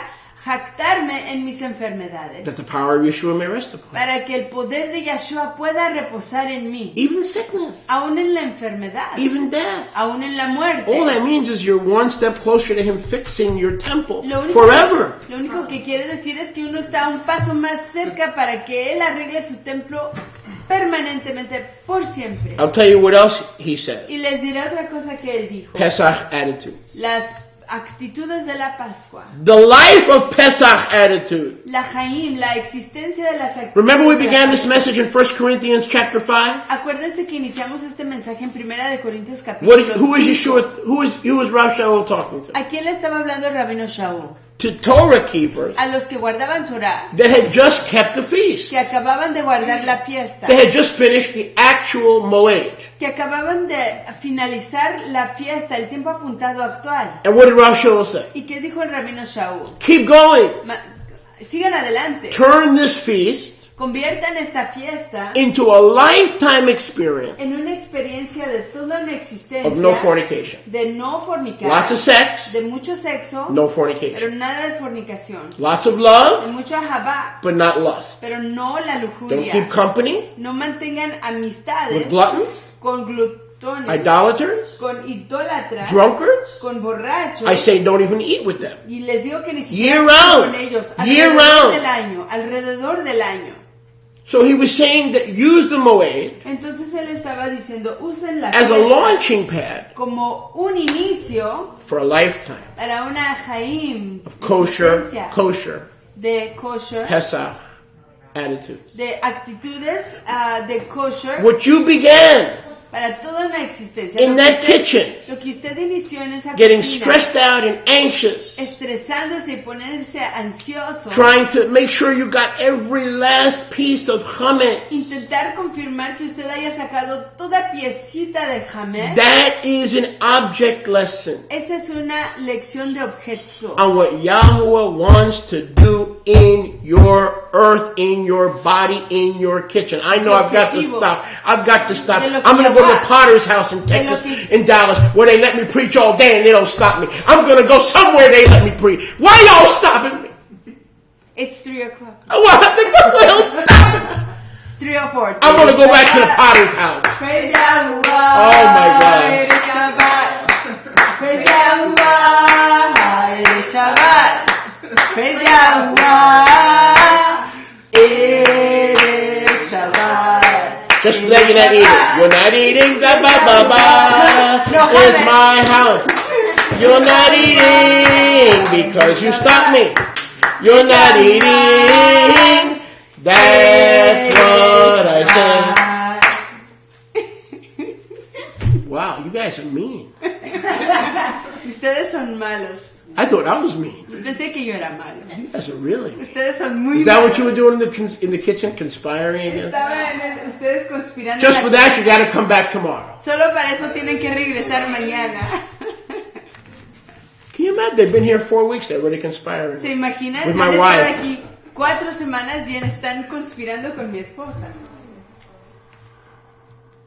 Speaker 1: jactarme en mis enfermedades,
Speaker 2: That the power of Yeshua may rest upon me.
Speaker 1: para que el poder de Yeshua pueda reposar en mí,
Speaker 2: Even sickness,
Speaker 1: aún en la enfermedad,
Speaker 2: even death.
Speaker 1: aún en la muerte.
Speaker 2: All that means is you're one step closer to Him fixing your temple
Speaker 1: Lo
Speaker 2: forever.
Speaker 1: único que quiere decir es que uno está un paso más cerca para que Él arregle su templo permanentemente, por siempre.
Speaker 2: I'll tell you what else He said.
Speaker 1: Y les diré otra cosa que Él dijo.
Speaker 2: Pesach attitudes.
Speaker 1: Las actitudes de la Pascua.
Speaker 2: The life of Pesach attitudes.
Speaker 1: La Jaim, la existencia de las actitudes.
Speaker 2: Remember we
Speaker 1: de la
Speaker 2: began this
Speaker 1: Pascua.
Speaker 2: message in 1 Corinthians chapter 5?
Speaker 1: Acuérdense que iniciamos este mensaje en 1 Corintios capítulo
Speaker 2: Who is
Speaker 1: 5.
Speaker 2: Yeshua? Who is Rav Shaul talking to?
Speaker 1: ¿A quién le estaba hablando el rabino Shaul?
Speaker 2: To Torah keepers
Speaker 1: A los que guardaban Torah,
Speaker 2: that had just kept the feast.
Speaker 1: que acababan de guardar la fiesta,
Speaker 2: They had just finished the actual Moed.
Speaker 1: que acababan de finalizar la fiesta, el tiempo apuntado actual.
Speaker 2: And what did Rav Shaul say?
Speaker 1: ¿Y qué dijo el rabino Shaul?
Speaker 2: Keep going.
Speaker 1: Sigan adelante.
Speaker 2: Turn this feast
Speaker 1: Conviertan esta fiesta
Speaker 2: into a lifetime experience
Speaker 1: en una experiencia de toda una existencia
Speaker 2: of no fornication.
Speaker 1: de no fornicar,
Speaker 2: Lots of sex,
Speaker 1: de mucho sexo,
Speaker 2: no
Speaker 1: pero
Speaker 2: fornication.
Speaker 1: nada de fornicación,
Speaker 2: Lots of
Speaker 1: de
Speaker 2: love,
Speaker 1: mucho ahabá,
Speaker 2: but not lust.
Speaker 1: pero no la
Speaker 2: Don't
Speaker 1: lujuria.
Speaker 2: keep company
Speaker 1: No mantengan amistades
Speaker 2: with gluttons,
Speaker 1: con glutones,
Speaker 2: idolaters,
Speaker 1: con idólatras,
Speaker 2: drunkards.
Speaker 1: con borrachos.
Speaker 2: I say don't even eat with them.
Speaker 1: Y les digo que ni siquiera
Speaker 2: Year
Speaker 1: estén
Speaker 2: round.
Speaker 1: con ellos
Speaker 2: Year
Speaker 1: alrededor
Speaker 2: round.
Speaker 1: del año, alrededor del año.
Speaker 2: So he was saying that use the Moed
Speaker 1: Entonces él estaba diciendo, usen la
Speaker 2: as a
Speaker 1: fiesta
Speaker 2: launching pad
Speaker 1: como un inicio
Speaker 2: for a lifetime
Speaker 1: para una Jaim
Speaker 2: of kosher
Speaker 1: de kosher,
Speaker 2: Pesach attitudes.
Speaker 1: de actitudes de kosher
Speaker 2: What you began
Speaker 1: para toda una existencia.
Speaker 2: in that kitchen,
Speaker 1: Lo que usted inició en esa
Speaker 2: getting
Speaker 1: cocina,
Speaker 2: stressed out and anxious,
Speaker 1: estresándose y ponerse ansioso,
Speaker 2: trying to make sure you got every last piece of chametz.
Speaker 1: intentar confirmar que usted haya sacado toda piecita de jamés.
Speaker 2: That is an object lesson
Speaker 1: Esa es una lección de objeto.
Speaker 2: on what Yahweh wants to do in your earth, in your body, in your kitchen. I know I've got to stop. I've got to stop.
Speaker 1: De lo que
Speaker 2: I'm going to go to
Speaker 1: Yahweh-
Speaker 2: Potter's house in Texas,
Speaker 1: de lo que-
Speaker 2: in Dallas, where they let me preach all day and they don't stop me. I'm going to go somewhere they let me preach. Why y'all stopping me?
Speaker 1: It's 3 o'clock.
Speaker 2: Why y'all stopping me?
Speaker 1: 3 or 4.
Speaker 2: I'm going to go back to the Potter's house.
Speaker 1: Praise Yahweh.
Speaker 2: Oh my God.
Speaker 1: Hayre Shabbat. Praise Yahweh. Hayre Shabbat. Praise Yahweh. Hayre Shabbat.
Speaker 2: Just for that you're not eating. You're not eating. Ba ba ba ba.
Speaker 1: No,
Speaker 2: It's
Speaker 1: Jaime.
Speaker 2: my house. You're not eating because you stopped me. You're not eating. That's what I said. Wow, you guys are mean.
Speaker 1: Ustedes son malos.
Speaker 2: I thought I was mean.
Speaker 1: Pensé que yo era malo.
Speaker 2: You guys are really.
Speaker 1: Ustedes son muy
Speaker 2: Is that
Speaker 1: malos.
Speaker 2: what you were doing in the kitchen, conspiring against?
Speaker 1: Estaban ustedes conspirando.
Speaker 2: Just
Speaker 1: en
Speaker 2: for
Speaker 1: la
Speaker 2: that, you
Speaker 1: cocina.
Speaker 2: got to come back tomorrow.
Speaker 1: Solo para eso tienen que regresar mañana.
Speaker 2: Can you imagine? They've been here 4 weeks. They're already conspiring.
Speaker 1: ¿Se imaginan?
Speaker 2: With
Speaker 1: Han
Speaker 2: my
Speaker 1: estado
Speaker 2: wife.
Speaker 1: aquí 4 semanas y están conspirando con mi esposa.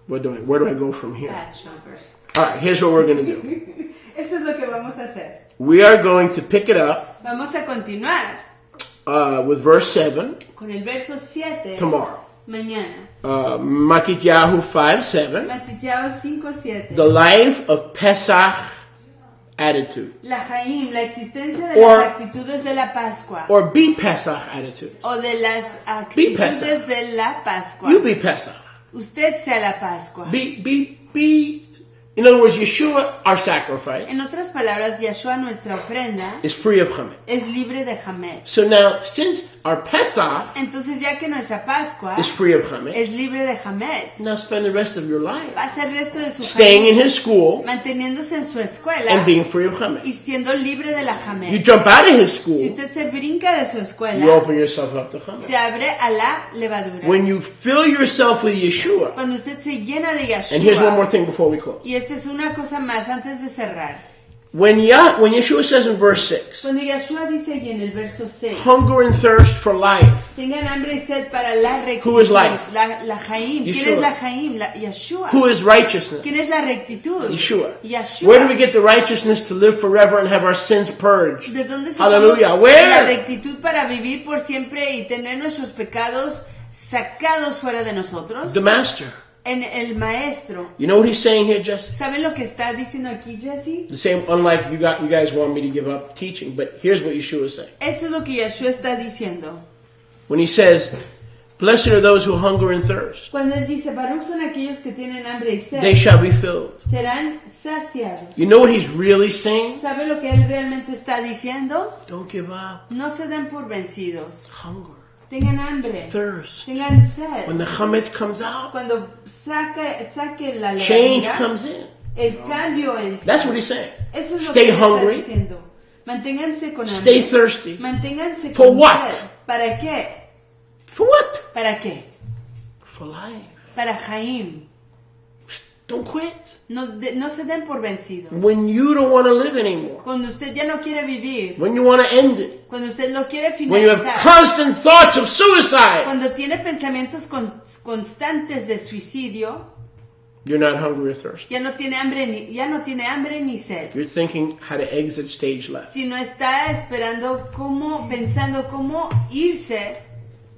Speaker 2: Where do I go from here?
Speaker 1: Bad jumpers.
Speaker 2: All right, here's what we're going to do.
Speaker 1: Eso es lo que vamos a hacer.
Speaker 2: We are going to pick it up
Speaker 1: Vamos a continuar
Speaker 2: with verse 7
Speaker 1: con el verso 7
Speaker 2: tomorrow.
Speaker 1: mañana.
Speaker 2: Matityahu 5:7.
Speaker 1: Matityahu 5:7.
Speaker 2: The life of Pesach attitudes.
Speaker 1: La Jaim, la existencia de
Speaker 2: Or-
Speaker 1: las actitudes de la Pascua.
Speaker 2: Or be Pesach attitudes.
Speaker 1: O de las
Speaker 2: Be
Speaker 1: actitudes
Speaker 2: Pesach.
Speaker 1: de la Pascua.
Speaker 2: You be Pesach.
Speaker 1: Usted sea la Pascua.
Speaker 2: Be. In other words, Yeshua, our sacrifice,
Speaker 1: En otras palabras, Yeshua, nuestra ofrenda,
Speaker 2: is free of chametz.
Speaker 1: es libre de Hametz.
Speaker 2: So now, since our Pesach
Speaker 1: entonces ya que nuestra Pascua
Speaker 2: is free of chametz,
Speaker 1: es libre de Hametz,
Speaker 2: now spend the rest of your life
Speaker 1: pasa el resto de su
Speaker 2: staying in
Speaker 1: familia
Speaker 2: his school
Speaker 1: manteniéndose en su escuela
Speaker 2: and being free of
Speaker 1: y
Speaker 2: chametz.
Speaker 1: siendo libre de la
Speaker 2: You
Speaker 1: Hametz.
Speaker 2: jump out of his
Speaker 1: Si
Speaker 2: school,
Speaker 1: usted se brinca de su
Speaker 2: you
Speaker 1: escuela,
Speaker 2: open yourself up to chametz.
Speaker 1: se abre a la levadura.
Speaker 2: When you fill yourself with Yeshua,
Speaker 1: Cuando usted se llena de
Speaker 2: and here's one more
Speaker 1: Yeshua,
Speaker 2: thing before we close.
Speaker 1: y esta es una cosa más antes de cerrar.
Speaker 2: When Yeshua says in verse 6,
Speaker 1: Cuando Yeshua dice allí en el verso 6,
Speaker 2: hunger and thirst for life,
Speaker 1: tengan hambre y sed para la rectitud.
Speaker 2: Who is life?
Speaker 1: La Jaim. ¿Quién
Speaker 2: Yeshua.
Speaker 1: es la Jaim? Yeshua.
Speaker 2: who is righteousness?
Speaker 1: ¿Quién es la rectitud?
Speaker 2: Yeshua.
Speaker 1: Yeshua.
Speaker 2: Where do we get the righteousness to live forever and have our sins purged?
Speaker 1: ¿De dónde sacamos
Speaker 2: Hallelujah.
Speaker 1: la
Speaker 2: Where?
Speaker 1: rectitud para vivir por siempre y tener nuestros pecados sacados fuera de nosotros?
Speaker 2: The Master.
Speaker 1: En el Maestro.
Speaker 2: You know what he's saying here, Jesse?
Speaker 1: ¿Saben lo que está diciendo aquí, Jesse?
Speaker 2: The same, unlike you guys want me to give up teaching, but here's what Yeshua is saying.
Speaker 1: Esto es lo que Yeshua está diciendo.
Speaker 2: When he says, blessed are those who hunger and thirst,
Speaker 1: Cuando él dice, Baruch son aquellos que tienen hambre y sed,
Speaker 2: they shall be filled.
Speaker 1: serán saciados.
Speaker 2: You know what he's really saying?
Speaker 1: ¿Sabe lo que él realmente está diciendo?
Speaker 2: Don't give up.
Speaker 1: No se den por vencidos.
Speaker 2: Hunger,
Speaker 1: Tengan hambre.
Speaker 2: thirst.
Speaker 1: Tengan sed.
Speaker 2: When the chametz comes out,
Speaker 1: Cuando saque la
Speaker 2: change
Speaker 1: levadura,
Speaker 2: comes in.
Speaker 1: el cambio entra.
Speaker 2: That's what he's saying.
Speaker 1: Eso es lo
Speaker 2: Stay
Speaker 1: que él está
Speaker 2: hungry.
Speaker 1: diciendo. Manténganse con hambre.
Speaker 2: Stay thirsty.
Speaker 1: Manténganse
Speaker 2: For
Speaker 1: con
Speaker 2: what?
Speaker 1: sed. ¿Para qué?
Speaker 2: For what?
Speaker 1: ¿Para qué?
Speaker 2: For life.
Speaker 1: Para Jaim.
Speaker 2: Don't quit.
Speaker 1: No se den por vencidos.
Speaker 2: When you don't want to live anymore.
Speaker 1: Cuando usted ya no quiere vivir.
Speaker 2: When you want to end it.
Speaker 1: Cuando usted lo quiere
Speaker 2: When you have
Speaker 1: finalizar.
Speaker 2: constant thoughts of suicide.
Speaker 1: Cuando tiene pensamientos constantes de suicidio.
Speaker 2: You're not hungry or thirsty.
Speaker 1: Ya no tiene hambre ni sed.
Speaker 2: You're thinking how to exit stage left.
Speaker 1: Sino está pensando cómo irse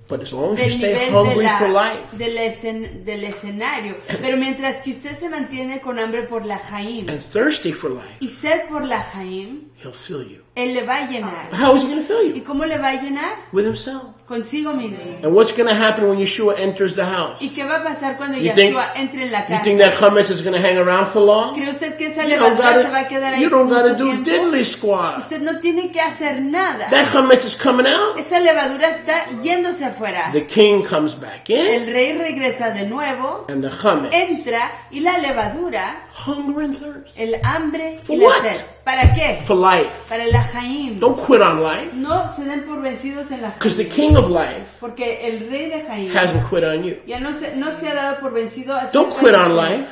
Speaker 2: But as long as you
Speaker 1: del
Speaker 2: stay
Speaker 1: nivel
Speaker 2: hungry for life
Speaker 1: del escenario. Pero mientras que usted se mantiene con hambre por la Jaim
Speaker 2: and thirsty for life,
Speaker 1: y sed por la Jaim,
Speaker 2: he'll fill you.
Speaker 1: Él le va a llenar.
Speaker 2: How is he going to fill
Speaker 1: ¿Y
Speaker 2: you?
Speaker 1: cómo le va a llenar?
Speaker 2: With himself.
Speaker 1: Consigo mismo.
Speaker 2: And what's going to happen when Yeshua enters the house?
Speaker 1: ¿Y qué va a pasar cuando
Speaker 2: You think-
Speaker 1: Yeshua entre en la
Speaker 2: You
Speaker 1: casa?
Speaker 2: think that chametz is going to hang around for long?
Speaker 1: ¿Cree usted que esa
Speaker 2: You don't
Speaker 1: levadura se va a quedar ahí
Speaker 2: you don't
Speaker 1: mucho
Speaker 2: gotta do
Speaker 1: tiempo?
Speaker 2: diddly squat.
Speaker 1: Usted no tiene que hacer nada.
Speaker 2: That chametz is coming out.
Speaker 1: Esa levadura está yéndose afuera.
Speaker 2: The king comes back in,
Speaker 1: El rey regresa de nuevo,
Speaker 2: and the chametz,
Speaker 1: entra y la levadura,
Speaker 2: hunger and thirst
Speaker 1: el hambre
Speaker 2: For
Speaker 1: y la
Speaker 2: what?
Speaker 1: sed. ¿Para qué?
Speaker 2: for life.
Speaker 1: Para la Jaim.
Speaker 2: Don't quit on life,
Speaker 1: No se den por vencidos en la
Speaker 2: because the
Speaker 1: Jaim.
Speaker 2: king of life
Speaker 1: Porque el rey de Jaim
Speaker 2: hasn't quit on you.
Speaker 1: ya no se ha dado por vencido.
Speaker 2: Don't quit on life.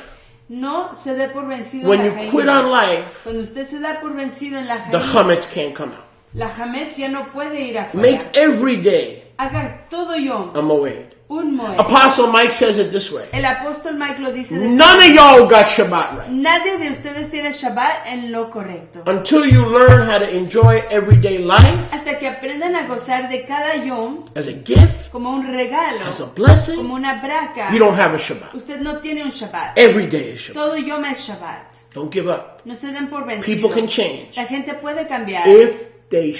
Speaker 1: No se dé por vencido
Speaker 2: When
Speaker 1: en
Speaker 2: you
Speaker 1: la Jaim.
Speaker 2: quit on life,
Speaker 1: Cuando usted se da por vencido en la
Speaker 2: the
Speaker 1: Jaim,
Speaker 2: chametz can't come out.
Speaker 1: la Hametz ya no puede ir afuera.
Speaker 2: Make every day
Speaker 1: Haga todo Yom
Speaker 2: a moed.
Speaker 1: un moed.
Speaker 2: Apostle Mike says it this way.
Speaker 1: El apóstol Mike lo dice de
Speaker 2: None of y'all got Shabbat right.
Speaker 1: Nadie de ustedes tiene Shabbat en lo correcto.
Speaker 2: Until you learn how to enjoy everyday life
Speaker 1: Hasta que aprendan a gozar de cada Yom
Speaker 2: as a gift,
Speaker 1: como un regalo,
Speaker 2: as a blessing,
Speaker 1: como una braca.
Speaker 2: you don't have a Shabbat.
Speaker 1: Usted no tiene un Shabbat.
Speaker 2: Every day is Shabbat.
Speaker 1: Todo Yom es Shabbat.
Speaker 2: Don't give up.
Speaker 1: No se den por
Speaker 2: People
Speaker 1: vencidos.
Speaker 2: can change.
Speaker 1: La gente puede cambiar.
Speaker 2: If they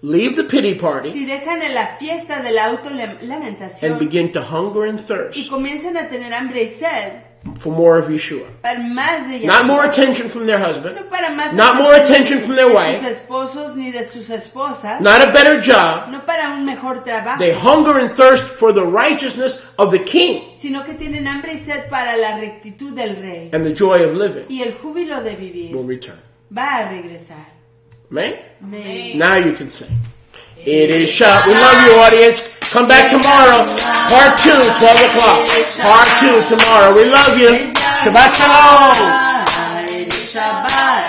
Speaker 2: leave the pity party
Speaker 1: Si dejan en la fiesta de la autolamentación
Speaker 2: and begin to hunger and
Speaker 1: y
Speaker 2: thirst
Speaker 1: comienzan a tener hambre y sed
Speaker 2: for more of Yeshua.
Speaker 1: para más de
Speaker 2: Not more
Speaker 1: Yeshua,
Speaker 2: attention from their husband,
Speaker 1: no para más
Speaker 2: not more attention from their
Speaker 1: de
Speaker 2: wife,
Speaker 1: sus esposos ni de sus esposas,
Speaker 2: not a better job.
Speaker 1: no para un mejor trabajo,
Speaker 2: They hunger and thirst for the righteousness of the king
Speaker 1: sino que tienen hambre y sed para la rectitud del rey,
Speaker 2: and the joy of living
Speaker 1: y el júbilo de
Speaker 2: will
Speaker 1: vivir
Speaker 2: return.
Speaker 1: va a regresar.
Speaker 2: Amen?
Speaker 1: Amén.
Speaker 2: Now you can sing. It is Shabbat. We love you, audience. Come back tomorrow. Part 2, 12 o'clock. Part 2 tomorrow. We love you. Shabbat shalom.
Speaker 1: Shabbat.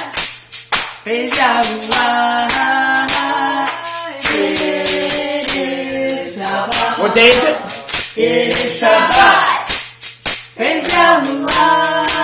Speaker 1: Praise Yahuwah. Shabbat.
Speaker 2: What day is it?
Speaker 1: It is Shabbat. Praise Yahuwah.